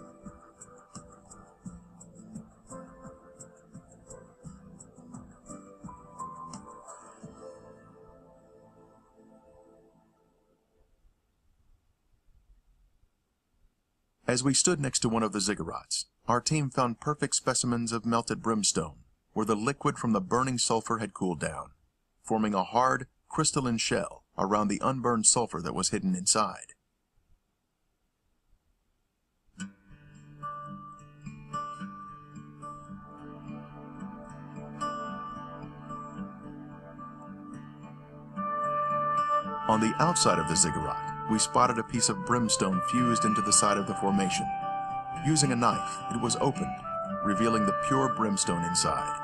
As we stood next to one of the ziggurats, our team found perfect specimens of melted brimstone, where the liquid from the burning sulfur had cooled down, forming a hard, crystalline shell around the unburned sulfur that was hidden inside. On the outside of the ziggurat, we spotted a piece of brimstone fused into the side of the formation. Using a knife, it was opened, revealing the pure brimstone inside.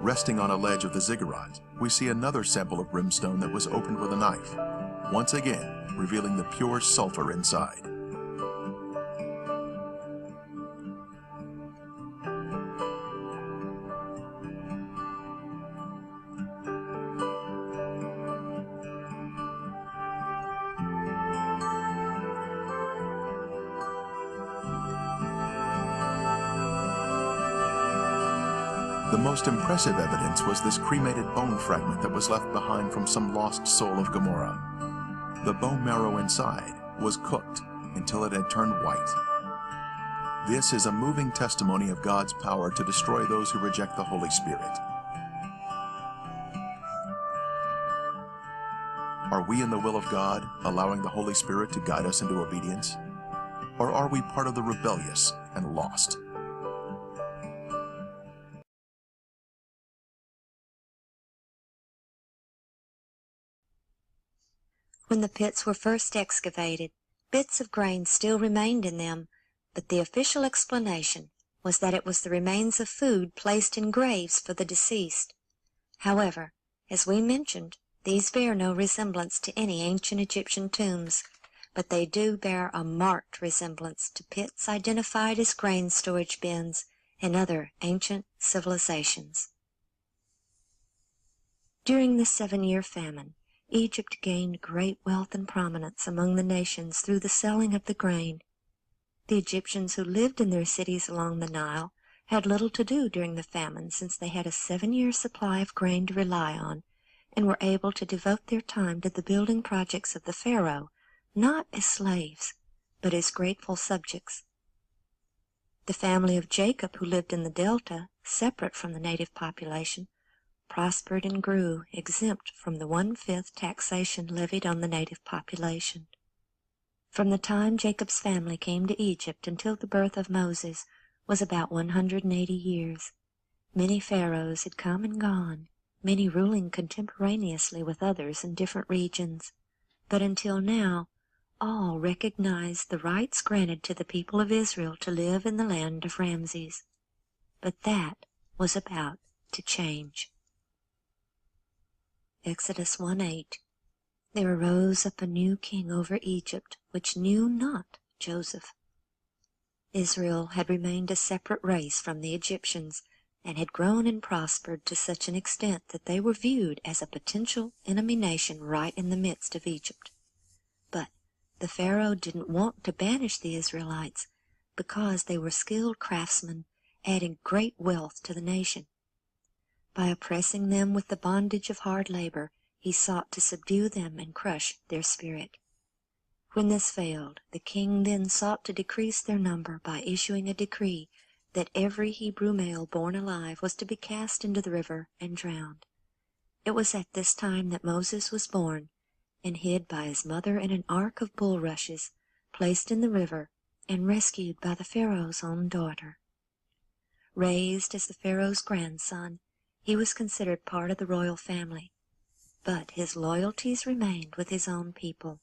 Resting on a ledge of the ziggurat, we see another sample of brimstone that was opened with a knife, once again revealing the pure sulfur inside. The most impressive evidence was this cremated bone fragment that was left behind from some lost soul of Gomorrah. The bone marrow inside was cooked until it had turned white. This is a moving testimony of God's power to destroy those who reject the Holy Spirit. Are we in the will of God, allowing the Holy Spirit to guide us into obedience? Or are we part of the rebellious and lost? When the pits were first excavated, bits of grain still remained in them, but the official explanation was that it was the remains of food placed in graves for the deceased. However, as we mentioned, these bear no resemblance to any ancient Egyptian tombs, but they do bear a marked resemblance to pits identified as grain storage bins in other ancient civilizations. During the 7-year famine, Egypt gained great wealth and prominence among the nations through the selling of the grain. The Egyptians who lived in their cities along the Nile had little to do during the famine, since they had a 7-year supply of grain to rely on, and were able to devote their time to the building projects of the Pharaoh, not as slaves, but as grateful subjects. The family of Jacob, who lived in the Delta, separate from the native population, prospered and grew, exempt from the 1/5 taxation levied on the native population. From the time Jacob's family came to Egypt until the birth of Moses was about 180 years. Many pharaohs had come and gone, many ruling contemporaneously with others in different regions, but until now all recognized the rights granted to the people of Israel to live in the land of Ramses. But that was about to change. Exodus 1:8. There arose up a new king over Egypt, which knew not Joseph. Israel had remained a separate race from the Egyptians, and had grown and prospered to such an extent that they were viewed as a potential enemy nation right in the midst of Egypt. But the Pharaoh didn't want to banish the Israelites, because they were skilled craftsmen, adding great wealth to the nation. By oppressing them with the bondage of hard labor, he sought to subdue them and crush their spirit. When this failed, the king then sought to decrease their number by issuing a decree that every Hebrew male born alive was to be cast into the river and drowned. It was at this time that Moses was born, and hid by his mother in an ark of bulrushes, placed in the river, and rescued by the Pharaoh's own daughter. Raised as the Pharaoh's grandson, he was considered part of the royal family, but his loyalties remained with his own people.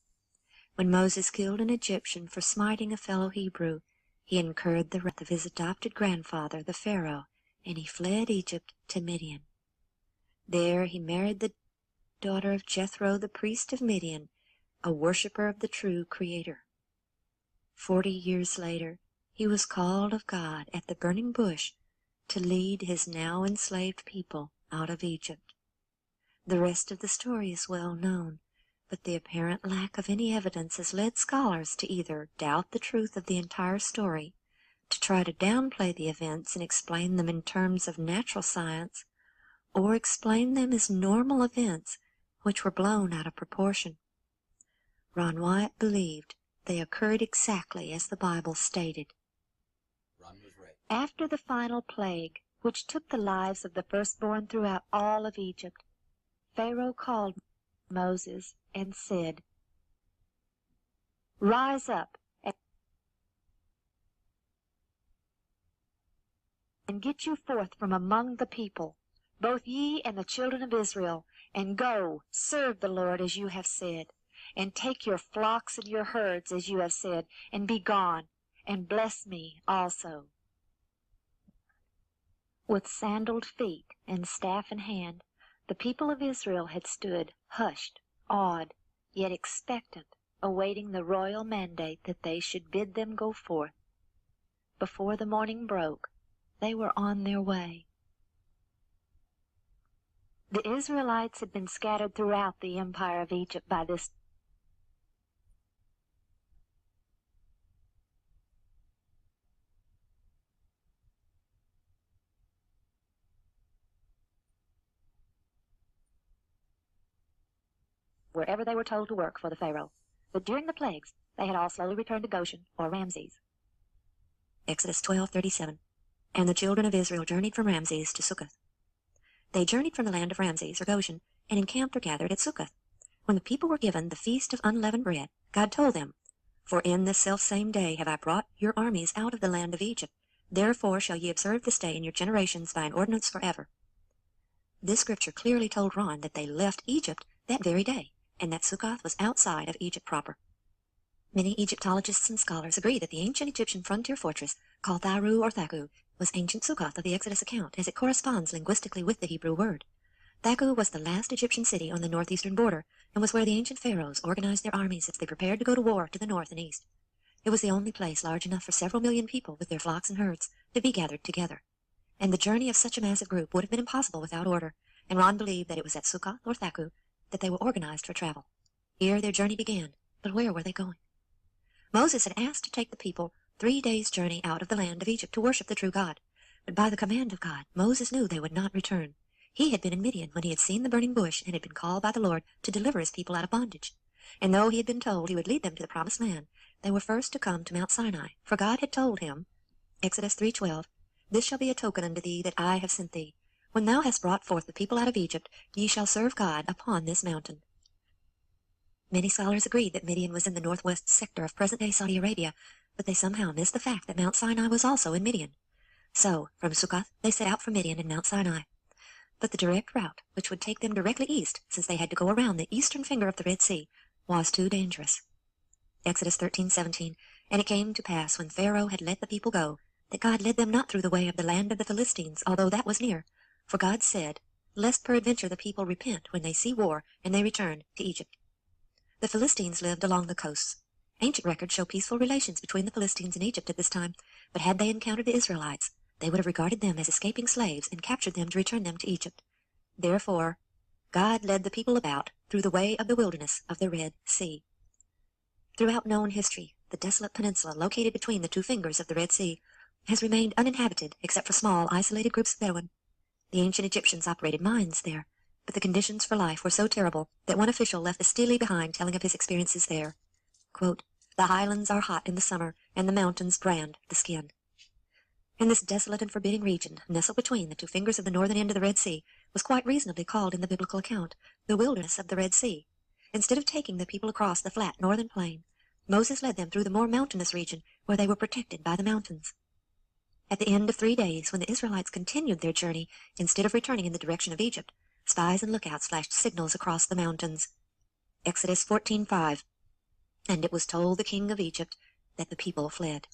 When Moses killed an Egyptian for smiting a fellow Hebrew, he incurred the wrath of his adopted grandfather, the Pharaoh, and he fled Egypt to Midian. There he married the daughter of Jethro, the priest of Midian, a worshipper of the true Creator. 40 years later, he was called of God at the burning bush to lead his now enslaved people out of Egypt. The rest of the story is well known, but the apparent lack of any evidence has led scholars to either doubt the truth of the entire story, to try to downplay the events and explain them in terms of natural science, or explain them as normal events which were blown out of proportion. Ron Wyatt believed they occurred exactly as the Bible stated. Ron was right. After the final plague, which took the lives of the firstborn throughout all of Egypt, Pharaoh called Moses and said, "Rise up and get you forth from among the people, both ye and the children of Israel, and go, serve the Lord as you have said, and take your flocks and your herds as you have said, and be gone, and bless me also." With sandaled feet and staff in hand, the people of Israel had stood hushed, awed, yet expectant, awaiting the royal mandate that they should bid them go forth. Before the morning broke, they were on their way. The Israelites had been scattered throughout the empire of Egypt by this wherever they were told to work for the Pharaoh. But during the plagues, they had all slowly returned to Goshen or Ramses. Exodus 12:37. And the children of Israel journeyed from Ramses to Succoth. They journeyed from the land of Ramses or Goshen, and encamped or gathered at Succoth. When the people were given the feast of unleavened bread, God told them, "For in this selfsame day have I brought your armies out of the land of Egypt. Therefore shall ye observe this day in your generations by an ordinance forever." This scripture clearly told Ron that they left Egypt that very day, and that Succoth was outside of Egypt proper. Many Egyptologists and scholars agree that the ancient Egyptian frontier fortress, called Tharu or Thaku, was ancient Succoth of the Exodus account, as it corresponds linguistically with the Hebrew word. Thaku was the last Egyptian city on the northeastern border, and was where the ancient pharaohs organized their armies as they prepared to go to war to the north and east. It was the only place large enough for several million people with their flocks and herds to be gathered together. And the journey of such a massive group would have been impossible without order, and Ron believed that it was at Succoth or Thaku that they were organized for travel. Here their journey began, but where were they going? Moses had asked to take the people 3 days' journey out of the land of Egypt to worship the true God. But by the command of God, Moses knew they would not return. He had been in Midian when he had seen the burning bush and had been called by the Lord to deliver his people out of bondage. And though he had been told he would lead them to the promised land, they were first to come to Mount Sinai, for God had told him, Exodus 3:12, "This shall be a token unto thee that I have sent thee. When thou hast brought forth the people out of Egypt, ye shall serve God upon this mountain." Many scholars agree that Midian was in the northwest sector of present-day Saudi Arabia, but they somehow missed the fact that Mount Sinai was also in Midian. So, from Succoth, they set out for Midian and Mount Sinai. But the direct route, which would take them directly east, since they had to go around the eastern finger of the Red Sea, was too dangerous. Exodus 13:17, "And it came to pass, when Pharaoh had let the people go, that God led them not through the way of the land of the Philistines, although that was near. For God said, Lest peradventure the people repent when they see war, and they return to Egypt." The Philistines lived along the coasts. Ancient records show peaceful relations between the Philistines and Egypt at this time, but had they encountered the Israelites, they would have regarded them as escaping slaves and captured them to return them to Egypt. Therefore, God led the people about through the way of the wilderness of the Red Sea. Throughout known history, the desolate peninsula located between the two fingers of the Red Sea has remained uninhabited except for small, isolated groups of Bedouin. The ancient Egyptians operated mines there, but the conditions for life were so terrible that one official left a stele behind telling of his experiences there. Quote, "The highlands are hot in the summer, and the mountains brand the skin." And this desolate and forbidding region, nestled between the two fingers of the northern end of the Red Sea, was quite reasonably called in the biblical account the wilderness of the Red Sea. Instead of taking the people across the flat northern plain, Moses led them through the more mountainous region where they were protected by the mountains. At the end of 3 days, when the Israelites continued their journey, instead of returning in the direction of Egypt, spies and lookouts flashed signals across the mountains. Exodus 14:5. And it was told the king of Egypt that the people fled.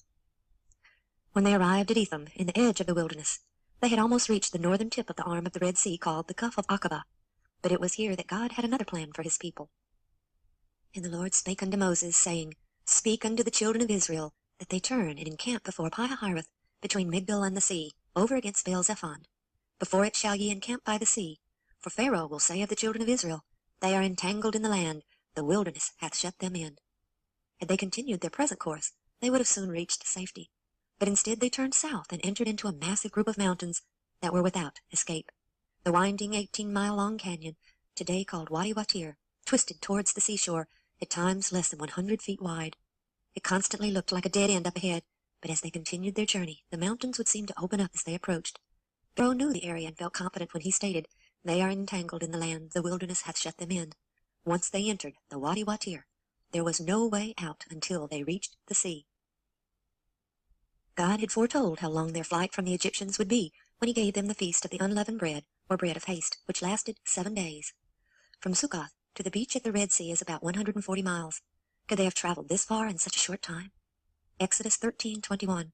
When they arrived at Etham, in the edge of the wilderness, they had almost reached the northern tip of the arm of the Red Sea called the Gulf of Aqaba. But it was here that God had another plan for his people. "And the Lord spake unto Moses, saying, Speak unto the children of Israel, that they turn and encamp before Pi-hahiroth, between Migdol and the sea, over against Baal-zephon. Before it shall ye encamp by the sea. For Pharaoh will say of the children of Israel, They are entangled in the land, the wilderness hath shut them in." Had they continued their present course, they would have soon reached safety. But instead they turned south and entered into a massive group of mountains that were without escape. The winding 18-mile-long canyon, today called Wadi Watir, twisted towards the seashore, at times less than 100 feet wide. It constantly looked like a dead end up ahead, but as they continued their journey, the mountains would seem to open up as they approached. Pharaoh knew the area and felt confident when he stated, "They are entangled in the land, the wilderness hath shut them in." Once they entered the Wadi Watir, there was no way out until they reached the sea. God had foretold how long their flight from the Egyptians would be when he gave them the feast of the unleavened bread, or bread of haste, which lasted 7 days. From Sukkoth to the beach at the Red Sea is about 140 miles. Could they have traveled this far in such a short time? Exodus 13:21.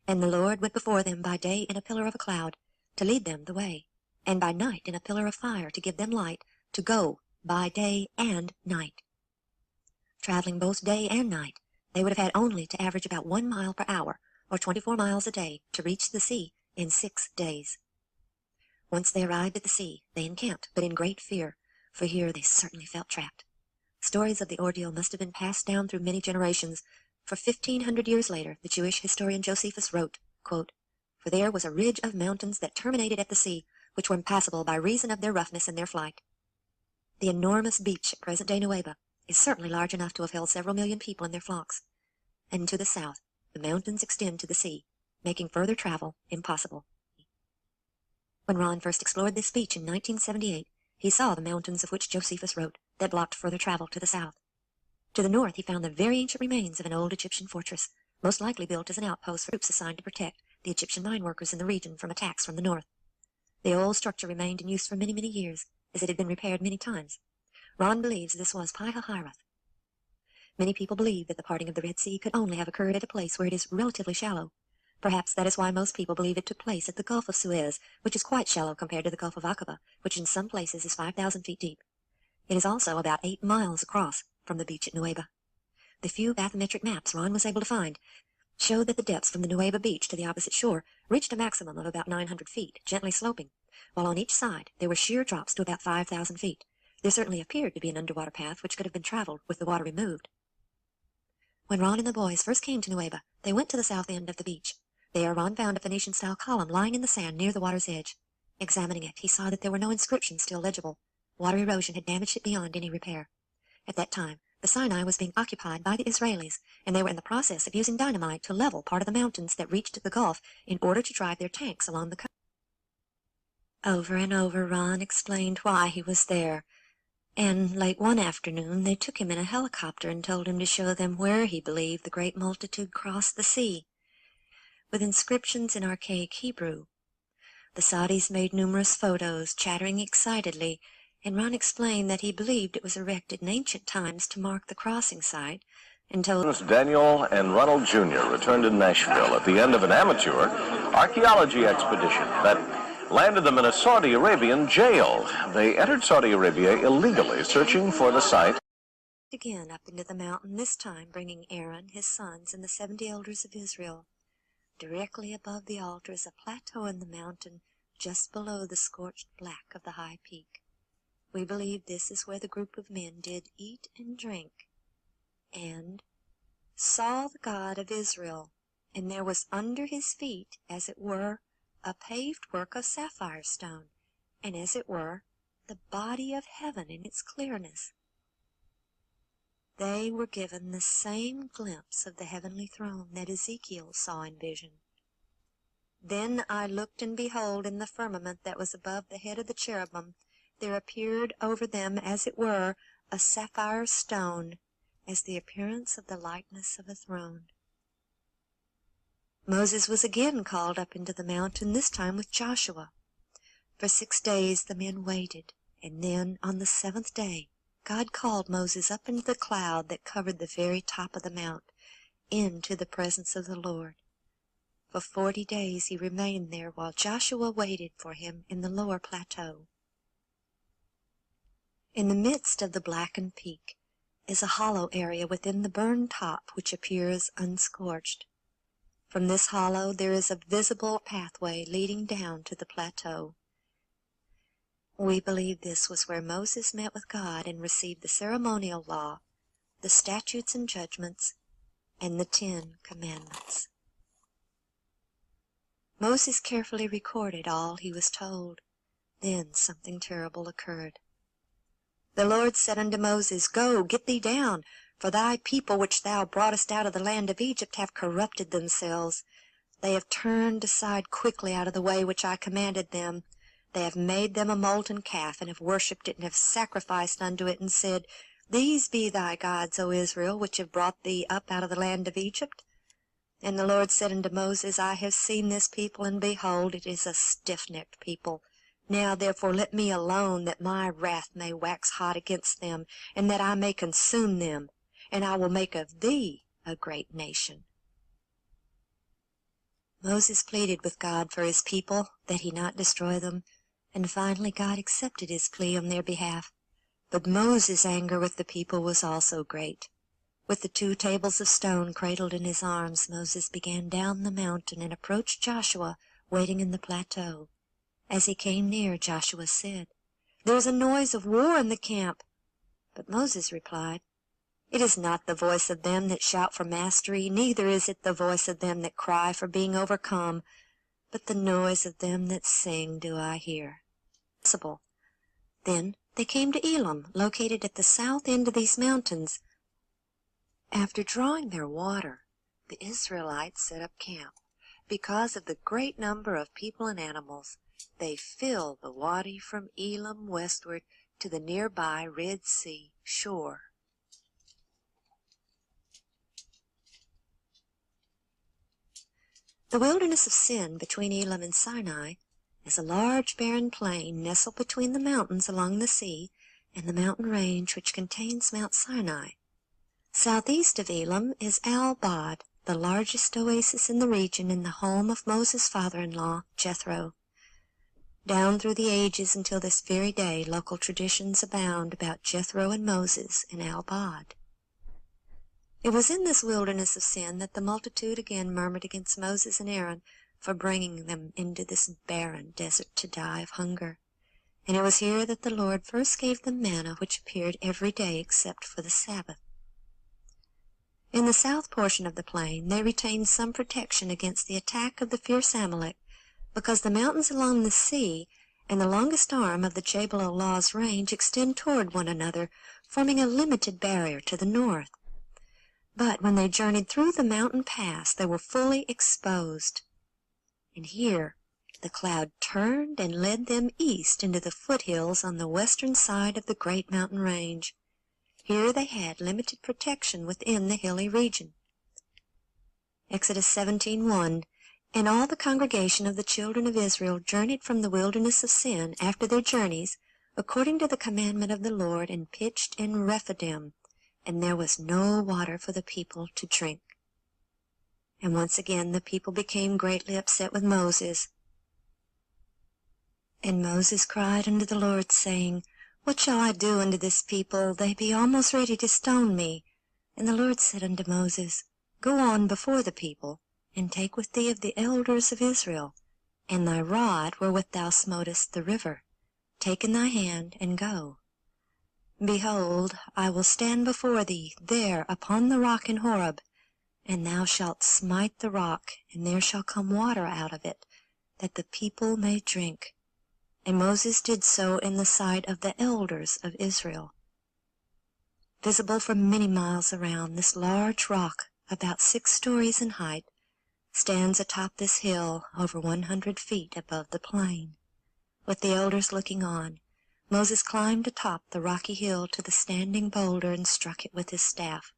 "And the Lord went before them by day in a pillar of a cloud, to lead them the way, and by night in a pillar of fire, to give them light, to go by day and night." Traveling both day and night, they would have had only to average about 1 mile per hour, or 24 miles a day, to reach the sea in 6 days. Once they arrived at the sea, they encamped, but in great fear, for here they certainly felt trapped. Stories of the ordeal must have been passed down through many generations, for 1,500 years later the Jewish historian Josephus wrote, quote, "For there was a ridge of mountains that terminated at the sea, which were impassable by reason of their roughness and their flight." The enormous beach at present-day Nueva is certainly large enough to have held several million people in their flocks, and to the south the mountains extend to the sea, making further travel impossible. When Ron first explored this beach in 1978, he saw the mountains of which Josephus wrote that blocked further travel to the south. To the north he found the very ancient remains of an old Egyptian fortress, most likely built as an outpost for troops assigned to protect the Egyptian mine workers in the region from attacks from the north. The old structure remained in use for many, many years, as it had been repaired many times. Ron believes this was Pi-hahiroth. Many people believe that the parting of the Red Sea could only have occurred at a place where it is relatively shallow. Perhaps that is why most people believe it took place at the Gulf of Suez, which is quite shallow compared to the Gulf of Aqaba, which in some places is 5,000 feet deep. It is also about 8 miles across from the beach at Nueva. The few bathymetric maps Ron was able to find show that the depths from the Nueva beach to the opposite shore reached a maximum of about 900 feet, gently sloping, while on each side there were sheer drops to about 5,000 feet. There certainly appeared to be an underwater path which could have been traveled with the water removed. When Ron and the boys first came to Nueva, they went to the south end of the beach. There Ron found a Phoenician-style column lying in the sand near the water's edge. Examining it, he saw that there were no inscriptions still legible. Water erosion had damaged it beyond any repair. At that time, the Sinai was being occupied by the Israelis, and they were in the process of using dynamite to level part of the mountains that reached the Gulf in order to drive their tanks along the coast. Over and over Ron explained why he was there, and late one afternoon they took him in a helicopter and told him to show them where he believed the great multitude crossed the sea, with inscriptions in archaic Hebrew. The Saudis made numerous photos, chattering excitedly, and Ron explained that he believed it was erected in ancient times to mark the crossing site, and told Daniel and Ronald Jr. returned to Nashville at the end of an amateur archaeology expedition that landed them in a Saudi Arabian jail. They entered Saudi Arabia illegally, searching for the site. Again up into the mountain, this time bringing Aaron, his sons, and the 70 elders of Israel. Directly above the altar is a plateau in the mountain, just below the scorched black of the high peak. We believe this is where the group of men did eat and drink, and saw the God of Israel, and there was under his feet, as it were, a paved work of sapphire stone, and as it were, the body of heaven in its clearness. they were given the same glimpse of the heavenly throne that Ezekiel saw in vision. Then I looked, and behold, in the firmament that was above the head of the cherubim, there appeared over them, as it were, a sapphire stone, as the appearance of the likeness of a throne. Moses was again called up into the mountain, this time with Joshua. For 6 days the men waited, and then on the 7th day God called Moses up into the cloud that covered the very top of the mount, into the presence of the Lord. For 40 days he remained there, while Joshua waited for him in the lower plateau. In the midst of the blackened peak is a hollow area within the burned top, which appears unscorched. From this hollow there is a visible pathway leading down to the plateau. We believe this was where Moses met with God and received the ceremonial law, the statutes and judgments, and the 10 Commandments. Moses carefully recorded all he was told. Then something terrible occurred. The Lord said unto Moses, Go, get thee down, for thy people which thou broughtest out of the land of Egypt have corrupted themselves. They have turned aside quickly out of the way which I commanded them. They have made them a molten calf, and have worshipped it, and have sacrificed unto it, and said, These be thy gods, O Israel, which have brought thee up out of the land of Egypt. And the Lord said unto Moses, I have seen this people, and behold, it is a stiff-necked people. Now therefore let me alone, that my wrath may wax hot against them, and that I may consume them, and I will make of thee a great nation. Moses pleaded with God for his people, that he not destroy them, and finally God accepted his plea on their behalf. But Moses' anger with the people was also great. With the 2 tables of stone cradled in his arms, Moses began down the mountain and approached Joshua, waiting in the plateau. As he came near, Joshua said, There is a noise of war in the camp. But Moses replied, It is not the voice of them that shout for mastery, neither is it the voice of them that cry for being overcome, but the noise of them that sing do I hear. Then they came to Elim, located at the south end of these mountains. After drawing their water, the Israelites set up camp. Because of the great number of people and animals, they filled the wadi from Elim westward to the nearby Red Sea shore. The wilderness of Sin between Elim and Sinai is a large barren plain nestled between the mountains along the sea and the mountain range which contains Mount Sinai. Southeast of Elim is Al-Bad, the largest oasis in the region and the home of Moses' father-in-law, Jethro. Down through the ages until this very day, local traditions abound about Jethro and Moses in Al-Bad. It was in this wilderness of sin that the multitude again murmured against Moses and Aaron for bringing them into this barren desert to die of hunger. And it was here that the Lord first gave them manna, which appeared every day except for the Sabbath. In the south portion of the plain they retained some protection against the attack of the fierce Amalek, because the mountains along the sea and the longest arm of the Jabal Allah's range extend toward one another, forming a limited barrier to the north. But when they journeyed through the mountain pass, they were fully exposed. And here the cloud turned and led them east into the foothills on the western side of the great mountain range. Here they had limited protection within the hilly region. Exodus 17:1. And all the congregation of the children of Israel journeyed from the wilderness of Sin after their journeys, according to the commandment of the Lord, and pitched in Rephidim, and there was no water for the people to drink. And once again the people became greatly upset with Moses. And Moses cried unto the Lord, saying, What shall I do unto this people? They be almost ready to stone me. And the Lord said unto Moses, Go on before the people, and take with thee of the elders of Israel, and thy rod wherewith thou smotest the river. Take in thy hand, and go. Behold, I will stand before thee there upon the rock in Horeb, and thou shalt smite the rock, and there shall come water out of it, that the people may drink. And Moses did so in the sight of the elders of Israel. Visible for many miles around, this large rock, about 6 stories in height, stands atop this hill over 100 feet above the plain. With the elders looking on, Moses climbed atop the rocky hill to the standing boulder and struck it with his staff.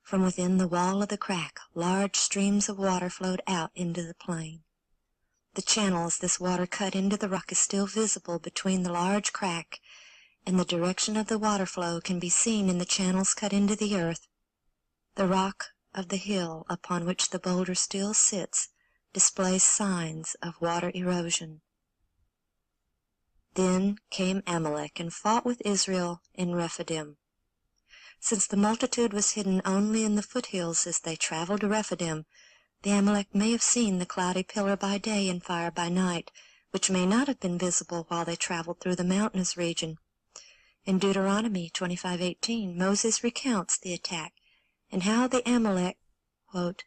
From within the wall of the crack, large streams of water flowed out into the plain. The channels this water cut into the rock is still visible between the large crack, and the direction of the water flow can be seen in the channels cut into the earth. The rock of the hill upon which the boulder still sits displays signs of water erosion. Then came Amalek and fought with Israel in Rephidim. Since the multitude was hidden only in the foothills as they traveled to Rephidim, the Amalek may have seen the cloudy pillar by day and fire by night, which may not have been visible while they traveled through the mountainous region. In Deuteronomy 25:18, Moses recounts the attack and how the Amalek, quote,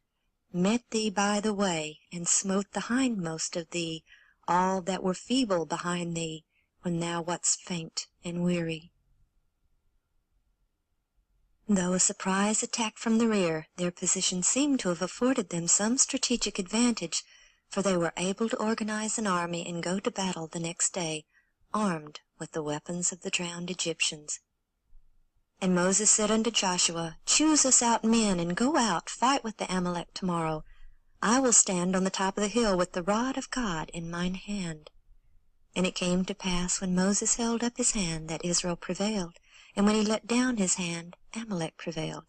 met thee by the way, and smote the hindmost of thee, all that were feeble behind thee, when thou wast faint and weary. Though a surprise attack from the rear, their position seemed to have afforded them some strategic advantage, for they were able to organize an army and go to battle the next day, armed with the weapons of the drowned Egyptians. And Moses said unto Joshua, Choose us out men, and go out, fight with the Amalek tomorrow. I will stand on the top of the hill with the rod of God in mine hand. And it came to pass, when Moses held up his hand, that Israel prevailed, and when he let down his hand, Amalek prevailed.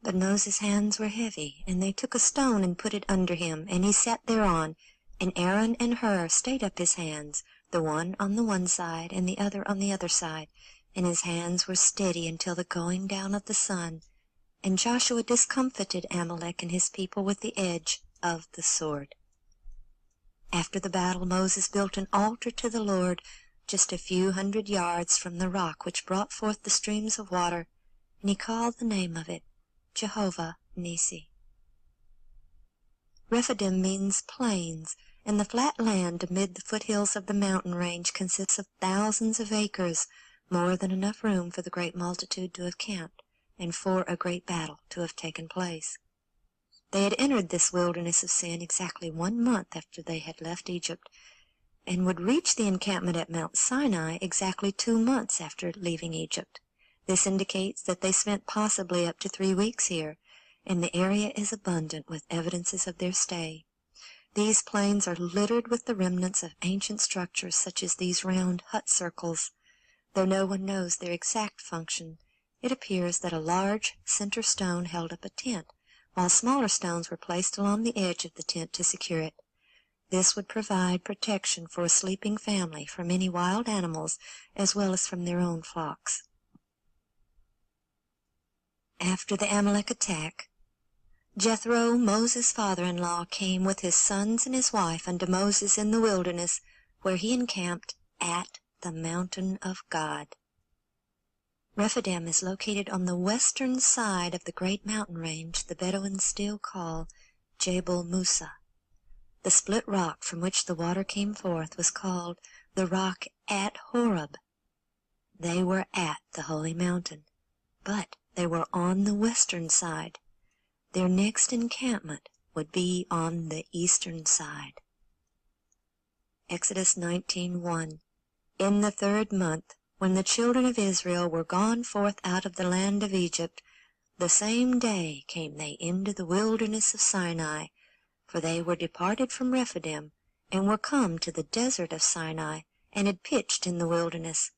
But Moses' hands were heavy, and they took a stone and put it under him, and he sat thereon, and Aaron and Hur stayed up his hands, the one on the one side, and the other on the other side, and his hands were steady until the going down of the sun. And Joshua discomfited Amalek and his people with the edge of the sword. After the battle, Moses built an altar to the Lord just a few 100 yards from the rock which brought forth the streams of water, and he called the name of it Jehovah Nissi. Rephidim means plains, and the flat land amid the foothills of the mountain range consists of thousands of acres, more than enough room for the great multitude to have camped, and for a great battle to have taken place. They had entered this wilderness of sin exactly 1 month after they had left Egypt, and would reach the encampment at Mount Sinai exactly 2 months after leaving Egypt. This indicates that they spent possibly up to 3 weeks here, and the area is abundant with evidences of their stay. These plains are littered with the remnants of ancient structures, such as these round hut circles. Though no one knows their exact function, it appears that a large center stone held up a tent, while smaller stones were placed along the edge of the tent to secure it. This would provide protection for a sleeping family from any wild animals, as well as from their own flocks. After the Amalek attack, Jethro, Moses' father-in-law, came with his sons and his wife unto Moses in the wilderness, where he encamped at the mountain of God. Rephidim is located on the western side of the great mountain range the Bedouins still call Jebel Musa. The split rock from which the water came forth was called the rock at Horeb. They were at the holy mountain, but they were on the western side. Their next encampment would be on the eastern side. Exodus 19:1. In the 3rd month, when the children of Israel were gone forth out of the land of Egypt, the same day came they into the wilderness of Sinai, for they were departed from Rephidim, and were come to the desert of Sinai, and had pitched in the wilderness.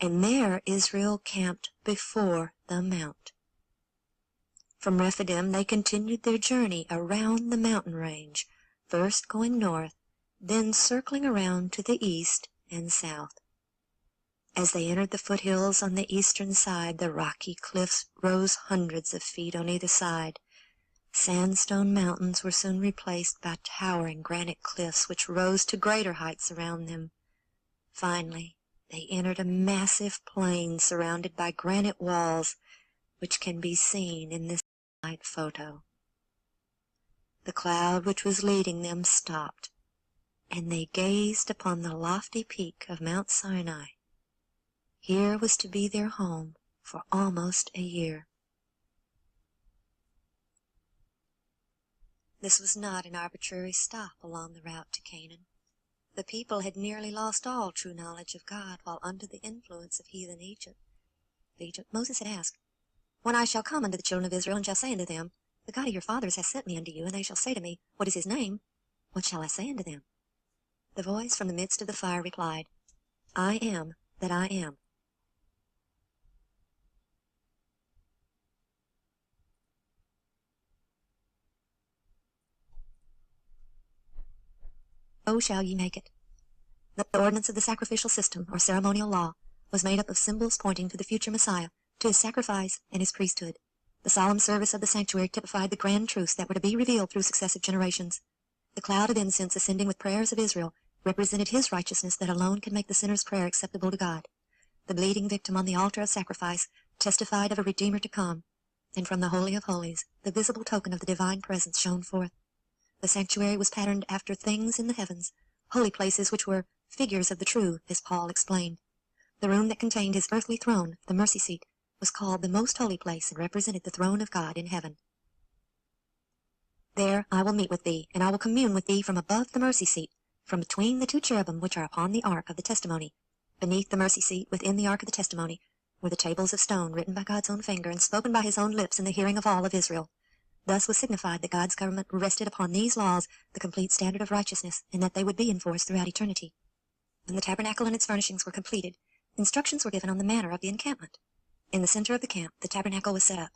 And there Israel camped before the mount. From Rephidim they continued their journey around the mountain range, first going north, then circling around to the east and south. As they entered the foothills on the eastern side, the rocky cliffs rose hundreds of feet on either side. Sandstone mountains were soon replaced by towering granite cliffs which rose to greater heights around them. Finally, they entered a massive plain surrounded by granite walls, which can be seen in this slide photo. The cloud which was leading them stopped, and they gazed upon the lofty peak of Mount Sinai. Here was to be their home for almost a year. This was not an arbitrary stop along the route to Canaan. The people had nearly lost all true knowledge of God while under the influence of heathen Egypt. Moses had asked, "When I shall come unto the children of Israel, and shall say unto them, The God of your fathers hath sent me unto you, and they shall say to me, What is his name? What shall I say unto them?" The voice from the midst of the fire replied, "I am that I am." So shall ye make it. The ordinance of the sacrificial system, or ceremonial law, was made up of symbols pointing to the future Messiah, to his sacrifice and his priesthood. The solemn service of the sanctuary typified the grand truths that were to be revealed through successive generations. The cloud of incense ascending with prayers of Israel represented his righteousness that alone can make the sinner's prayer acceptable to God. The bleeding victim on the altar of sacrifice testified of a Redeemer to come, and from the Holy of Holies the visible token of the divine presence shone forth. The sanctuary was patterned after things in the heavens, holy places which were figures of the true, as Paul explained. The room that contained his earthly throne, the mercy seat, was called the most holy place and represented the throne of God in heaven. "There I will meet with thee, and I will commune with thee from above the mercy seat, from between the two cherubim which are upon the ark of the testimony. Beneath the mercy seat, within the ark of the testimony, were the tables of stone written by God's own finger and spoken by his own lips in the hearing of all of Israel. Thus was signified that God's government rested upon these laws, the complete standard of righteousness, and that they would be enforced throughout eternity. When the tabernacle and its furnishings were completed, instructions were given on the manner of the encampment. In the center of the camp the tabernacle was set up.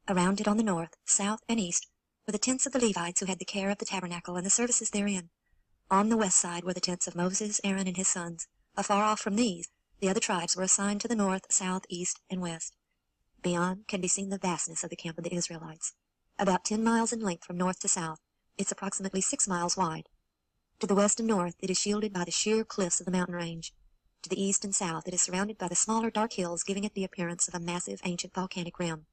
Around it on the north, south, and east were the tents of the Levites who had the care of the tabernacle and the services therein. On the west side were the tents of Moses, Aaron, and his sons. Afar off from these, the other tribes were assigned to the north, south, east, and west. Beyond can be seen the vastness of the camp of the Israelites. About 10 miles in length from north to south, it's approximately 6 miles wide. To the west and north it is shielded by the sheer cliffs of the mountain range. To the east and south it is surrounded by the smaller dark hills, giving it the appearance of a massive ancient volcanic rim.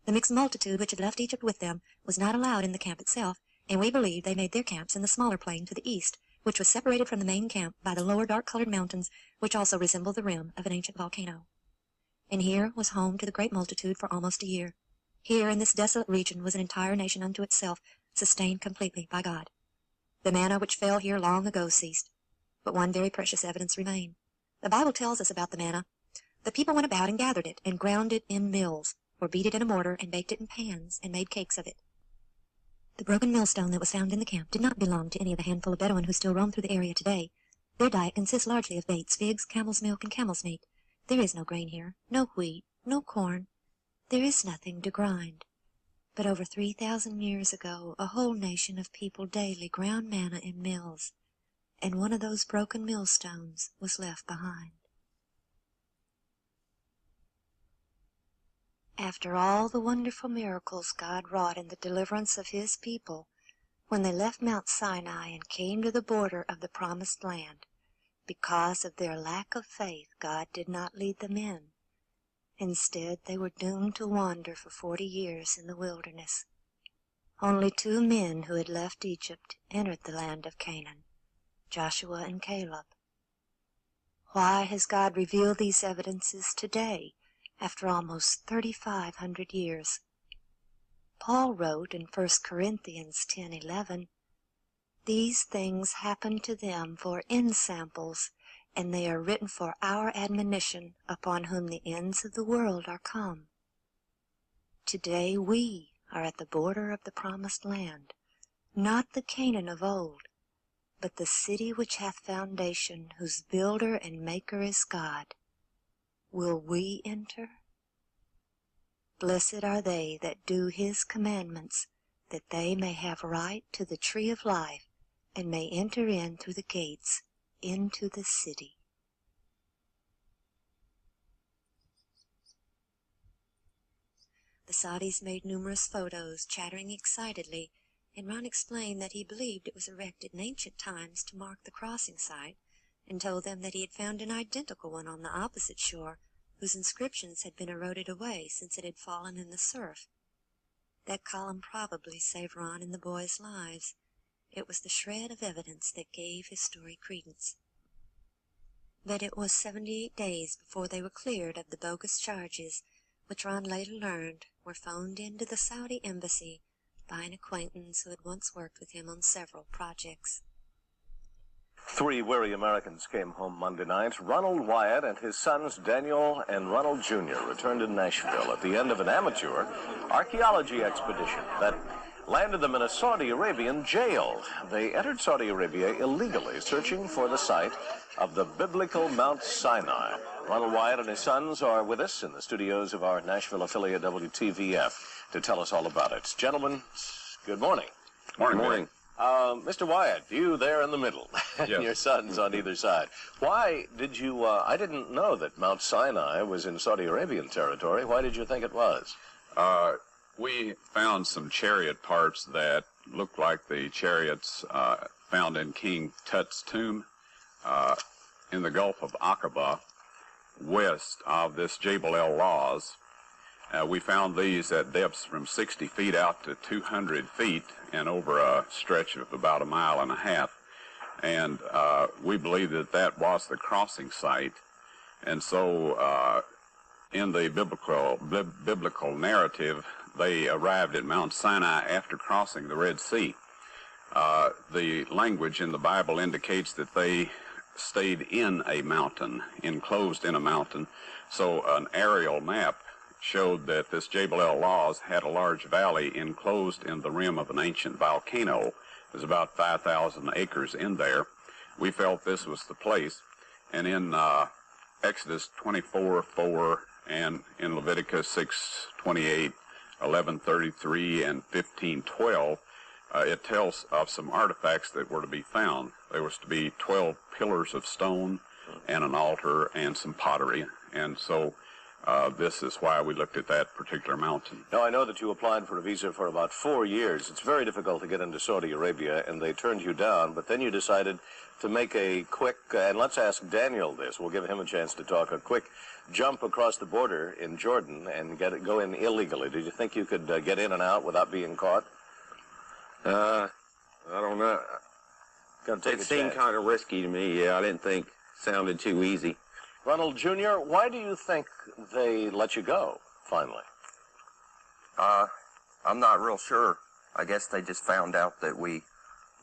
The mixed multitude which had left Egypt with them was not allowed in the camp itself, and we believe they made their camps in the smaller plain to the east, which was separated from the main camp by the lower dark-colored mountains, which also resemble the rim of an ancient volcano. And here was home to the great multitude for almost a year. Here in this desolate region was an entire nation unto itself, sustained completely by God. The manna which fell here long ago ceased, but one very precious evidence remained. The Bible tells us about the manna. The people went about and gathered it, and ground it in mills, or beat it in a mortar, and baked it in pans, and made cakes of it. The broken millstone that was found in the camp did not belong to any of the handful of Bedouin who still roam through the area today. Their diet consists largely of dates, figs, camel's milk, and camel's meat. There is no grain here, no wheat, no corn. There is nothing to grind. But over 3,000 years ago, a whole nation of people daily ground manna in mills, and one of those broken millstones was left behind. After all the wonderful miracles God wrought in the deliverance of his people, when they left Mount Sinai and came to the border of the Promised Land, because of their lack of faith, God did not lead them in. Instead, they were doomed to wander for 40 years in the wilderness. Only 2 men who had left Egypt entered the land of Canaan, Joshua and Caleb. Why has God revealed these evidences today, after almost 3,500 years? Paul wrote in 1 Corinthians 10:11, "These things happened to them for ensamples, and they are written for our admonition, upon whom the ends of the world are come." Today we are at the border of the Promised Land, not the Canaan of old, but the city which hath foundation, whose builder and maker is God. Will we enter? Blessed are they that do his commandments, that they may have right to the tree of life, and may enter in through the gates into the city. The Saudis made numerous photos, chattering excitedly, and Ron explained that he believed it was erected in ancient times to mark the crossing site, and told them that he had found an identical one on the opposite shore, whose inscriptions had been eroded away since it had fallen in the surf. That column probably saved Ron and the boys' lives. It was the shred of evidence that gave his story credence. But it was 78 days before they were cleared of the bogus charges which Ron later learned were phoned into the Saudi embassy by an acquaintance who had once worked with him on several projects. 3 weary Americans came home Monday night. Ronald Wyatt and his sons Daniel and Ronald Jr. returned to Nashville at the end of an amateur archaeology expedition that landed them in a Saudi Arabian jail. They entered Saudi Arabia illegally, searching for the site of the biblical Mount Sinai. Ronald Wyatt and his sons are with us in the studios of our Nashville affiliate WTVF to tell us all about it. Gentlemen, good morning. Morning. Morning. Mr. Wyatt, you there in the middle, and Yes. your sons on either side. Why did you, I didn't know that Mount Sinai was in Saudi Arabian territory. Why did you think it was? We found some chariot parts that looked like the chariots found in King Tut's tomb in the Gulf of Aqaba, west of this Jebel El Lawz. We found these at depths from 60 feet out to 200 feet and over a stretch of about 1.5 miles. And we believe that that was the crossing site. And so in the biblical narrative, they arrived at Mount Sinai after crossing the Red Sea. The language in the Bible indicates that they stayed in a mountain, enclosed in a mountain. So an aerial map showed that this Jebel El Lawz had a large valley enclosed in the rim of an ancient volcano. There's about 5,000 acres in there. We felt this was the place. And in Exodus 24:4 and in Leviticus 6:28, 11:33, and 15:12, it tells of some artifacts that were to be found. There was to be 12 pillars of stone and an altar and some pottery. And so this is why we looked at that particular mountain. Now, I know that you applied for a visa for about 4 years. It's very difficult to get into Saudi Arabia, and they turned you down, but then you decided to make a quick, and let's ask Daniel this, we'll give him a chance to talk, a quick jump across the border in Jordan and go in illegally. Did you think you could get in and out without being caught? I don't know. It seemed kind of risky to me, yeah. I didn't think it sounded too easy. Ronald Jr., why do you think they let you go, finally? I'm not real sure. I guess they just found out that we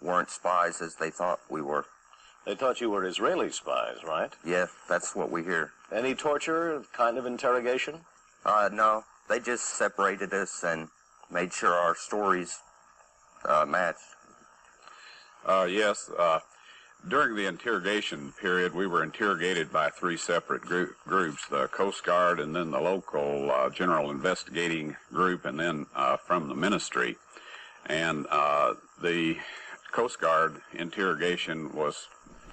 weren't spies as they thought we were. They thought you were Israeli spies, right? Yeah, that's what we hear. Any torture, kind of interrogation? No. They just separated us and made sure our stories matched. Yes. During the interrogation period, we were interrogated by 3 separate groups, the Coast Guard and then the local General Investigating Group and then from the ministry. And the Coast Guard interrogation was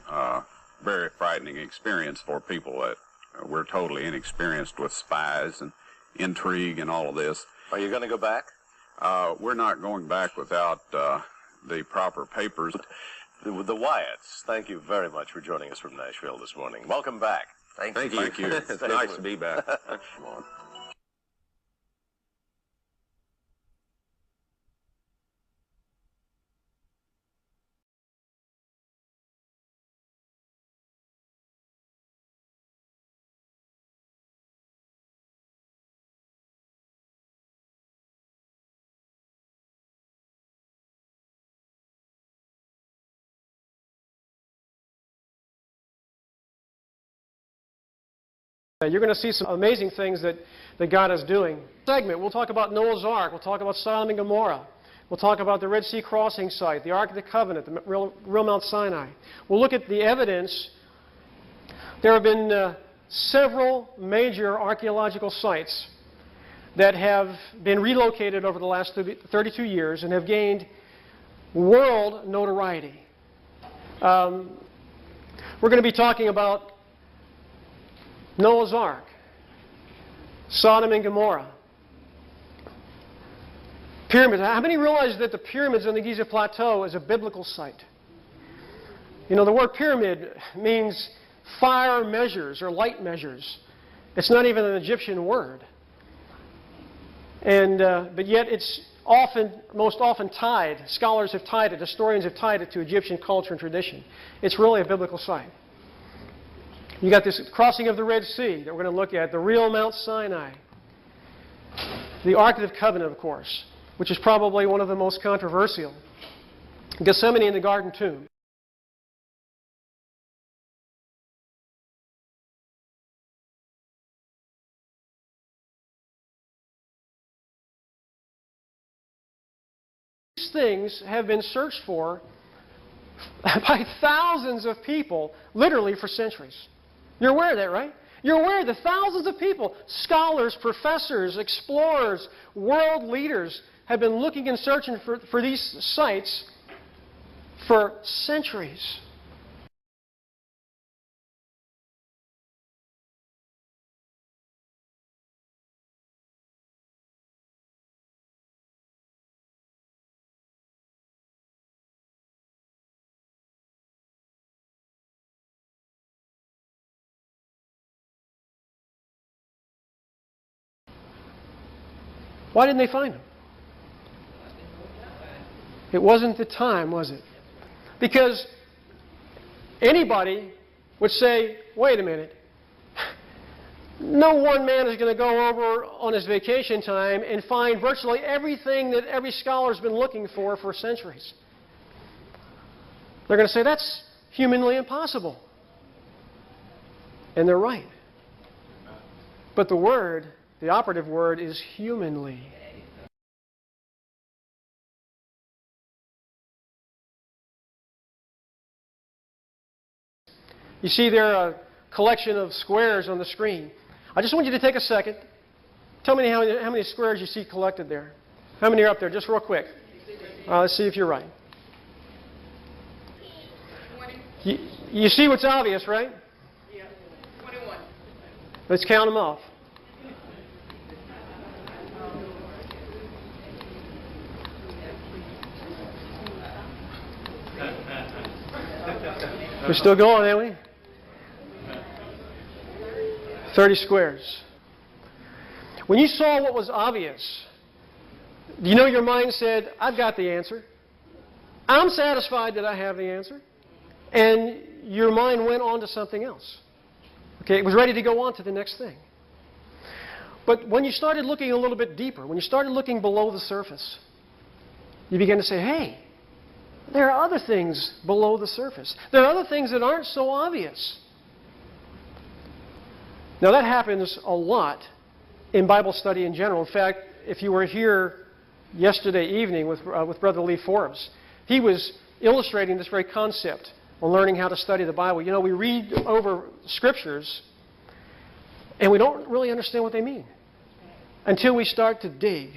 a very frightening experience for people that were totally inexperienced with spies and intrigue and all of this. Are you going to go back? We're not going back without the proper papers. The Wyatts, thank you very much for joining us from Nashville this morning. Welcome back. Thank you. Thank you. It's nice to be back. You're going to see some amazing things that God is doing. Segment, we'll talk about Noah's Ark, we'll talk about Sodom and Gomorrah, we'll talk about the Red Sea crossing site, the Ark of the Covenant, the real Mount Sinai. We'll look at the evidence. There have been several major archaeological sites that have been relocated over the last 32 years and have gained world notoriety. We're going to be talking about Noah's Ark, Sodom and Gomorrah, pyramids. How many realize that the pyramids on the Giza Plateau is a biblical site? You know, the word pyramid means fire measures or light measures. It's not even an Egyptian word. And, but yet it's most often tied, scholars have tied it, historians have tied it to Egyptian culture and tradition. It's really a biblical site. You got this crossing of the Red Sea that we're going to look at, the real Mount Sinai. The Ark of the Covenant, of course, which is probably one of the most controversial. Gethsemane in the Garden Tomb. These things have been searched for by thousands of people, literally for centuries. You're aware of that, right? You're aware that thousands of people, scholars, professors, explorers, world leaders, have been looking and searching for these sites for centuries. Why didn't they find him? It wasn't the time, was it? Because anybody would say, wait a minute, no one man is going to go over on his vacation time and find virtually everything that every scholar's been looking for centuries. They're going to say, that's humanly impossible. And they're right. But the word, the operative word, is humanly. You see there a collection of squares on the screen. I just want you to take a second. Tell me how many squares you see collected there. How many are up there? Just real quick. Let's see if you're right. You see what's obvious, right? Yeah. 21. Let's count them off. We're still going, aren't we? 30 squares. When you saw what was obvious, you know your mind said, I've got the answer. I'm satisfied that I have the answer. And your mind went on to something else. Okay, it was ready to go on to the next thing. But when you started looking a little bit deeper, when you started looking below the surface, you began to say, hey, there are other things below the surface. There are other things that aren't so obvious. Now that happens a lot in Bible study in general. In fact, if you were here yesterday evening with Brother Lee Forbes, he was illustrating this very concept on learning how to study the Bible. You know, we read over scriptures and we don't really understand what they mean until we start to dig.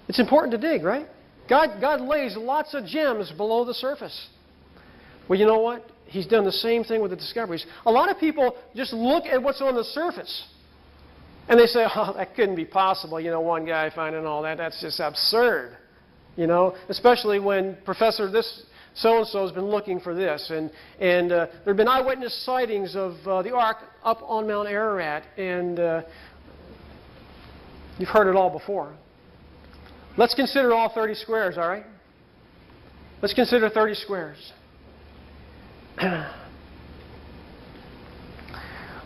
It's important to dig, right? God lays lots of gems below the surface. Well, you know what? He's done the same thing with the discoveries. A lot of people just look at what's on the surface and they say, oh, that couldn't be possible. You know, one guy finding all that, that's just absurd. You know, especially when Professor this so-and-so has been looking for this. And there have been eyewitness sightings of the Ark up on Mount Ararat. And you've heard it all before. Let's consider all 30 squares, all right? Let's consider 30 squares.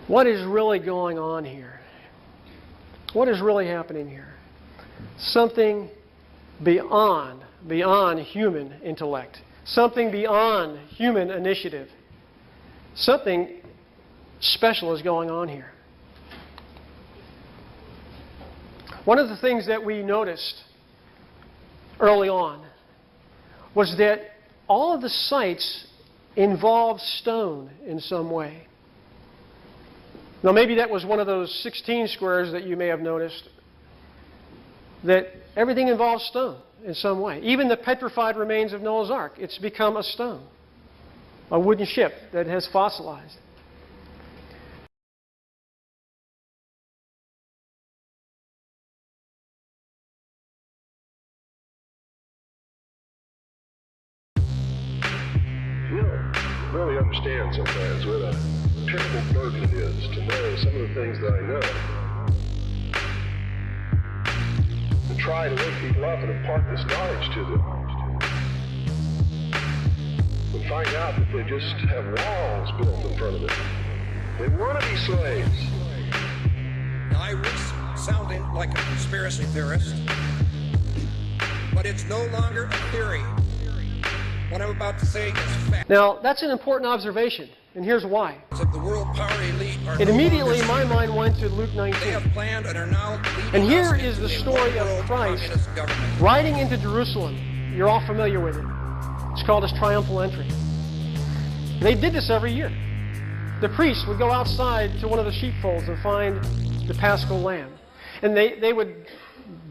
What is really going on here? What is really happening here? Something beyond human intellect. Something beyond human initiative. Something special is going on here. One of the things that we noticed early on was that all of the sites involved stone in some way. Now maybe that was one of those 16 squares that you may have noticed, that everything involves stone in some way. Even the petrified remains of Noah's Ark, it's become a stone, a wooden ship that has fossilized. Really understand sometimes what a terrible burden it is to know some of the things that I know. And try to wake people up and impart this knowledge to them. And find out that they just have walls built in front of them. They want to be slaves. I sounding like a conspiracy theorist, but it's no longer a theory. What I'm about to say is fact. Now, that's an important observation, and here's why. The world power elite are It no immediately, longer in my mind, went to Luke 19. They have planned and are now leading And here us is the into a story of one-world Christ communist government. riding into Jerusalem. You're all familiar with it. It's called his triumphal entry. They did this every year. The priests would go outside to one of the sheepfolds and find the Paschal lamb. And they would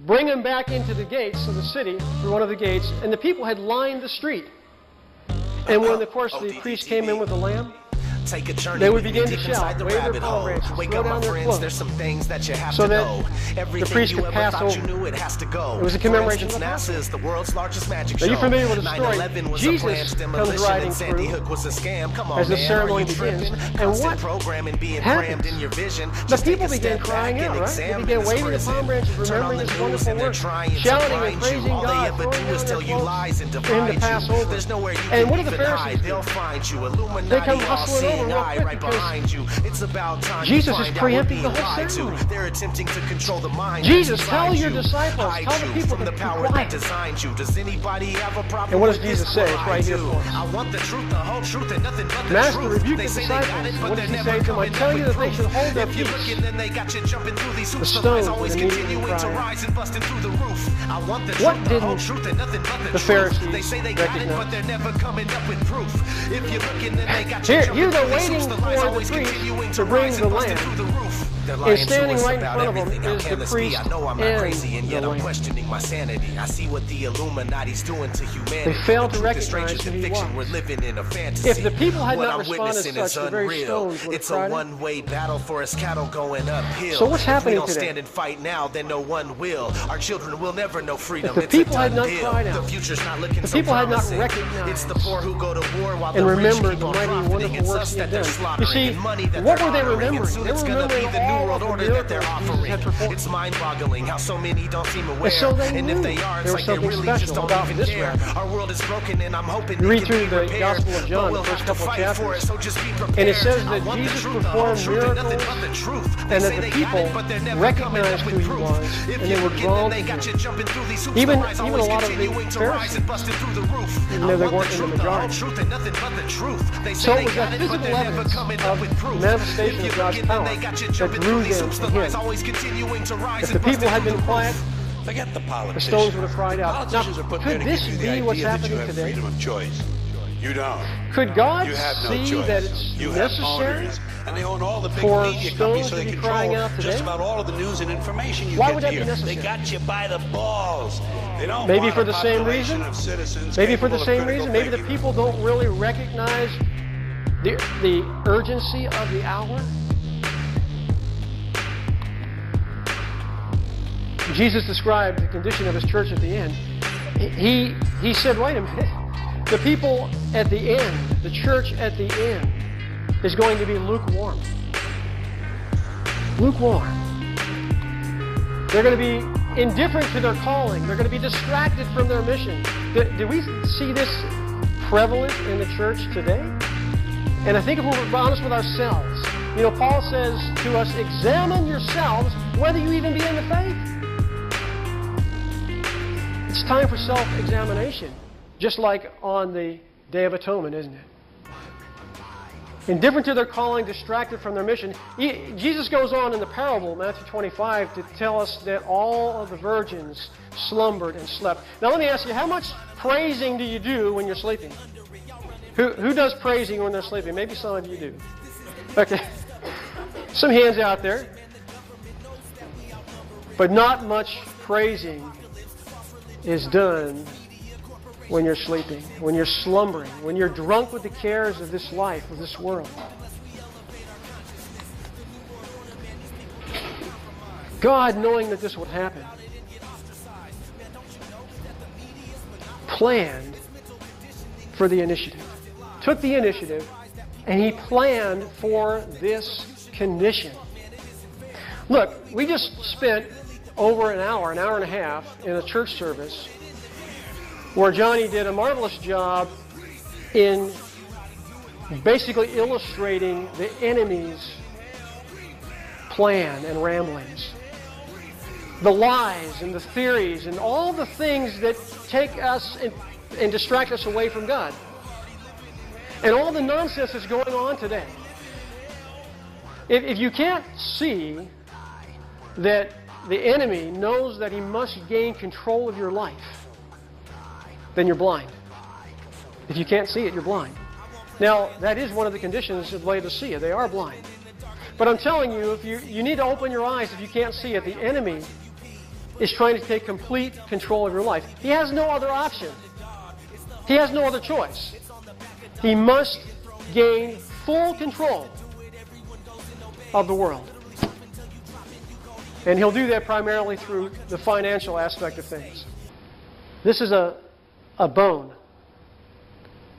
bring him back into the gates of the city, through one of the gates, and the people had lined the street. And when, of course, the priest came in with the lamb, they would begin to shout, wave their palm branches, throw down their clothes, so that the priest could pass over. It was a commemoration of the Passover. Are you familiar with the story? Jesus comes riding through as the ceremony begins, and what happens? The people began crying out, right? They began waving the palm branches, remembering His wonderful work, shouting and praising God, throwing down their clothes for Him to pass over. And what do the Pharisees do? They come hustling over real quick because Jesus is preempting the whole ceremony. Jesus, tell your disciples, tell the people to be quiet. And what does Jesus say? It's right here for us. Master rebuked the disciples. What does He say to them? I tell you that they should hold their peace. The stones would immediately cry out. What didn't the Pharisees recognize? Here they're waiting for the priest to bring the lamb, and standing right in front of them is the priest and the lamb. They failed to recognize who He was. If the people had not responded as such, the very stones would have cried out. So what's happening today? If the people had not cried out, the people had not recognized and remembered the mighty and wonderful works He had done. You see, what were they remembering? They were remembering all of the miracles Jesus had performed. It's mind-boggling how so many don't seem aware. And so they knew if they are, there was something special about this rabbi. Our world is broken and I'm hoping you read through the Gospel of John, the first couple of chapters, and it says that Jesus performed miracles and that the people recognized who He was and they were drawn to Him. Even a lot of the Pharisees, even though they weren't in the majority. So it was that physical evidence of manifestation of God's power that drew them to Him. If the people had been quiet, the stones would have cried out. Now, could this be what's happening today? You don't. Could God you have no see choice. that it's you necessary have and they own all the big for media stones companies so to they be control crying out today? just about all of the news and information you Why get would to that be hear. necessary? They got you by the balls. They don't Maybe want for a the same reason. population of citizens Maybe for the capable of same critical reason. Maybe the thinking. people don't really recognize the urgency of the hour. Jesus described the condition of His church at the end. He said, wait a minute. The people at the end, the church at the end, is going to be lukewarm. Lukewarm. They're going to be indifferent to their calling. They're going to be distracted from their mission. Do we see this prevalent in the church today? And I think if we're honest with ourselves, you know, Paul says to us, examine yourselves whether you even be in the faith. It's time for self-examination, just like on the Day of Atonement, isn't it? Indifferent to their calling, distracted from their mission. Jesus goes on in the parable, Matthew 25, to tell us that all of the virgins slumbered and slept. Now let me ask you, how much praising do you do when you're sleeping? Who does praising when they're sleeping? Maybe some of you do. Okay. Some hands out there. But not much praising is done when you're sleeping, when you're slumbering, when you're drunk with the cares of this life, of this world. God, knowing that this would happen, planned for the initiative, took the initiative, and He planned for this condition. Look, we just spent over an hour and a half in a church service where Johnny did a marvelous job in basically illustrating the enemy's plan and ramblings. the lies and the theories and all the things that take us and distract us away from God. And all the nonsense that's going on today. If you can't see that the enemy knows that he must gain control of your life, then you're blind. If you can't see it, you're blind. Now, that is one of the conditions of Laodicea. They are blind. But I'm telling you, if you need to open your eyes if you can't see it. The enemy is trying to take complete control of your life. He has no other option. He has no other choice. He must gain full control of the world. And he'll do that primarily through the financial aspect of things. This is a bone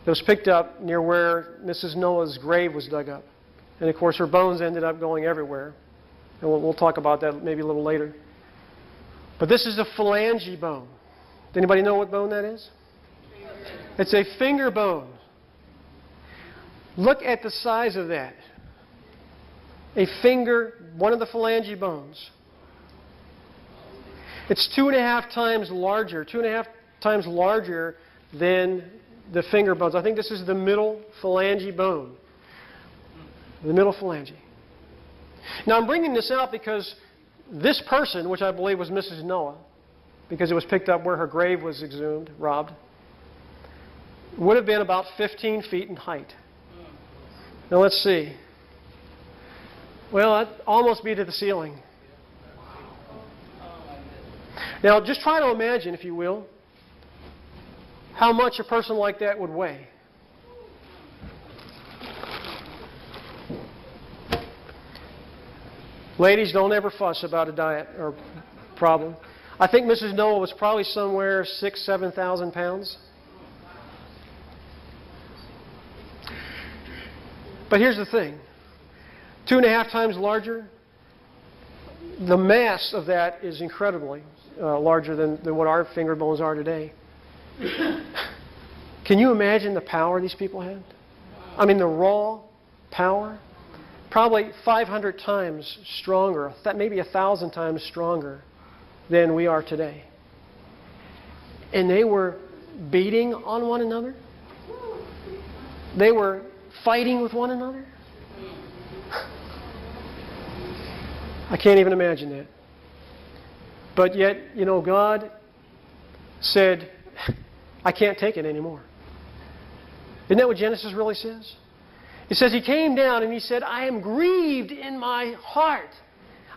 that was picked up near where Mrs. Noah's grave was dug up. And of course her bones ended up going everywhere. And we'll talk about that maybe a little later. But this is a phalange bone. Does anybody know what bone that is? It's a finger bone. Look at the size of that. A finger, one of the phalange bones. It's 2.5 times larger, 2.5 times larger than the finger bones. I think this is the middle phalange bone. The middle phalange. Now I'm bringing this out because this person, which I believe was Mrs. Noah, because it was picked up where her grave was exhumed, robbed, would have been about 15 feet in height. Now let's see. Well, that'd almost be to the ceiling. Now just try to imagine, if you will, how much a person like that would weigh. Ladies, don't ever fuss about a diet or problem. I think Mrs. Noah was probably somewhere 6,000 to 7,000 pounds. But here's the thing. 2.5 times larger. The mass of that is incredibly larger than what our finger bones are today. Can you imagine the power these people had? I mean, the raw power. Probably 500 times stronger, maybe 1,000 times stronger than we are today. And they were beating on one another. They were fighting with one another. I can't even imagine that. But yet, you know, God said, I can't take it anymore. Isn't that what Genesis really says? It says he came down and he said, I am grieved in my heart.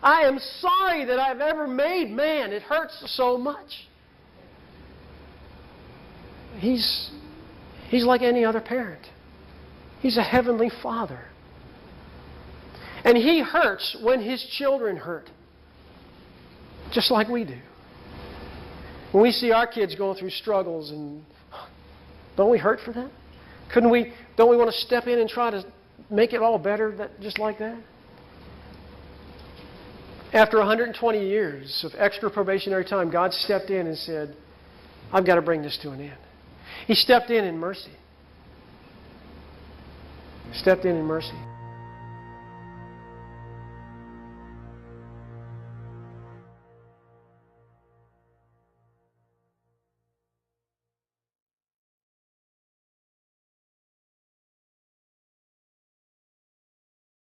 I am sorry that I've ever made man. It hurts so much. He's like any other parent. He's a heavenly father. And he hurts when his children hurt. Just like we do. When we see our kids going through struggles, and don't we hurt for them? Don't we want to step in and try to make it all better just like that? After 120 years of extra probationary time, God stepped in and said, I've got to bring this to an end. He stepped in mercy. Stepped in mercy.